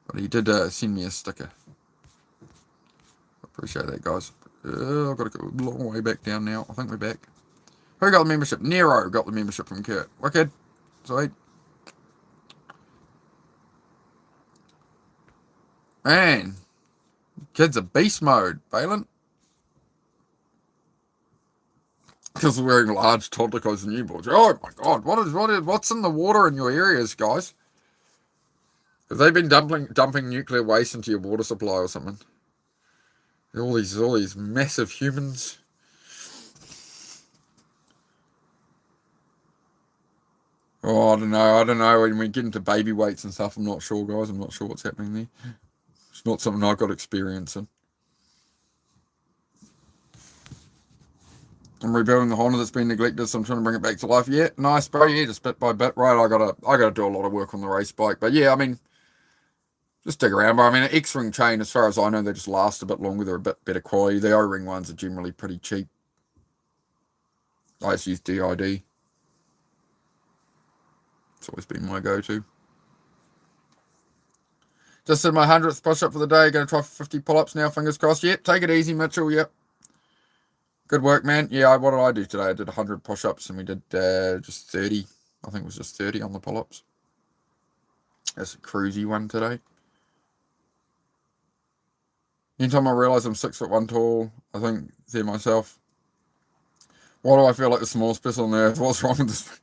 But he did send me a sticker. Appreciate that, guys. I've got to go a long way back down now. I think we're back. Who got the membership? Nero got the membership from Kurt. Wicked. Sweet. Man. Kids are beast mode, Balin. Because we're wearing large toddler clothes and newborns. Oh my god, what's in the water in your areas, guys? Have they been dumping nuclear waste into your water supply or something? All these massive humans. Oh, I don't know. When we get into baby weights and stuff, I'm not sure, guys. I'm not sure what's happening there. It's not something I've got experience in. I'm rebuilding the Honda that's been neglected, so I'm trying to bring it back to life. Yeah, nice, bro. Yeah, just bit by bit. Right, I gotta do a lot of work on the race bike. But yeah, I mean, just dig around. But I mean, an X-Ring chain, as far as I know, they just last a bit longer. They're a bit better quality. The O-Ring ones are generally pretty cheap. I just use DID. It's always been my go-to. Just did my 100th push-up for the day. Going to try for 50 pull-ups now, fingers crossed. Yep, take it easy, Mitchell. Yep. Good work, man. Yeah, what did I do today? I did 100 push-ups and we did just 30. I think it was just 30 on the pull-ups. That's a cruisy one today. Anytime I realise I'm 6'1" tall, I think to myself, why do I feel like the smallest person on earth? What's wrong with this?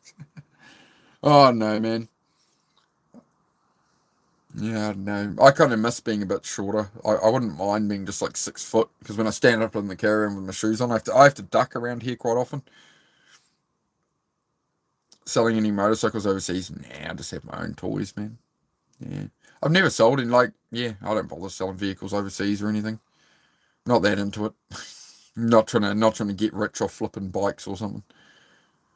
Oh, no, man. Yeah, no. I kind of miss being a bit shorter. I wouldn't mind being just like 6 foot, because when I stand up in the caravan with my shoes on, I have to duck around here quite often. Selling any motorcycles overseas? Nah, I just have my own toys, man. Yeah. I've never sold in, I don't bother selling vehicles overseas or anything. Not that into it. Not trying to get rich off flipping bikes or something.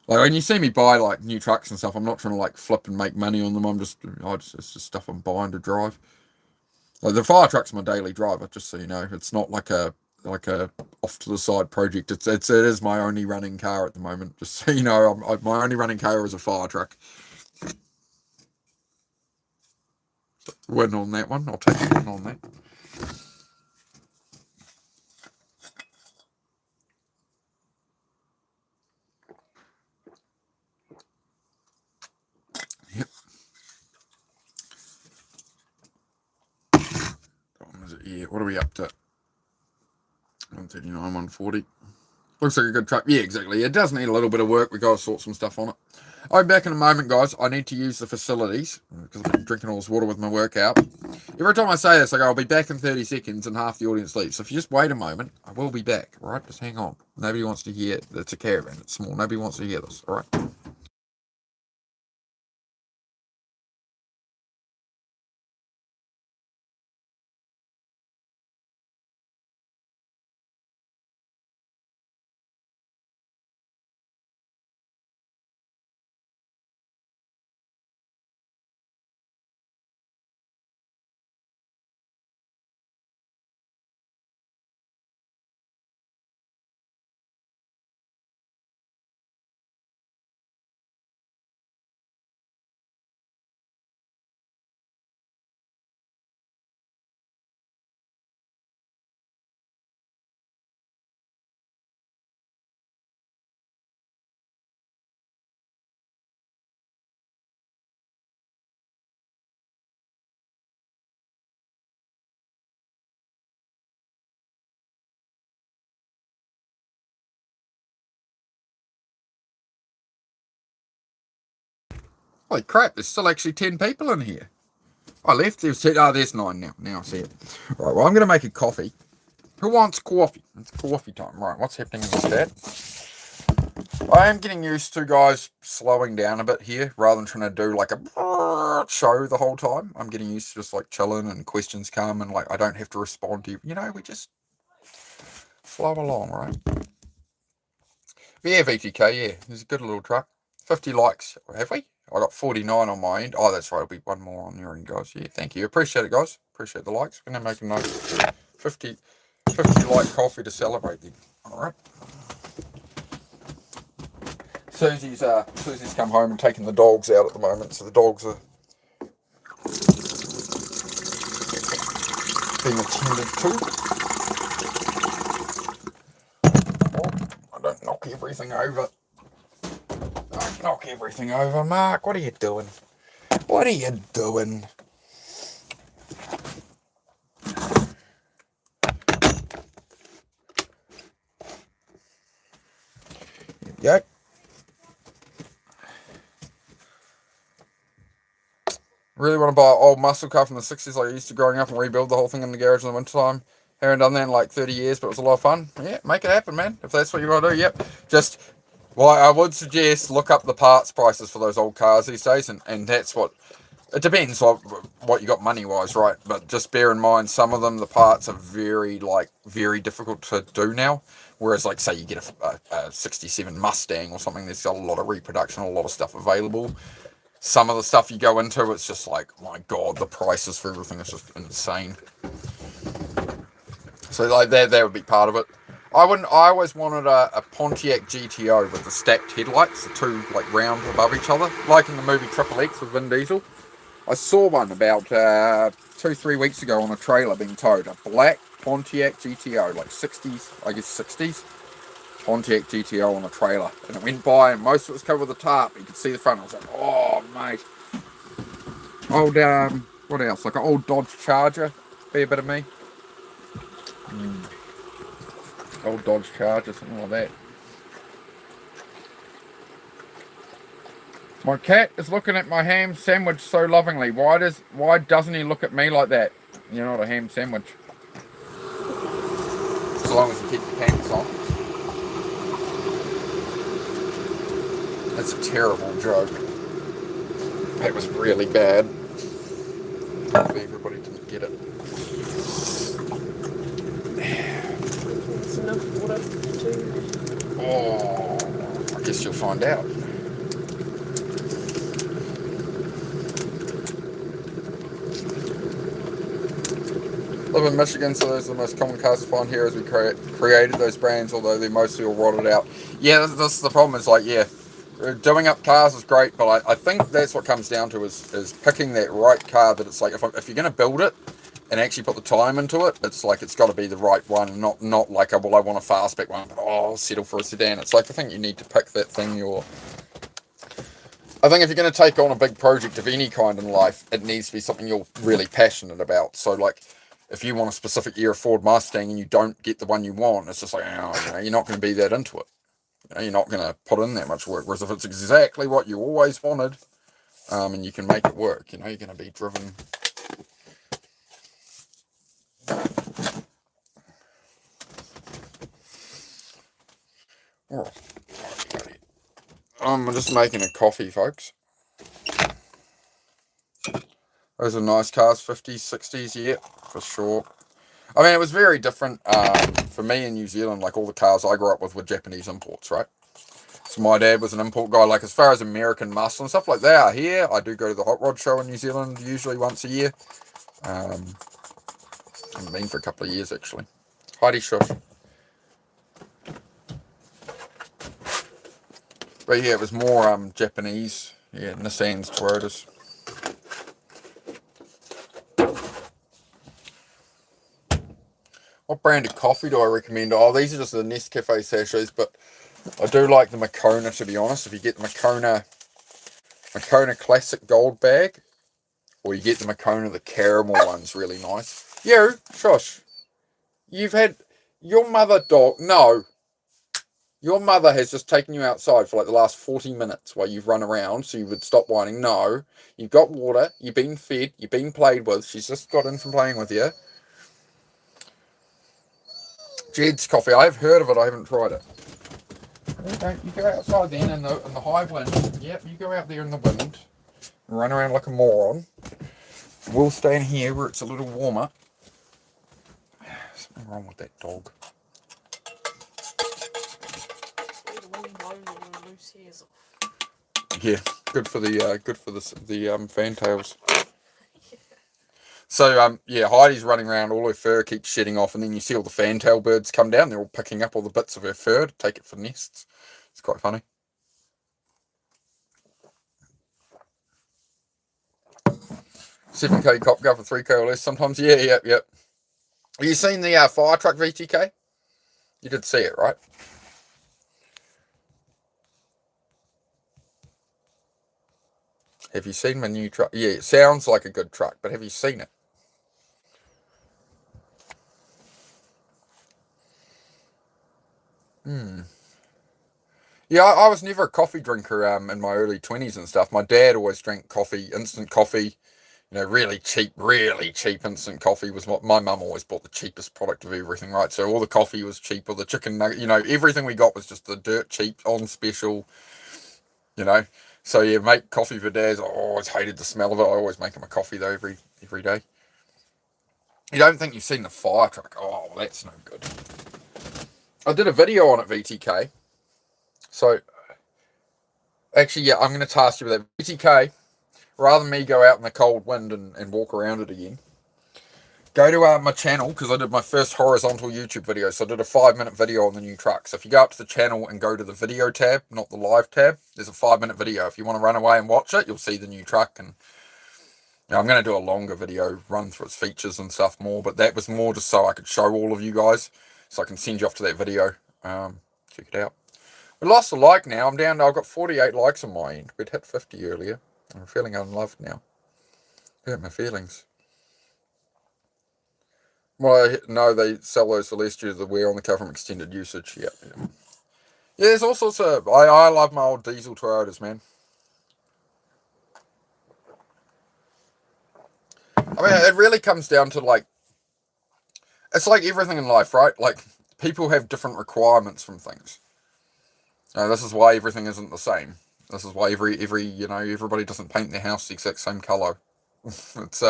Like when you see me buy like new trucks and stuff, I'm not trying to like flip and make money on them. It's just stuff I'm buying to drive. Like the fire truck's my daily driver, just so you know. It's not like a off to the side project. It is my only running car at the moment. Just so you know, my only running car is a fire truck. Win on that one. I'll take a win on that. Yep. Yeah, what are we up to? 139, 140. Looks like a good truck. Yeah, exactly. It does need a little bit of work. We got to sort some stuff on it. I'll be back in a moment, guys. I need to use the facilities because I've been drinking all this water with my workout. Every time I say this, I go, I'll be back in 30 seconds and half the audience leaves. So if you just wait a moment, I will be back. All right, just hang on. Nobody wants to hear it. It's a caravan. It's small. Nobody wants to hear this. All right. Holy crap, there's still actually 10 people in here. I left, there's 10. Oh, there's 9 now. Now I see it. All right, well, I'm going to make a coffee. Who wants coffee? It's coffee time. Right, what's happening in the chat? I am getting used to, guys, slowing down a bit here rather than trying to do like a show the whole time. I'm getting used to just like chilling and questions come and like I don't have to respond to you. You know, we just flow along, right? But yeah, VTK, yeah, there's a good little truck. 50 likes, have we? I got 49 on my end. Oh, that's right. It'll be one more on your end, guys. Yeah, thank you. Appreciate it, guys. Appreciate the likes. We're going to make a note. 50 50 light coffee to celebrate then. Alright. Susie's come home and taken the dogs out at the moment, so the dogs are being attended to. Oh, I don't knock everything over. Don't knock everything over, Mark. What are you doing? What are you doing? There we go. Really want to buy an old muscle car from the 60s like I used to growing up and rebuild the whole thing in the garage in the wintertime. Haven't done that in like 30 years, but it was a lot of fun. Yeah, make it happen, man. If that's what you want to do, yep. Just, well, I would suggest look up the parts prices for those old cars these days, and that's what, it depends what you got money-wise, right? But just bear in mind, some of them, the parts are very difficult to do now. Whereas, like, say you get a 67 Mustang or something, there's a lot of reproduction, a lot of stuff available. Some of the stuff you go into, it's just like, my God, the prices for everything is just insane. So like that would be part of it. I always wanted a Pontiac GTO with the stacked headlights, the two like round above each other, like in the movie Triple X with Vin Diesel. I saw one about 2-3 weeks ago on a trailer being towed. A black Pontiac GTO, like 60s, I guess 60s. Pontiac GTO on a trailer, and it went by and most of it was covered with the tarp. You could see the front. I was like, oh mate. Old what else, like an old Dodge Charger, be a bit of me. Old Dodge Charger, something like that. My cat is looking at my ham sandwich so lovingly. Why doesn't he look at me like that? You're not a ham sandwich. As long as you keep your pants on. That's a terrible joke. That was really bad. Hopefully everybody didn't get it. It's enough water to... Oh, I guess you'll find out. Live in Michigan, so those are the most common cars to find here as we created those brands, although they're mostly all rotted out. Yeah, that's the problem. Is like, yeah, doing up cars is great, but I think that's what comes down to is picking that right car that it's like, if you're going to build it and actually put the time into it, it's like it's got to be the right one, not like, well, I want a fastback one, but I'll settle for a sedan. It's like, I think you need to pick that thing I think if you're going to take on a big project of any kind in life, it needs to be something you're really passionate about. So like, if you want a specific era Ford Mustang and you don't get the one you want, it's just like, you're not going to be that into it. You're not going to put in that much work. Whereas if it's exactly what you always wanted, and you can make it work, you're going to be driven. Oh, I'm just making a coffee, folks. Those are nice cars, 50s, 60s, yeah, for sure. I mean, it was very different for me in New Zealand. Like, all the cars I grew up with were Japanese imports, right? So my dad was an import guy. Like, as far as American muscle and stuff like that are here, I do go to the Hot Rod Show in New Zealand usually once a year. I haven't been for a couple of years, actually. Heidi Shush. But yeah, it was more Japanese. Yeah, Nissans, Toyotas. What brand of coffee do I recommend? Oh, these are just the Nescafe sachets, but I do like the Moccona, to be honest. If you get the Moccona Classic Gold bag, or you get the Moccona, the caramel one's really nice. You, shush. You've had your mother your mother has just taken you outside for like the last 40 minutes while you've run around, so you would stop whining. No, you've got water, you've been fed, you've been played with. She's just got in from playing with you. Jed's coffee. I've heard of it. I haven't tried it. You go outside then in the high wind. Yep, you go out there in the wind and run around like a moron. We'll stay in here where it's a little warmer. Something wrong with that dog. Yeah, good for the fantails. So, yeah, Heidi's running around, all her fur keeps shedding off, and then you see all the fantail birds come down. They're all picking up all the bits of her fur to take it for nests. It's quite funny. 7K cop go for 3K or less sometimes. Yeah. Have you seen the fire truck VTK? You did see it, right? Have you seen my new truck? Yeah, it sounds like a good truck, but have you seen it? Yeah, I was never a coffee drinker in my early 20s and stuff. My dad always drank coffee, instant coffee, really cheap instant coffee was what my mum always bought the cheapest product of everything, right? So all the coffee was cheaper, the chicken nugget, everything we got was just the dirt cheap on special, you know. So yeah, make coffee for dads. I always hated the smell of it. I always make him a coffee though every day. You don't think you've seen the fire truck? Oh, well, that's no good. I did a video on it, VTK. So actually, yeah, I'm going to task you with that. VTK, rather than me go out in the cold wind and walk around it again, go to my channel, because I did my first horizontal YouTube video. So I did a 5-minute video on the new truck. So if you go up to the channel and go to the video tab, not the live tab, there's a 5-minute video. If you want to run away and watch it, you'll see the new truck. And I'm going to do a longer video, run through its features and stuff more. But that was more just so I could show all of you guys, so I can send you off to that video. Check it out. We lost a like now. I'm down. I've got 48 likes on my end. We'd hit 50 earlier. I'm feeling unloved now. Hurt my feelings. Well, no, they sell those Celestials that wear on the cover from extended usage. Yeah. Yeah, there's all sorts of... I love my old diesel Toyotas, man. I mean, it really comes down to, like... It's like everything in life, right? Like, people have different requirements from things. This is why everything isn't the same. This is why everybody doesn't paint their house the exact same colour. It's,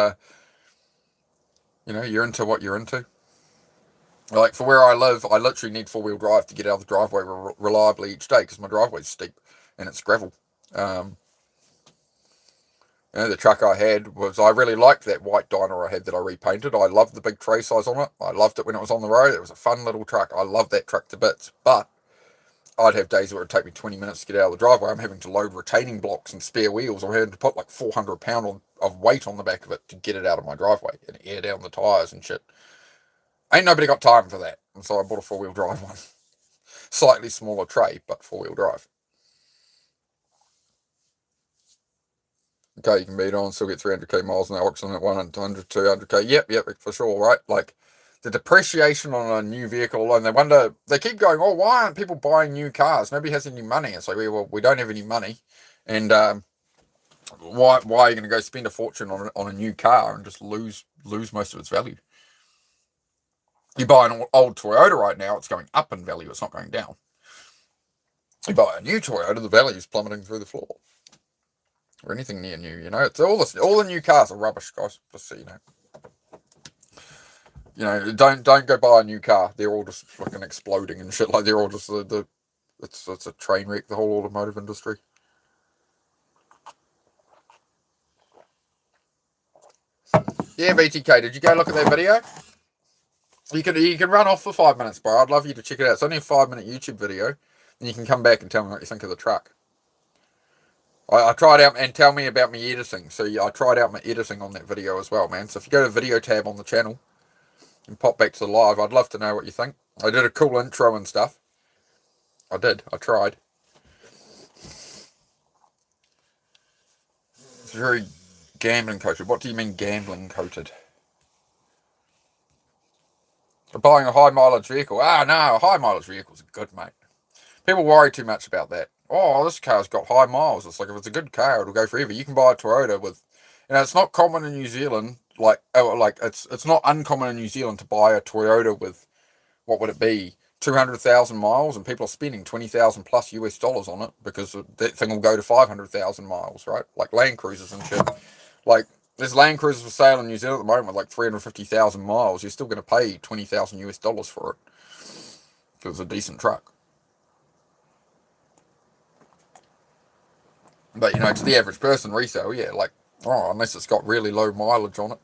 you're into what you're into. Like, for where I live, I literally need 4-wheel drive to get out of the driveway reliably each day, because my driveway's steep, and it's gravel. The truck I had I really liked that white Dyna I had that I repainted. I loved the big tray size on it. I loved it when it was on the road. It was a fun little truck. I loved that truck to bits, but I'd have days where it'd take me 20 minutes to get out of the driveway. I'm having to load retaining blocks and spare wheels. I'm having to put like 400 pounds of weight on the back of it to get it out of my driveway and air down the tyres and shit. Ain't nobody got time for that. And so I bought a 4-wheel drive one. Slightly smaller tray, but 4-wheel drive. Okay, you can beat on, still get 300k miles an hour, oxygen at 100, 200k. Yep, for sure, right? Like, the depreciation on a new vehicle alone, they keep going, oh, why aren't people buying new cars? Nobody has any money. It's like, well, we don't have any money. And why are you going to go spend a fortune on a new car and just lose most of its value? You buy an old Toyota right now, it's going up in value, it's not going down. You buy a new Toyota, the value is plummeting through the floor. Or anything near new, It's all the new cars are rubbish, guys, just so you know. Don't go buy a new car. They're all just fucking exploding and shit. Like, they're all just it's a train wreck, the whole automotive industry. Yeah, VTK, did you go look at that video? You can run off for 5 minutes, bro. I'd love you to check it out. It's only a 5-minute YouTube video, and you can come back and tell me what you think of the truck. I tried out, and tell me about my editing. So I tried out my editing on that video as well, man. So if you go to the video tab on the channel and pop back to the live, I'd love to know what you think. I did a cool intro and stuff. I tried. It's very gambling coated. What do you mean gambling coated? Buying a high mileage vehicle. No, high mileage vehicles are good, mate. People worry too much about that. Oh, this car's got high miles. It's like, if it's a good car, it'll go forever. You can buy a Toyota with, it's not common in New Zealand. It's not uncommon in New Zealand to buy a Toyota with, what would it be, 200,000 miles, and people are spending 20,000 plus US dollars on it, because that thing will go to 500,000 miles, right? Like Land Cruisers and shit. Like, there's Land Cruisers for sale in New Zealand at the moment with like 350,000 miles. You're still going to pay 20,000 US dollars for it, because it's a decent truck. But, to the average person, resale, yeah, like, unless it's got really low mileage on it.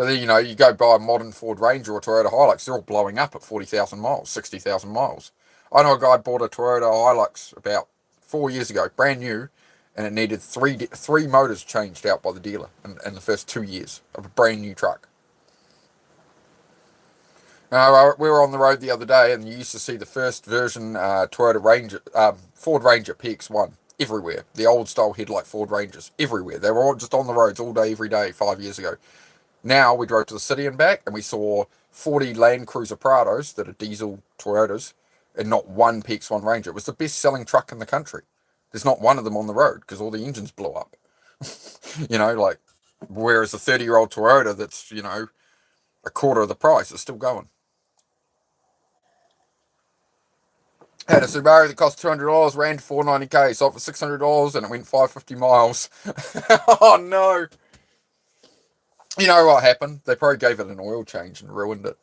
But then, you know, you go buy a modern Ford Ranger or Toyota Hilux, they're all blowing up at 40,000 miles, 60,000 miles. I know a guy bought a Toyota Hilux about 4 years ago, brand new, and it needed three motors changed out by the dealer in the first 2 years of a brand new truck. Now, we were on the road the other day, and you used to see the first version Toyota Ranger, Ford Ranger PX1 everywhere. The old style headlight Ford Rangers everywhere. They were all just on the roads all day, every day, 5 years ago. Now we drove to the city and back, and we saw 40 Land Cruiser Prados that are diesel Toyotas, and not one PX1 Ranger. It was the best-selling truck in the country. There's not one of them on the road because all the engines blew up. You know, like, whereas a 30-year-old Toyota that's, you know, a quarter of the price is still going. Had a Subaru that cost $200, ran to $490k, sold for $600, and it went 550 miles. Oh no! You know what happened? They probably gave it an oil change and ruined it.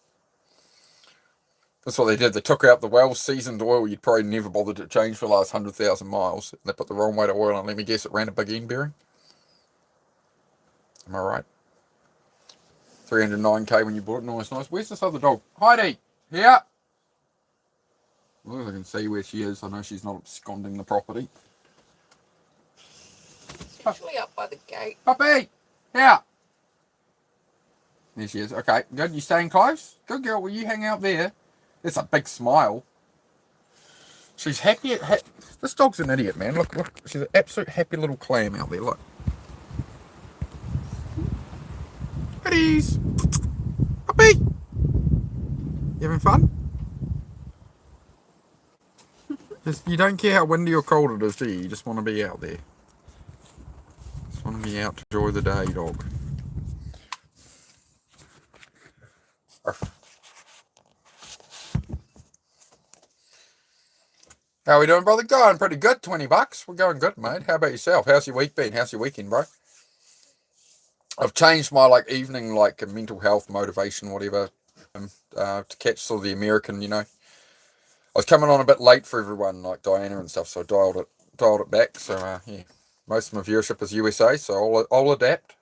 That's what they did. They took out the well-seasoned oil you'd probably never bothered to change for the last 100,000 miles. They put the wrong weight of oil on. Let me guess, it ran a big end bearing. Am I right? 309k when you bought it. Nice. Where's this other dog? Heidi! Here! Well, I can see where she is. I know she's not absconding the property. It's usually up by the gate. Puppy! Here! There she is. Okay, good. You staying close? Good girl. Will you hang out there? It's a big smile. She's happy. This dog's an idiot, man. Look. She's an absolute happy little clam out there. Look. Hoodies! Puppy! You having fun? You don't care how windy or cold it is, do you? You just want to be out there. Just want to be out to enjoy the day, dog. How are we doing, brother? Going pretty good. $20. We're going good, mate. How about yourself? How's your week been? How's your weekend, bro? I've changed my evening mental health, motivation, whatever, to catch sort of the American, you know. I was coming on a bit late for everyone, like Diana and stuff, so I dialed it back. So yeah, most of my viewership is USA, so I'll adapt.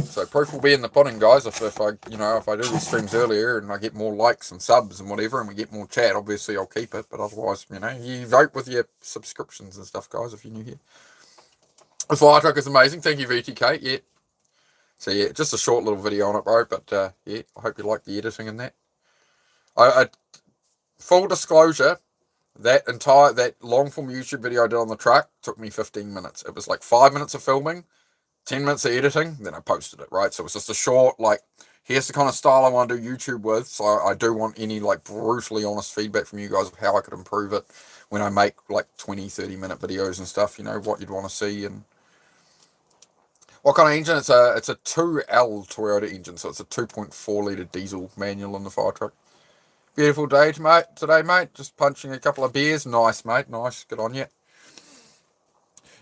So proof will be in the pudding, guys. If I do these streams earlier and I get more likes and subs and whatever, and we get more chat, obviously I'll keep it. But otherwise, you vote with your subscriptions and stuff, guys. If you're new here, the fire truck is amazing. Thank you, VTK. Yeah. So yeah, just a short little video on it, bro. But yeah, I hope you like the editing and that. I full disclosure, that long form YouTube video I did on the truck took me 15 minutes. It was like 5 minutes of filming, 10 minutes of editing, then I posted it, right? So it was just a short, here's the kind of style I want to do YouTube with. So I do want any brutally honest feedback from you guys of how I could improve it when I make 20, 30 minute videos and stuff, what you'd want to see and what kind of engine. It's a 2L Toyota engine, so it's a 2.4 litre diesel manual in the fire truck. Beautiful day today, mate. Just punching a couple of beers. Nice, mate. Nice. Good on you.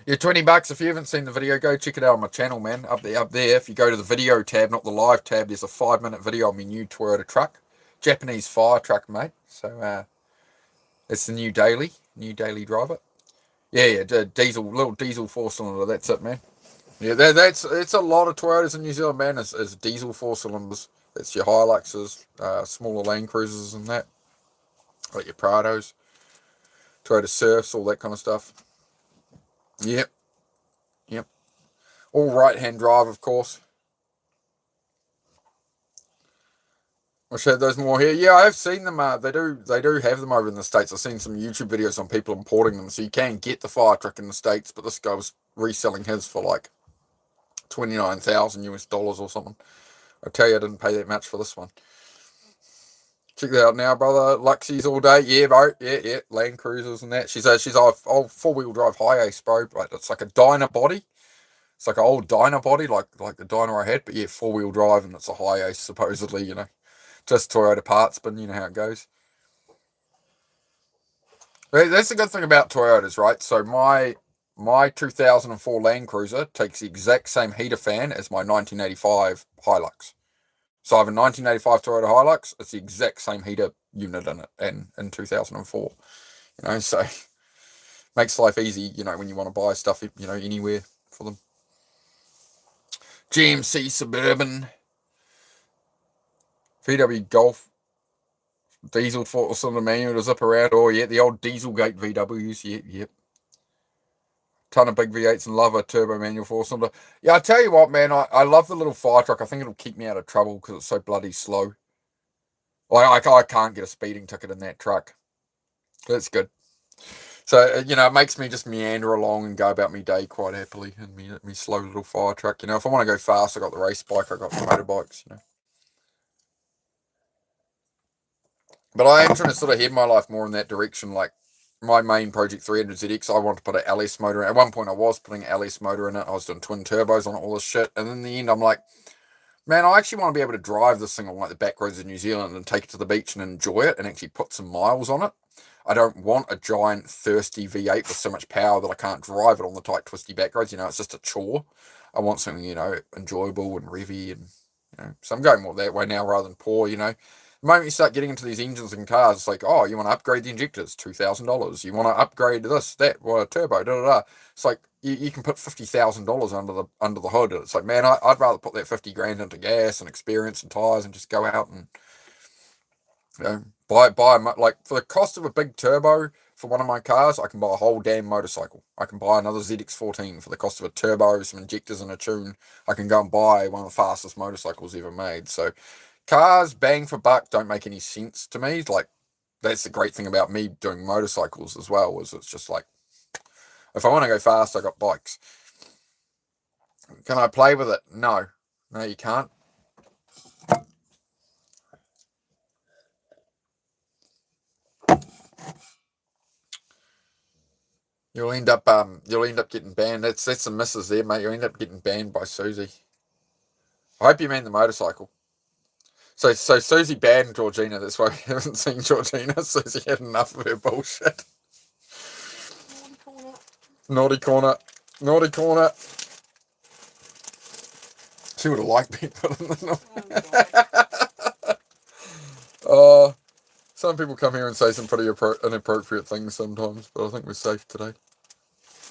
Yeah, $20. If you haven't seen the video, go check it out on my channel, man. Up there. If you go to the video tab, not the live tab, there's a 5-minute video on my new Toyota truck. Japanese fire truck, mate. So, it's the new daily driver. Yeah, little diesel 4-cylinder. That's it, man. Yeah, it's a lot of Toyotas in New Zealand, man. It's diesel 4-cylinders. It's your Hiluxes, smaller Land Cruisers and that. Like your Prados, Toyota Surfs, all that kind of stuff. Yep. All right-hand drive, of course. I'll show those more here. Yeah, I've seen them. They do have them over in the States. I've seen some YouTube videos on people importing them. So you can get the fire truck in the States, but this guy was reselling his for $29,000 or something. I tell you, I didn't pay that much for this one. Check that out now, brother. Luxies all day. Yeah, bro. Yeah. Land Cruisers and that. She's a old 4-wheel drive Hi-Ace, bro. Right, it's like a Dyna body. It's like an old Dyna body, like the Dyna I had. But yeah, 4-wheel drive, and it's a Hi-Ace, supposedly, Just Toyota parts, but you know how it goes. That's the good thing about Toyotas, right? So my 2004 Land Cruiser takes the exact same heater fan as my 1985 Hilux. So I have a 1985 Toyota Hilux. It's the exact same heater unit in it, and in 2004. So makes life easy, when you want to buy stuff, anywhere for them. GMC Suburban. VW Golf. Diesel 4-cylinder manual to zip around. Oh, yeah, the old Dieselgate VWs. Yep. Ton of big V8s and love a turbo manual 4-cylinder. Yeah, I tell you what, man, I love the little fire truck. I think it'll keep me out of trouble because it's so bloody slow. Like, I can't get a speeding ticket in that truck. That's good. So, it makes me just meander along and go about my day quite happily in me slow little fire truck. If I want to go fast, I got the race bike, I got the motorbikes, But I am trying to sort of head my life more in that direction. Like my main Project 300ZX, I want to put an LS motor in. At one point, I was putting an LS motor in it. I was doing twin turbos on it, all this shit. And in the end, I'm like, man, I actually want to be able to drive this thing on like the back roads of New Zealand and take it to the beach and enjoy it and actually put some miles on it. I don't want a giant, thirsty V8 with so much power that I can't drive it on the tight, twisty back roads. It's just a chore. I want something, enjoyable and revvy. And, so I'm going more that way now rather than poor, The moment you start getting into these engines and cars, it's like, oh, you want to upgrade the injectors, $2,000. You want to upgrade this, that, a turbo, da-da-da. It's like, you can put $50,000 under the hood. It's like, man, I'd rather put that 50 grand into gas and experience and tires and just go out and, buy like for the cost of a big turbo for one of my cars, I can buy a whole damn motorcycle. I can buy another ZX14 for the cost of a turbo, some injectors and a tune. I can go and buy one of the fastest motorcycles ever made. So cars, bang for buck, don't make any sense to me. Like, that's the great thing about me doing motorcycles as well, is it's just like, if I want to go fast, I got bikes. Can I play with it? No, you can't. You'll end up getting banned. That's the missus there, mate. You'll end up getting banned by Susie. I hope you mean the motorcycle. So Susie banned Georgina. That's why we haven't seen Georgina. Susie had enough of her bullshit. Naughty corner. She would have liked me putting the some people come here and say some pretty inappropriate things sometimes, but I think we're safe today.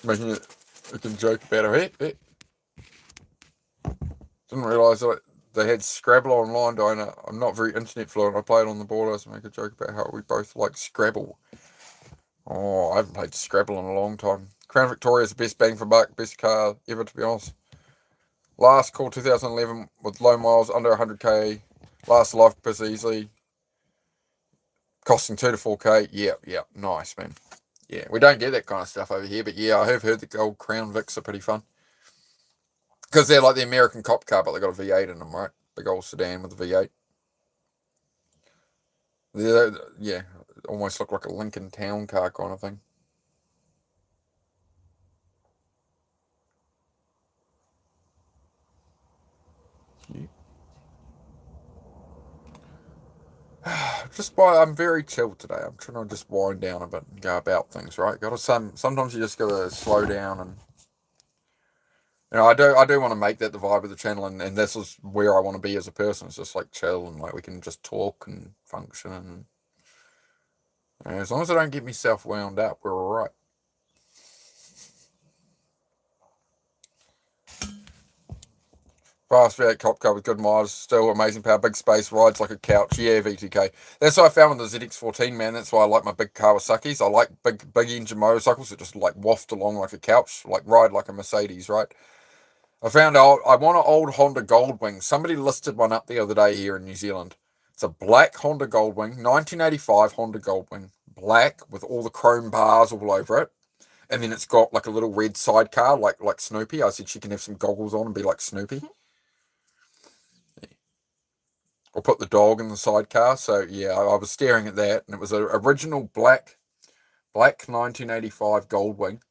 Making it, we can joke about it. Didn't realise that they had Scrabble online, Dinah. I'm not very internet fluent. I played on the board. I was make a joke about how we both like Scrabble. Oh, I haven't played Scrabble in a long time. Crown Victoria is the best bang for buck, best car ever, to be honest. Last call 2011 with low miles, under 100k. Last life piss easily. Costing 2 to 4k. Yeah, nice, man. Yeah, we don't get that kind of stuff over here, but yeah, I have heard the old Crown Vics are pretty fun. Because they're like the American cop car, but they got a V8 in them, right? Big old sedan with a V8. Yeah, almost look like a Lincoln Town car kind of thing. I'm very chilled today. I'm trying to just wind down a bit and go about things, right? Sometimes you just gotta slow down, and I do want to make that the vibe of the channel, and this is where I want to be as a person. It's just like chill, and like we can just talk and function, and as long as I don't get myself wound up, we're all right. Fast V8 cop car with good miles, still amazing power, big space, rides like a couch. Yeah, VTK. That's what I found with the ZX14, man. That's why I like my big Kawasaki's. I like big engine motorcycles that just like waft along like a couch, like ride like a Mercedes, right? I found out I want an old Honda Goldwing. Somebody listed one up the other day here in New Zealand. It's a black Honda Goldwing, 1985 Honda Goldwing, black with all the chrome bars all over it. And then it's got like a little red sidecar, like Snoopy. I said she can have some goggles on and be like Snoopy. Or put the dog in the sidecar. So yeah, I was staring at that, and it was an original black 1985 Goldwing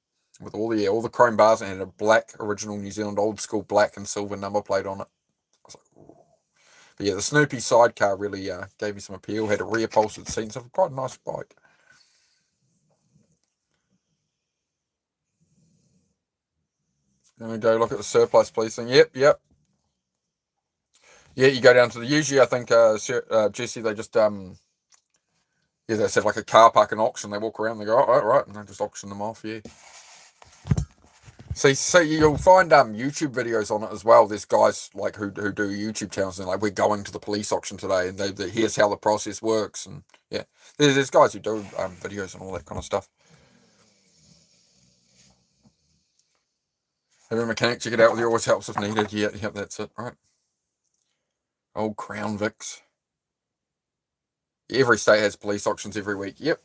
with all the chrome bars, and had a black original New Zealand old school black and silver number plate on it. I was like, ooh. But yeah, the Snoopy sidecar really gave me some appeal. Had a rear upholstered seat, so quite a nice bike. Gonna go look at the surplus police thing. Yep. Yeah, you go down to usually I think Jesse, they just they said like a car park and auction. They walk around, they go, oh, right, and they just auction them off. Yeah. See, you'll find YouTube videos on it as well. There's guys like who do YouTube channels and like we're going to the police auction today, and here's how the process works, and yeah, there's guys who do videos and all that kind of stuff. Have a mechanic check it out with you. Always helps if needed. Yeah, that's it. Right. Old Crown Vics. Every state has police auctions every week. Yep.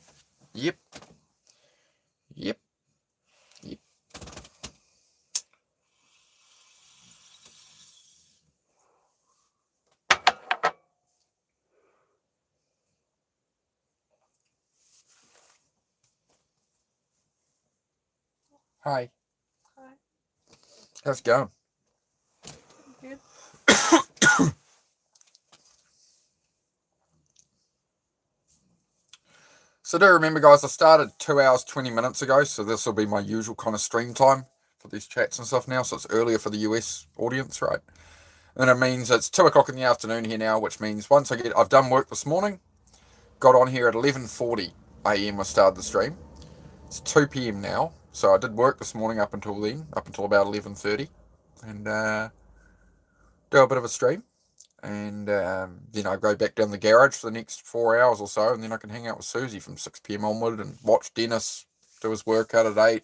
Hi. Hi. How's it going? Good. So do remember, guys, I started 2 hours 20 minutes ago, so this will be my usual kind of stream time for these chats and stuff now. So it's earlier for the US audience, right? And it means it's 2 o'clock in the afternoon here now, which means once I've done work this morning, got on here at 11:40 a.m. I started the stream. It's 2 p.m. now, so I did work this morning up until then, up until about 11:30, and do a bit of a stream. And then I go back down the garage for the next 4 hours or so, and then I can hang out with Susie from 6 p.m. onward and watch Dennis do his workout at 8.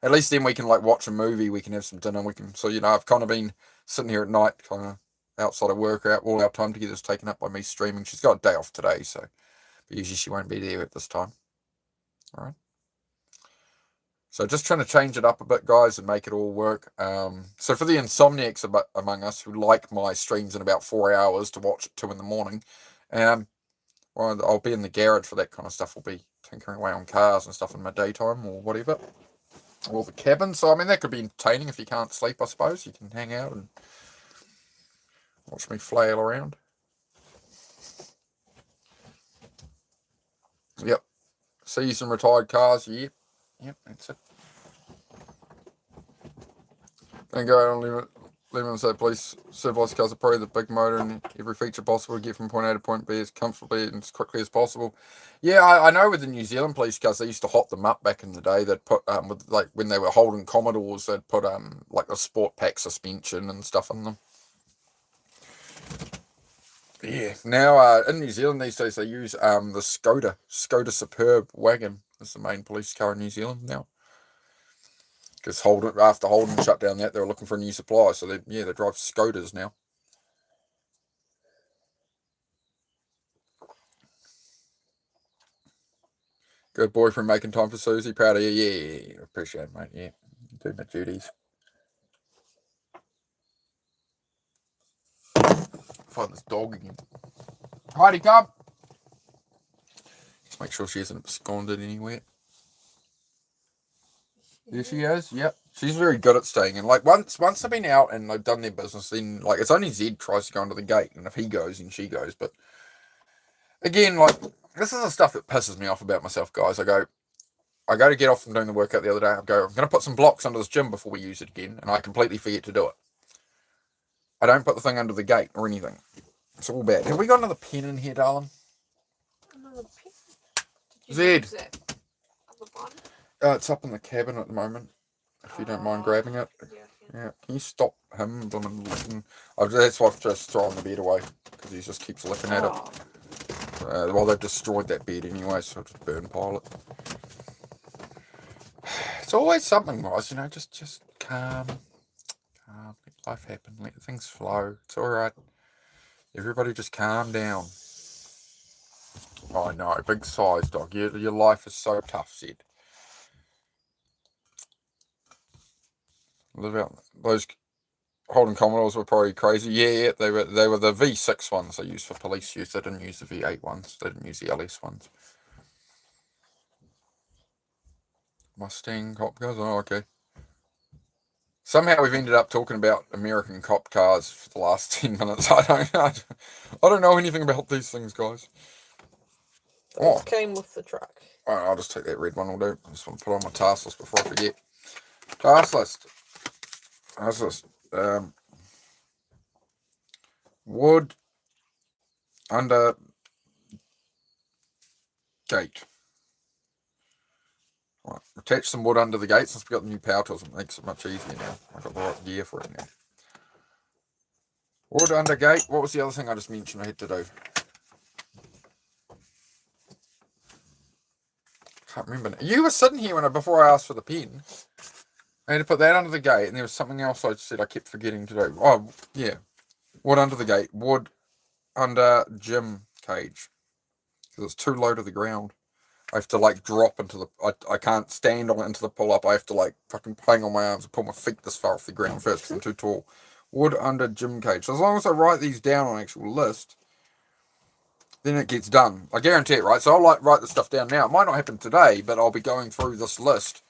At least then we can like watch a movie, we can have some dinner, so I've kind of been sitting here at night, kind of outside of work. All our time together is taken up by me streaming. She's got a day off today, so but usually she won't be there at this time. All right. So just trying to change it up a bit, guys, and make it all work. So for the insomniacs among us who like my streams in about 4 hours to watch at 2 in the morning, well, I'll be in the garage for that kind of stuff. I'll be tinkering away on cars and stuff in my daytime or whatever. Or the cabin. So, I mean, that could be entertaining if you can't sleep, I suppose. You can hang out and watch me flail around. Yep. See some retired cars. Yep, that's it. Then go out and leave them say, police supervised cars are probably the big motor and every feature possible to get from point A to point B as comfortably and as quickly as possible. Yeah, I know with the New Zealand police cars, they used to hot them up back in the day. They'd put, with like when they were holding Commodores, they'd put like a sport pack suspension and stuff in them. Yeah, now in New Zealand these days they use the Skoda Superb wagon is the main police car in New Zealand now. Because after Holden shut down that, they were looking for a new supplier, so they drive Skodas now. Good boyfriend making time for Susie. Proud of you. Yeah, appreciate it, mate. Yeah, do my duties. Find this dog again. Heidi, come. Just make sure she hasn't absconded anywhere. There she is. Yep. She's very good at staying in. Like once they've been out and they've done their business, then like it's only Zed tries to go into the gate, and if he goes, then she goes. But again, like this is the stuff that pisses me off about myself, guys. I go to get off from doing the workout the other day. I'm going to put some blocks under this gym before we use it again, and I completely forget to do it. I don't put the thing under the gate or anything. It's all bad. Have we got another pen in here, darling? Another pen? Zed. Use that other one? It's up in the cabin at the moment. If you don't mind grabbing it. Yeah. Can you stop him licking? That's why I've just thrown the bed away because he just keeps licking at it. Well, they've destroyed that bed anyway, so I'll just burn pile it. It's always something, guys. Just calm. Let life happen. Let things flow. It's all right. Everybody just calm down. I know, big size, dog. Your life is so tough, Zed. Those Holden Commodores were probably crazy. Yeah, they were the V6 ones they used for police use. They didn't use the V8 ones. They didn't use the LS ones. Mustang cop cars. Oh, okay. Somehow we've ended up talking about American cop cars for the last 10 minutes. I don't know anything about these things, guys. Those came with the truck. Alright, I'll just take that red one. Will do. I just want to put on my task list before I forget. Task list. Wood under gate. Right, attach some wood under the gate since we got the new power tools. It makes it much easier now. I got the right gear for it now. Wood under gate. What was the other thing I just mentioned I had to do? Can't remember. You were sitting here before I asked for the pen. I had to put that under the gate, and there was something else I said I kept forgetting to do. Oh, yeah. Wood under the gate. Wood under gym cage. Because it's too low to the ground. I have to, like, drop into the... I can't stand on it into the pull-up. I have to, like, fucking hang on my arms and pull my feet this far off the ground first because I'm too tall. Wood under gym cage. So as long as I write these down on an actual list, then it gets done. I guarantee it, right? So I'll, like, write this stuff down now. It might not happen today, but I'll be going through this list.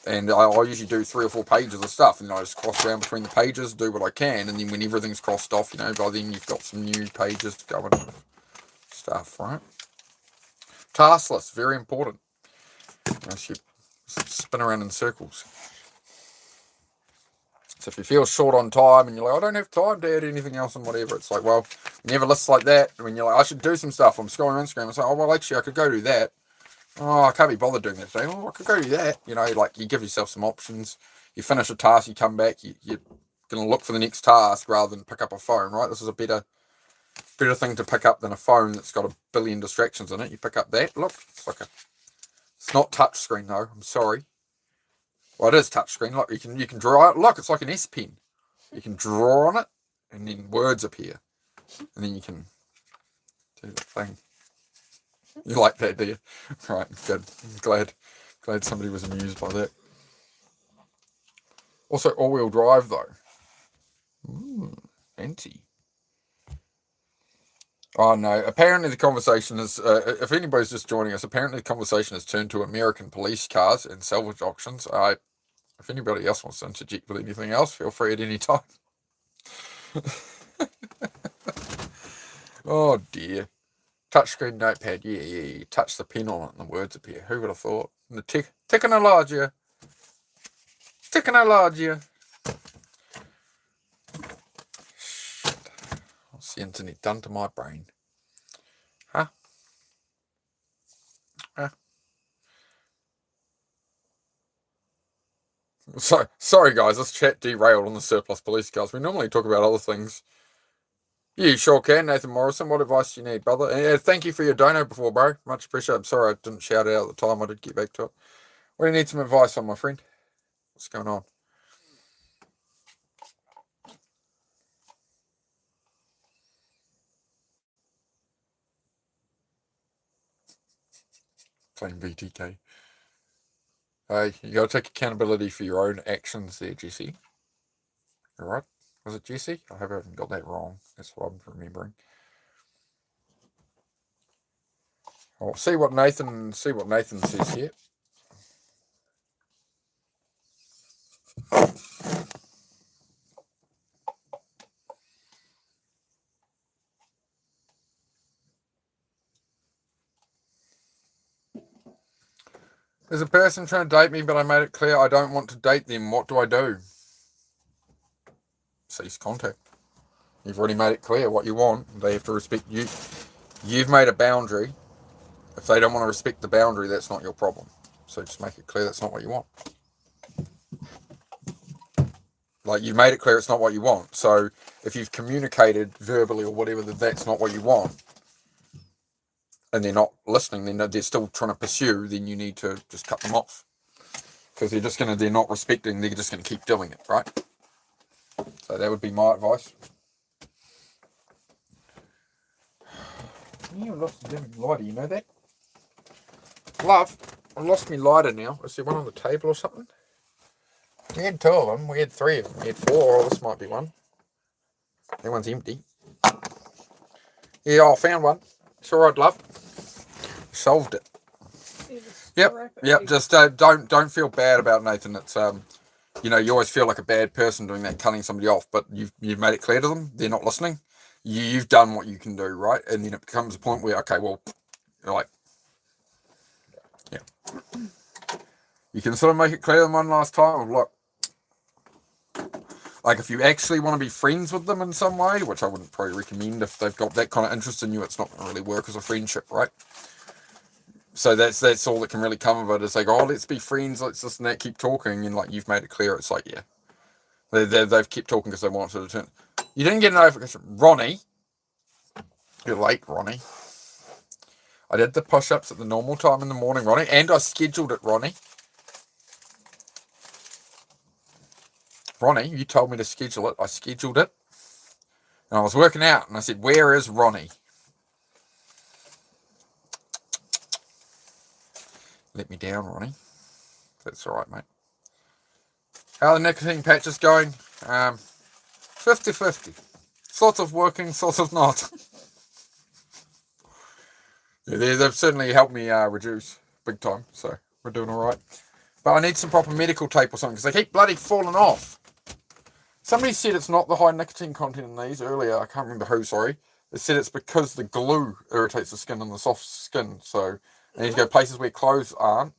And I'll usually do 3 or 4 pages of stuff. And I just cross around between the pages, do what I can. And then when everything's crossed off, by then you've got some new pages going with stuff, right? Task list, very important. You spin around in circles. So if you feel short on time and you're like, I don't have time to add anything else and whatever, it's like, well, when you have a list like that, when you're like, I should do some stuff, I'm scrolling on Instagram, and say, oh, well, actually, I could go do that. Oh, I can't be bothered doing that today. Oh, I could go do that. Like you give yourself some options. You finish a task, you come back, you're going to look for the next task rather than pick up a phone, right? This is a better thing to pick up than a phone that's got a billion distractions in it. You pick up that, look, it's not touch screen though, I'm sorry. Well, it is touch screen. Look, you can draw it. Look, it's like an S Pen. You can draw on it, and then words appear, and then you can do the thing. You like that, do you? Right, good. Glad somebody was amused by that. Also, all-wheel drive though. Fancy. Oh no! Apparently, the conversation is. If anybody's just joining us, apparently the conversation has turned to American police cars and salvage auctions. If anybody else wants to interject with anything else, feel free at any time. Oh dear. Touchscreen notepad, yeah. You touch the pen on it and the words appear. Who would have thought? And the technologia. What's the internet done to my brain? Huh? Sorry guys, this chat derailed on the surplus police cars. We normally talk about other things. You sure can, Nathan Morrison. What advice do you need, brother? And thank you for your dono before, bro. Much appreciated. I'm sorry I didn't shout it out at the time. I did get back to it. What do you need some advice on, my friend? What's going on? Playing VTK. Hey, you got to take accountability for your own actions there, Jesse. All right? Was it Jesse? I hope I haven't got that wrong. That's what I'm remembering. I'll see what Nathan says here. There's a person trying to date me, but I made it clear I don't want to date them. What do I do? Cease contact. You've already made it clear what you want. They have to respect you. You've made a boundary. If they don't want to respect the boundary, that's not your problem. So just make it clear that's not what you want. Like, you made it clear it's not what you want. So if you've communicated verbally or whatever that that's not what you want, and they're not listening, then they're still trying to pursue, then you need to just cut them off. Because they're not respecting, they're just going to keep doing it, right? So that would be my advice. You lost the damn lighter, you know that? Love, I lost my lighter now. Is there one on the table or something? We had 2 of them. We had 3 of them. We had 4. Oh, this might be one. That one's empty. Yeah, I found one. It's all right, love. Solved it. Yep. Just don't feel bad about Nathan. It's you always feel like a bad person doing that, cutting somebody off, but you've made it clear to them they're not listening. You've done what you can do, right? And then it becomes a point where, okay, well, you're like, yeah, you can sort of make it clear to them one last time. Of, look, like if you actually want to be friends with them in some way, which I wouldn't probably recommend if they've got that kind of interest in you, it's not going to really work as a friendship, right? So that's all that can really come of it. It's like, oh, let's be friends, let's just and that, keep talking, and like you've made it clear. It's like, yeah, they've kept talking because they want to turn. You didn't get a notification, Ronnie. You're late, Ronnie. I did the push-ups at the normal time in the morning, Ronnie, and I scheduled it, Ronnie. Ronnie, you told me to schedule it. I scheduled it, and I was working out, and I said, "Where is Ronnie?" Let me down, Ronnie. That's all right, mate. How are the nicotine patches going? 50-50. Sort of working, sort of not. Yeah, they've certainly helped me reduce big time, so we're doing all right. But I need some proper medical tape or something because they keep bloody falling off. Somebody said it's not the high nicotine content in these earlier. I can't remember who, sorry. They said it's because the glue irritates the skin and the soft skin, so I need to go places where clothes aren't.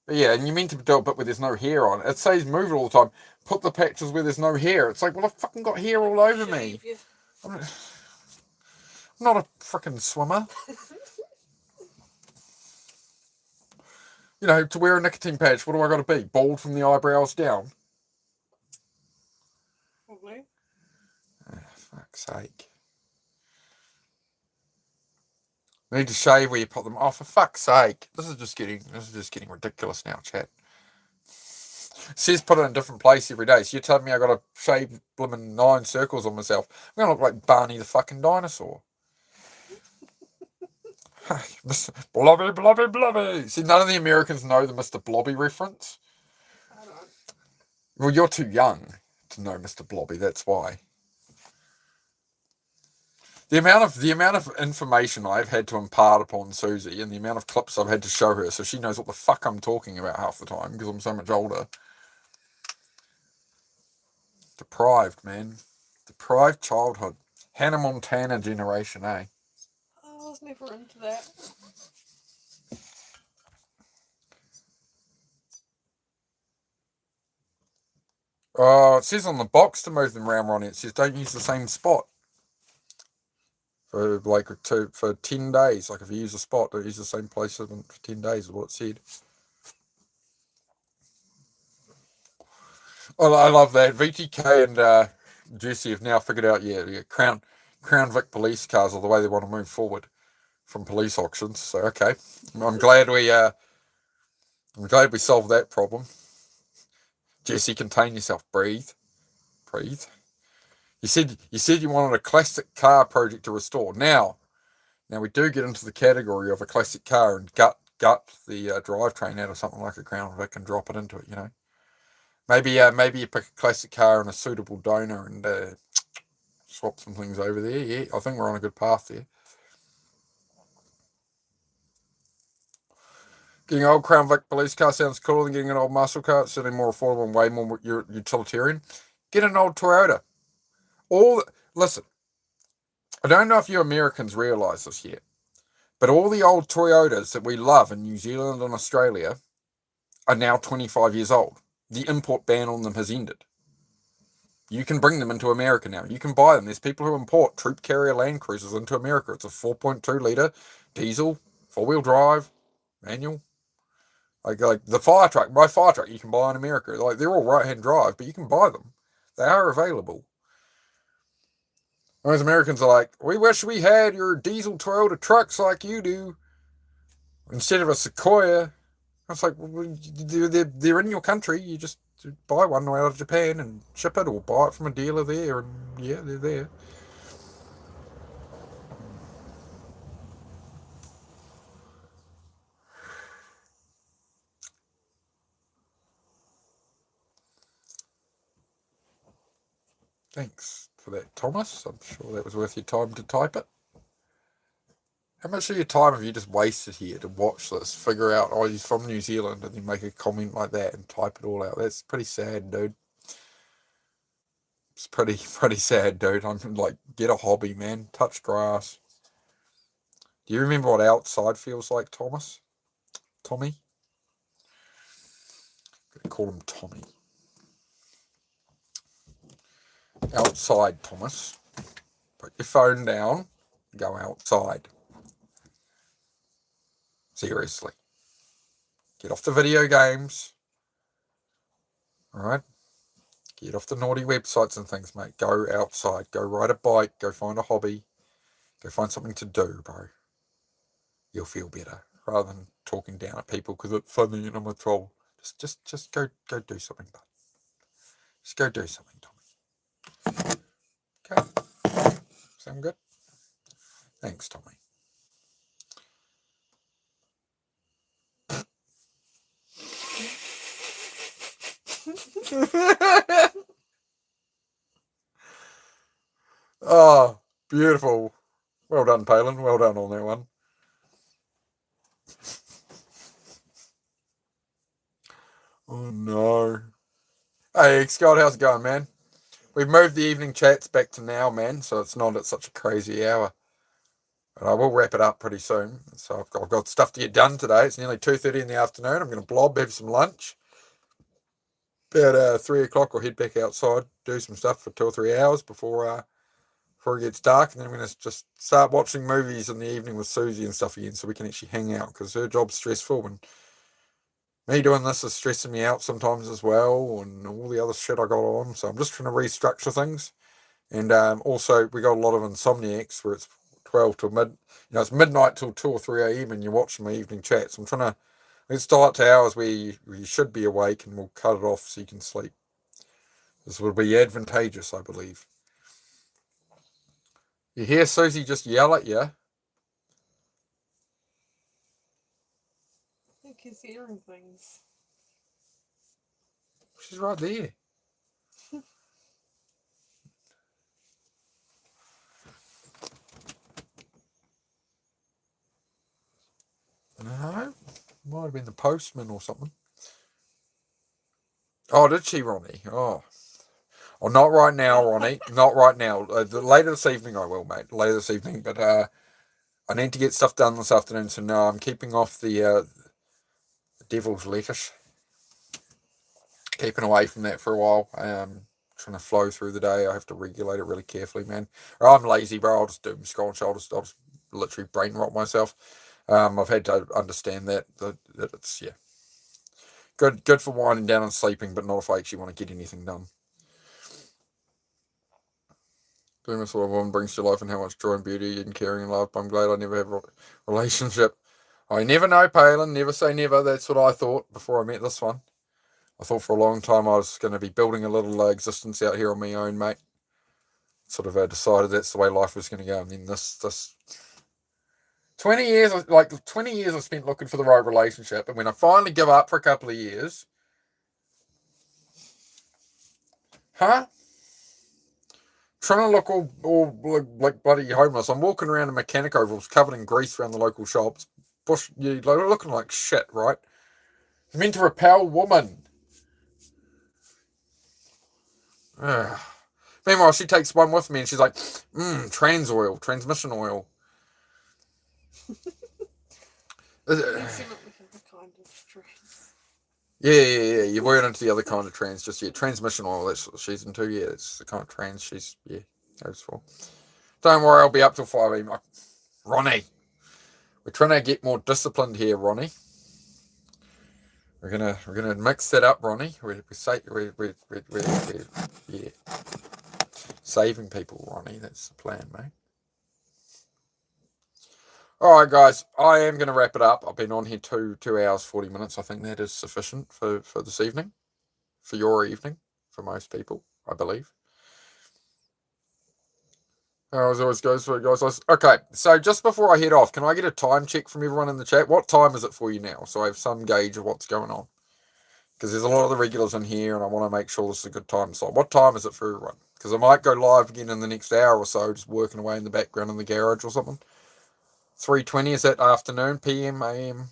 But yeah, and you mean to do it but where there's no hair on. It says move it all the time. Put the patches where there's no hair. It's like, well, I've fucking got hair all over me. I'm not a freaking swimmer. You know, to wear a nicotine patch, what do I got to be? Bald from the eyebrows down? Probably. Oh, fuck's sake. I need to shave where you put them. Oh, for fuck's sake. This is just getting ridiculous now, chat. It says put it in a different place every day. So you're telling me I got to shave blimmin' 9 circles on myself. I'm going to look like Barney the fucking dinosaur. Blobby, blobby, blobby. See, none of the Americans know the Mr. Blobby reference. I don't. Well, you're too young to know Mr. Blobby, that's why. The amount of information I've had to impart upon Susie and the amount of clips I've had to show her so she knows what the fuck I'm talking about half the time because I'm so much older. Deprived, man. Deprived childhood. Hannah Montana generation, eh? I was never into that. Oh, it says on the box to move them around, Ronnie. It says don't use the same spot for like for 10 days. Like if you use a spot, don't use the same place for 10 days is what it said. Oh, I love that. VTK and Jesse have now figured out, yeah, Crown Vic police cars are the way they want to move forward from police auctions. So okay, I'm glad we solved that problem. Jesse, contain yourself. Breathe. You said you wanted a classic car project to restore. Now we do get into the category of a classic car and gut the drivetrain out of something like a Crown Vic and drop it into it. You know, maybe you pick a classic car and a suitable donor and swap some things over there. Yeah, I think we're on a good path there. Getting an old Crown Vic police car sounds cooler than getting an old muscle car. It's certainly more affordable and way more utilitarian. Get an old Toyota. Listen, I don't know if you Americans realise this yet, but all the old Toyotas that we love in New Zealand and Australia are now 25 years old. The import ban on them has ended. You can bring them into America now. You can buy them. There's people who import troop carrier Land Cruisers into America. It's a 4.2 litre diesel, 4-wheel drive, manual. Like the fire truck, my fire truck you can buy in America. Like they're all right-hand drive, but you can buy them. They are available. Those Americans are like, we wish we had your diesel Toyota trucks like you do instead of a Sequoia. I was like, well, they're in your country. You just buy one out of Japan and ship it, or buy it from a dealer there, and yeah, they're there. Thanks for that, Thomas. I'm sure that was worth your time to type it. How much of your time have you just wasted here to watch this, figure out, oh, he's from New Zealand, and then make a comment like that and type it all out? That's pretty sad, dude. It's pretty sad, dude. I'm like, get a hobby, man. Touch grass. Do you remember what outside feels like, Thomas? Tommy? I'm gonna call him Tommy. Outside, Thomas. Put your phone down. Go outside. Seriously. Get off the video games. Alright? Get off the naughty websites and things, mate. Go outside. Go ride a bike. Go find a hobby. Go find something to do, bro. You'll feel better. Rather than talking down at people because it's funny and I'm a troll. Just go do something, bud. Just go do something, Tommy. Okay. Sound good? Thanks, Tommy. Oh, beautiful. Well done, Palin. Well done on that one. Oh, no. Hey, Scott, how's it going, man? We've moved the evening chats back to now, man, so it's not at such a crazy hour. But I will wrap it up pretty soon. So I've got stuff to get done today. It's nearly 2:30 in the afternoon. I'm going to blob, have some lunch. About 3 o'clock, I'll head back outside, do some stuff for 2 or 3 hours before it gets dark. And then I'm going to just start watching movies in the evening with Susie and stuff again so we can actually hang out because her job's stressful. And me doing this is stressing me out sometimes as well, and all the other shit I got on. So I'm just trying to restructure things. And also, we got a lot of insomniacs where it's 12 till it's midnight till 2 or 3 a.m. and you're watching my evening chats. I'm trying to, let's dial it to hours where you should be awake and we'll cut it off so you can sleep. This will be advantageous, I believe. You hear Susie just yell at you? I think he's hearing things. She's right there. No, might have been the postman or something. Oh, did she, Ronnie? Oh, not right now, Ronnie. Not right now. Later this evening I will, mate. Later this evening. But I need to get stuff done this afternoon, so no, I'm keeping off the devil's lettuce. Keeping away from that for a while. Trying to flow through the day. I have to regulate it really carefully, man. Or I'm lazy, bro. I'll just do scotch. I'll just literally brain rot myself. I've had to understand that it's good for winding down and sleeping, but not if I actually want to get anything done. Doing this sort of woman brings to life and how much joy and beauty and caring and love. I'm glad I never have a relationship. I never know, Palin. Never say never. That's what I thought before I met this one. I thought for a long time I was going to be building a little existence out here on my own, mate. Sort of decided that's the way life was going to go. And then this 20 years I spent looking for the right relationship. And when I finally give up for a couple of years, trying to look all like bloody homeless. I'm walking around in mechanic overalls covered in grease around the local shops. Looking like shit, right? It's meant to repel women. Meanwhile, she takes one with me and she's like, trans oil, transmission oil. Yeah, you're wearing into the other kind of trans, just transmission oil, that's what she's into, it's the kind of trans she's, goes for. Don't worry, I'll be up till 5 a.m. Ronnie, we're trying to get more disciplined here, Ronnie. We're gonna mix that up, Ronnie. We're saving people, Ronnie. That's the plan, mate. All right, guys. I am going to wrap it up. I've been on here 2 hours 40 minutes. I think that is sufficient for this evening, for your evening, for most people, I believe. As always goes for you guys. Okay, so just before I head off, can I get a time check from everyone in the chat? What time is it for you now? So I have some gauge of what's going on. Because there's a lot of the regulars in here, and I want to make sure this is a good time slot. What time is it for everyone? Because I might go live again in the next hour or so, just working away in the background in the garage or something. 3:20, is that afternoon, PM, AM?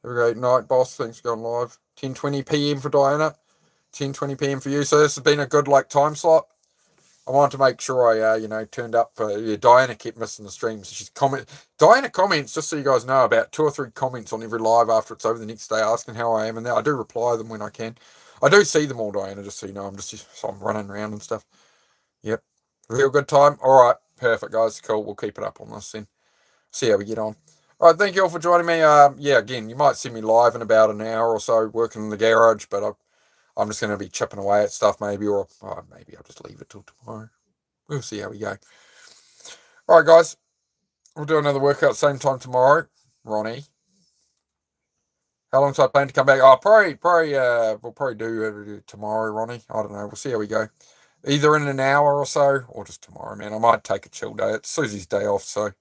Here we go, night, boss, thanks for going live. 10:20 PM for Diana, 10:20 PM for you. So this has been a good time slot. I wanted to make sure I, turned up. Diana kept missing the streams. Diana comments, just so you guys know, about 2 or 3 comments on every live after it's over the next day, asking how I am, and I do reply them when I can. I do see them all, Diana, just so you know. I'm running around and stuff. Yep, real good time. All right, perfect, guys. Cool. We'll keep it up on this then. See how we get on. All right, thank you all for joining me. Yeah, again, you might see me live in about an hour or so working in the garage, but I'm just going to be chipping away at stuff maybe, or maybe I'll just leave it till tomorrow. We'll see how we go. All right, guys, we'll do another workout same time tomorrow. Ronnie, how long do I plan to come back? Oh, we'll probably do tomorrow, Ronnie. I don't know. We'll see how we go. Either in an hour or so, or just tomorrow, man. I might take a chill day. It's Susie's day off, so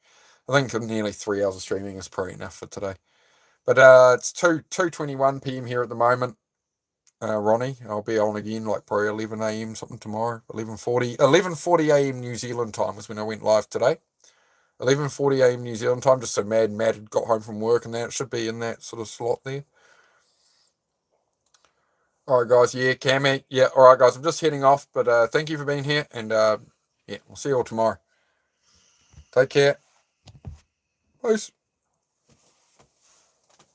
I think nearly 3 hours of streaming is probably enough for today. But it's 2:21 p.m. here at the moment. Ronnie, I'll be on again like probably 11 a.m. something tomorrow. 11:40 a.m. New Zealand time was when I went live today. 11:40 a.m. New Zealand time, just so Matt had got home from work and that. It should be in that sort of slot there. All right, guys. Yeah, Cammy. Yeah, all right, guys. I'm just heading off, but thank you for being here, and yeah, we'll see you all tomorrow. Take care. Peace.